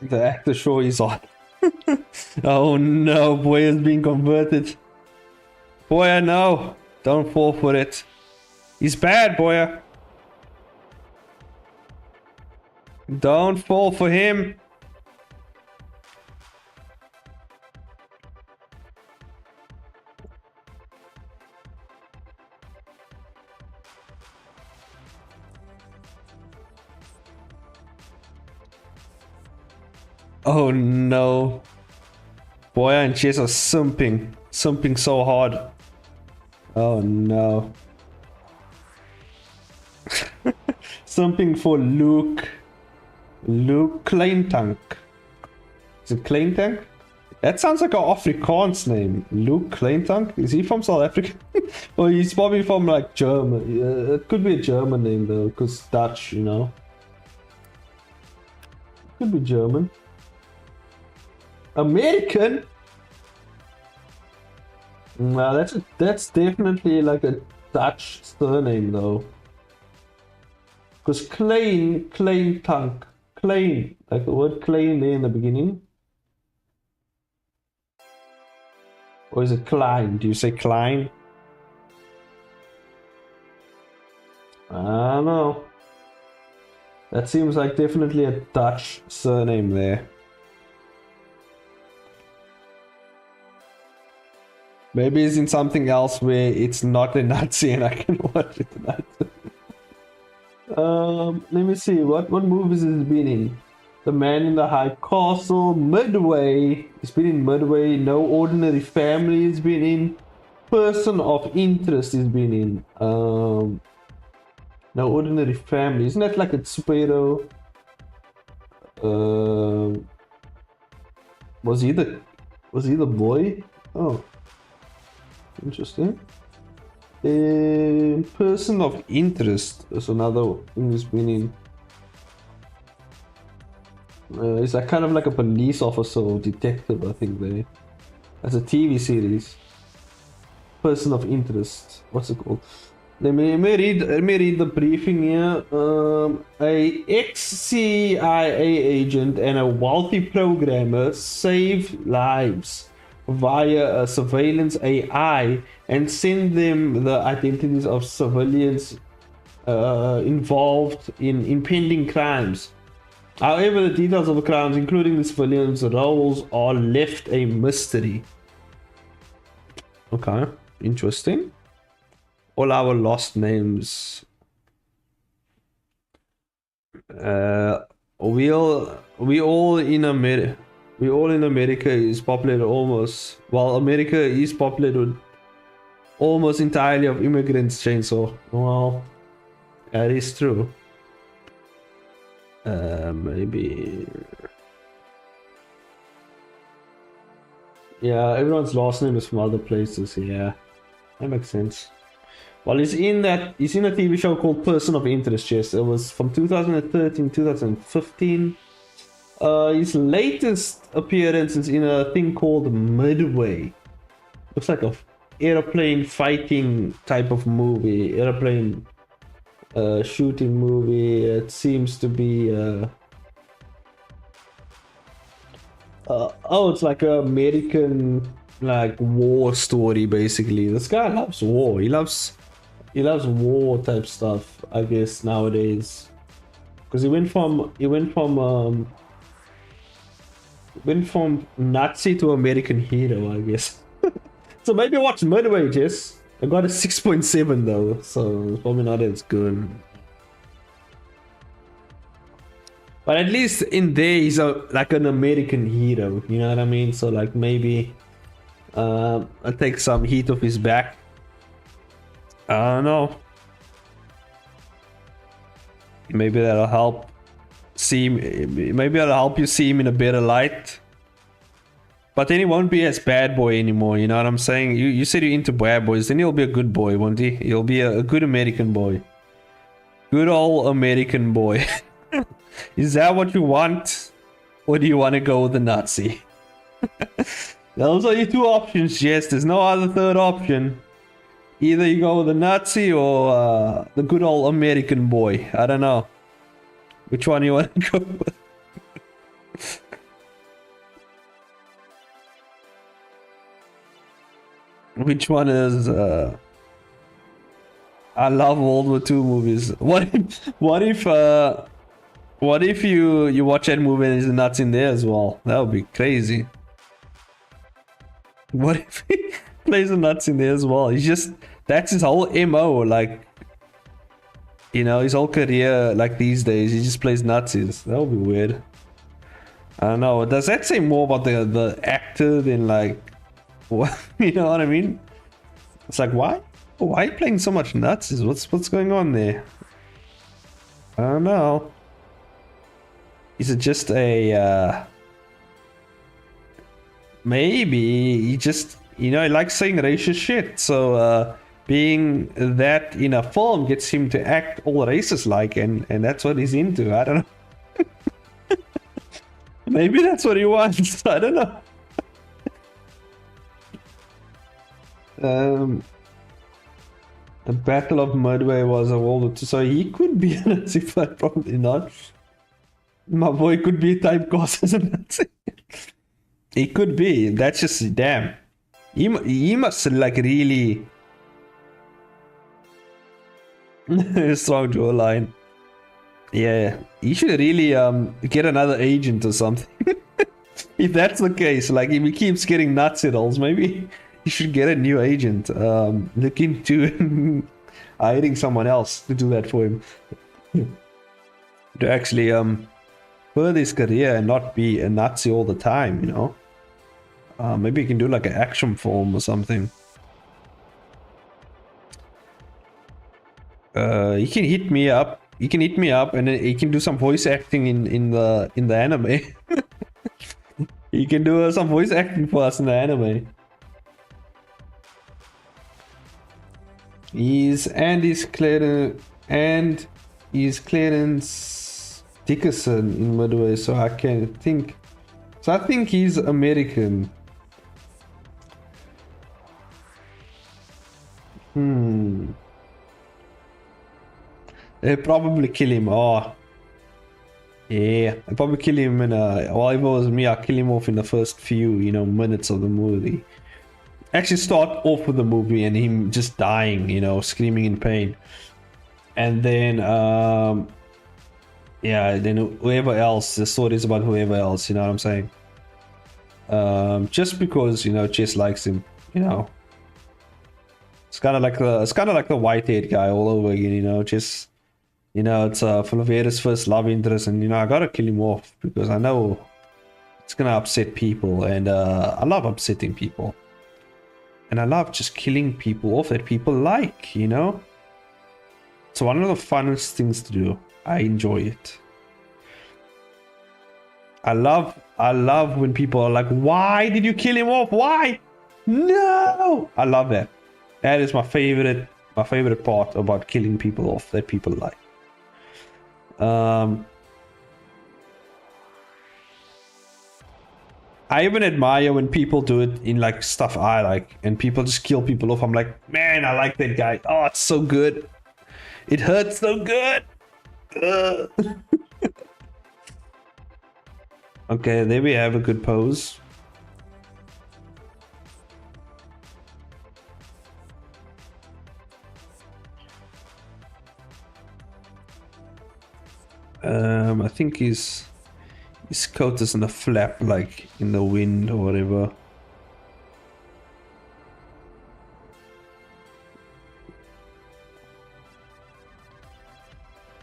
The actor show is on. Oh no, boy has been converted. Boya, no. Don't fall for it. He's bad, Boya. Don't fall for him. Oh no. Boya and Chase are simping. Simping so hard. Oh no. Simping for Luke. Luke Kleintank. Is it Kleintank? That sounds like an Afrikaans name. Luke Kleintank? Is he from South Africa? Or he's probably from like German. It could be a German name though, because Dutch, you know. Could be German. American? No, that's definitely like a Dutch surname though. Because Kleintank. Klein, like the word Klein there in the beginning. Or is it Klein? Do you say Klein? I don't know. That seems like definitely a Dutch surname there. Maybe it's in something else where it's not a Nazi and I can watch it tonight. Let me see. What movies has it been in? The Man in the High Castle, Midway. It's been in Midway. No Ordinary Family has been in. Person of Interest has been in. No Ordinary Family. Isn't that like a superhero? Was he the boy? Oh, interesting. Person of Interest is another thing he's been in. He's like kind of like a police officer or detective, I think. That's a TV series. Person of Interest. What's it called? Let me read the briefing here. A ex-CIA agent and a wealthy programmer save lives via a surveillance AI and send them the identities of civilians involved in impending crimes. However, the details of the crimes, including the civilians' roles, are left a mystery. Okay, interesting. All our lost names. We all in America is populated almost. Well, America is populated almost entirely of immigrants, Chainsaw. Well, that is true. Maybe. Yeah, everyone's last name is from other places. Yeah, that makes sense. Well, he's in a TV show called Person of Interest. Yes, it was from 2013, 2015. His latest appearance is in a thing called Midway. Looks like a airplane fighting type of movie. Airplane shooting movie. It seems to be it's like an American like war story basically. This guy loves war. He loves war type stuff, I guess, nowadays. Because he went from Nazi to American hero, I guess. So maybe watch Midway, Jess. I got a 6.7 though, so it's probably not as good. But at least in there, he's like an American hero, you know what I mean? So like maybe I'll take some heat off his back. I don't know. Maybe that'll help maybe that'll help you see him in a better light. But then he won't be as bad boy anymore, you know what I'm saying? You said you're into bad boys, then he'll be a good boy, won't he? He'll be a good American boy. Good old American boy. Is that what you want? Or do you want to go with the Nazi? Those are your two options, Jess. There's no other third option. Either you go with the Nazi or the good old American boy. I don't know. Which one you want to go with? Which one is... I love World War II movies. What if you watch that movie and there's a Nazi in there as well? That would be crazy. What if he plays a Nazi in there as well? That's his whole MO, like, you know, his whole career, like these days, he just plays Nazis. That would be weird. I don't know. Does that say more about the actor than like, what? You know what I mean? It's like, why are you playing so much Nazis? What's going on there? I don't know. Is it just a maybe he just, you know, he likes saying racist shit, so being that in a film gets him to act all racist like, and that's what he's into. I don't know. Maybe that's what he wants. I don't know. The Battle of Midway was a World War II, so he could be a Nazi, but probably not. My boy could be typecast as a Nazi. He could be. That's just damn. He must like really strong jawline. Yeah, he should really get another agent or something. If that's the case, like if he keeps getting Nazi roles, maybe he should get a new agent. Look into hiring someone else to do that for him. To actually further his career and not be a Nazi all the time, you know. Maybe he can do like an action film or something. He can hit me up. He can hit me up, and then he can do some voice acting in the anime. He can do some voice acting for us in the anime. He's Clarence Dickerson in Midway, so I can think. So I think he's American. They'll probably kill him. Oh, yeah. I'll probably kill him in a. Well, if it was me, I'll kill him off in the first few, minutes of the movie. Actually, start off with the movie and him just dying, screaming in pain, and then yeah, then whoever else. The story is about whoever else. You know what I'm saying? Just because Chess likes him. It's kind of like the white-haired guy all over again. Just. It's Fulvera's first love interest, and I gotta kill him off because I know it's gonna upset people, and I love upsetting people, and I love just killing people off that people like. It's one of the funnest things to do. I enjoy it. I love when people are like, "Why did you kill him off? Why?" No, I love that. That is my favorite part about killing people off that people like. I even admire when people do it in like stuff I like, and people just kill people off. I'm like, man, I like that guy. Oh, it's so good. It hurts so good. Okay, there we have a good pose. I think his coat is in a flap, like in the wind or whatever.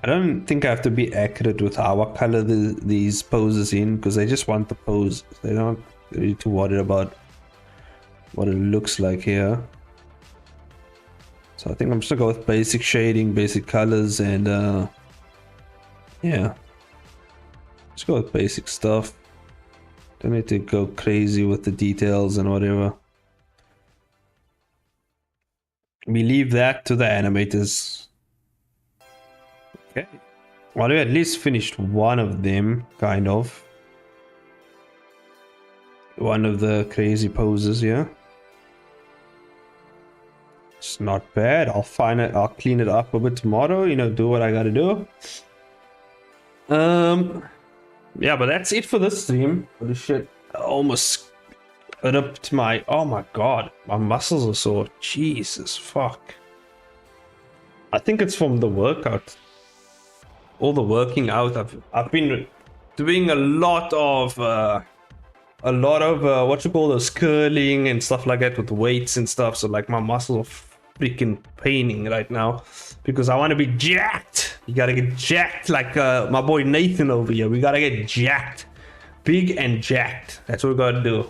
I don't think I have to be accurate with how I color these poses in, because I just want the pose. They're not really too worried about what it looks like here. So I think I'm just gonna go with basic shading, basic colors, and yeah, just go with basic stuff. Don't need to go crazy with the details and whatever. We leave that to the animators. Okay. Well, we at least finished one of them, kind of. One of the crazy poses, yeah. It's not bad. I'll clean it up a bit tomorrow, do what I gotta do. Yeah, but that's it for this stream. Holy shit, I almost ripped my. Oh my god, my muscles are sore. Jesus fuck. I think it's from the workout. All the working out. I've been doing a lot of what you call those curling and stuff like that with weights and stuff. So like my muscles are freaking paining right now because I want to be jacked. You gotta get jacked like my boy Nathan over here. We gotta get jacked, big and jacked. That's what we gotta do.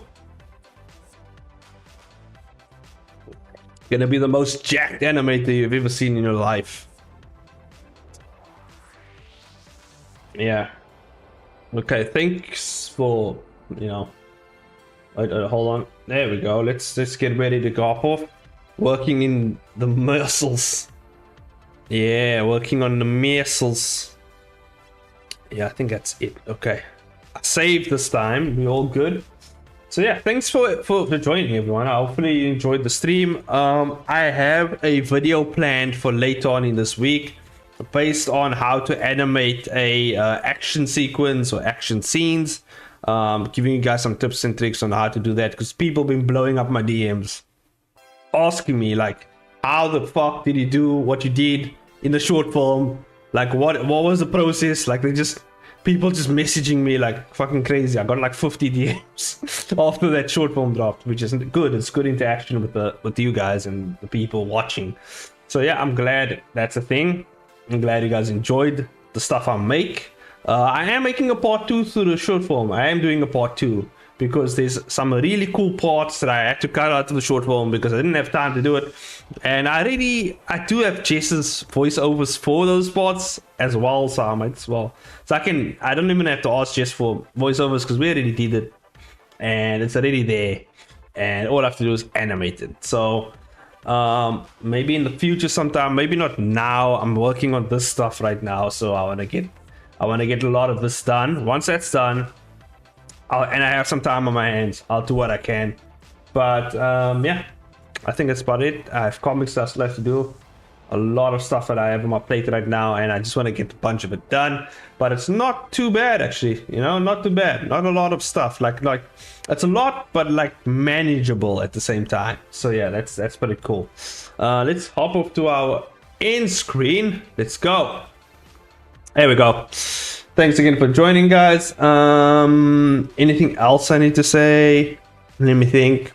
Gonna be the most jacked animator you've ever seen in your life. Yeah. Okay. Thanks for Wait, hold on. There we go. Let's get ready to go off. Working in the muscles. Yeah, working on the muscles. Yeah, I think that's it. Okay. I saved this time. We're all good. So yeah, thanks for joining everyone. Hopefully you enjoyed the stream. I have a video planned for later on in this week based on how to animate a action sequence or action scenes. giving you guys some tips and tricks on how to do that, because people been blowing up my DMs asking me like, how the fuck did you do what you did in the short film? Like what was the process? Like people just messaging me like fucking crazy. I got like 50 DMs after that short film dropped, which is good. It's good interaction with you guys and the people watching. So yeah, I'm glad that's a thing. I'm glad you guys enjoyed the stuff I make. I am making a part 2 to the short film. I am doing a part 2 because there's some really cool parts that I had to cut out of the short film because I didn't have time to do it. And I do have Jess's voiceovers for those parts as well, so I might as well. So I don't even have to ask Jess for voiceovers because we already did it and it's already there. And all I have to do is animate it. So maybe in the future sometime, maybe not now. I'm working on this stuff right now, so I want to get a lot of this done. Once that's done, and I have some time on my hands, I'll do what I can. But yeah, I think that's about it. I have comic stuff left to do, a lot of stuff that I have on my plate right now, and I just want to get a bunch of it done. But it's not too bad, actually. You know, not too bad. Not a lot of stuff. Like it's a lot, but like manageable at the same time. So yeah, that's pretty cool. Let's hop off to our end screen. Let's go. There we go. Thanks again for joining, guys. Anything else I need to say? Let me think.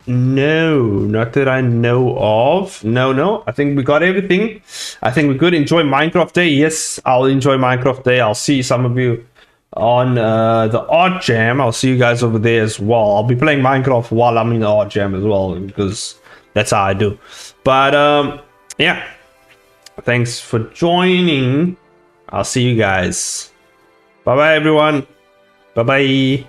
No, not that I know of. No. I think we got everything. I think we could enjoy Minecraft Day. Yes, I'll enjoy Minecraft Day. I'll see some of you on the Art Jam. I'll see you guys over there as well. I'll be playing Minecraft while I'm in the Art Jam as well, because that's how I do. But yeah, thanks for joining. I'll see you guys. Bye bye, everyone. Bye bye.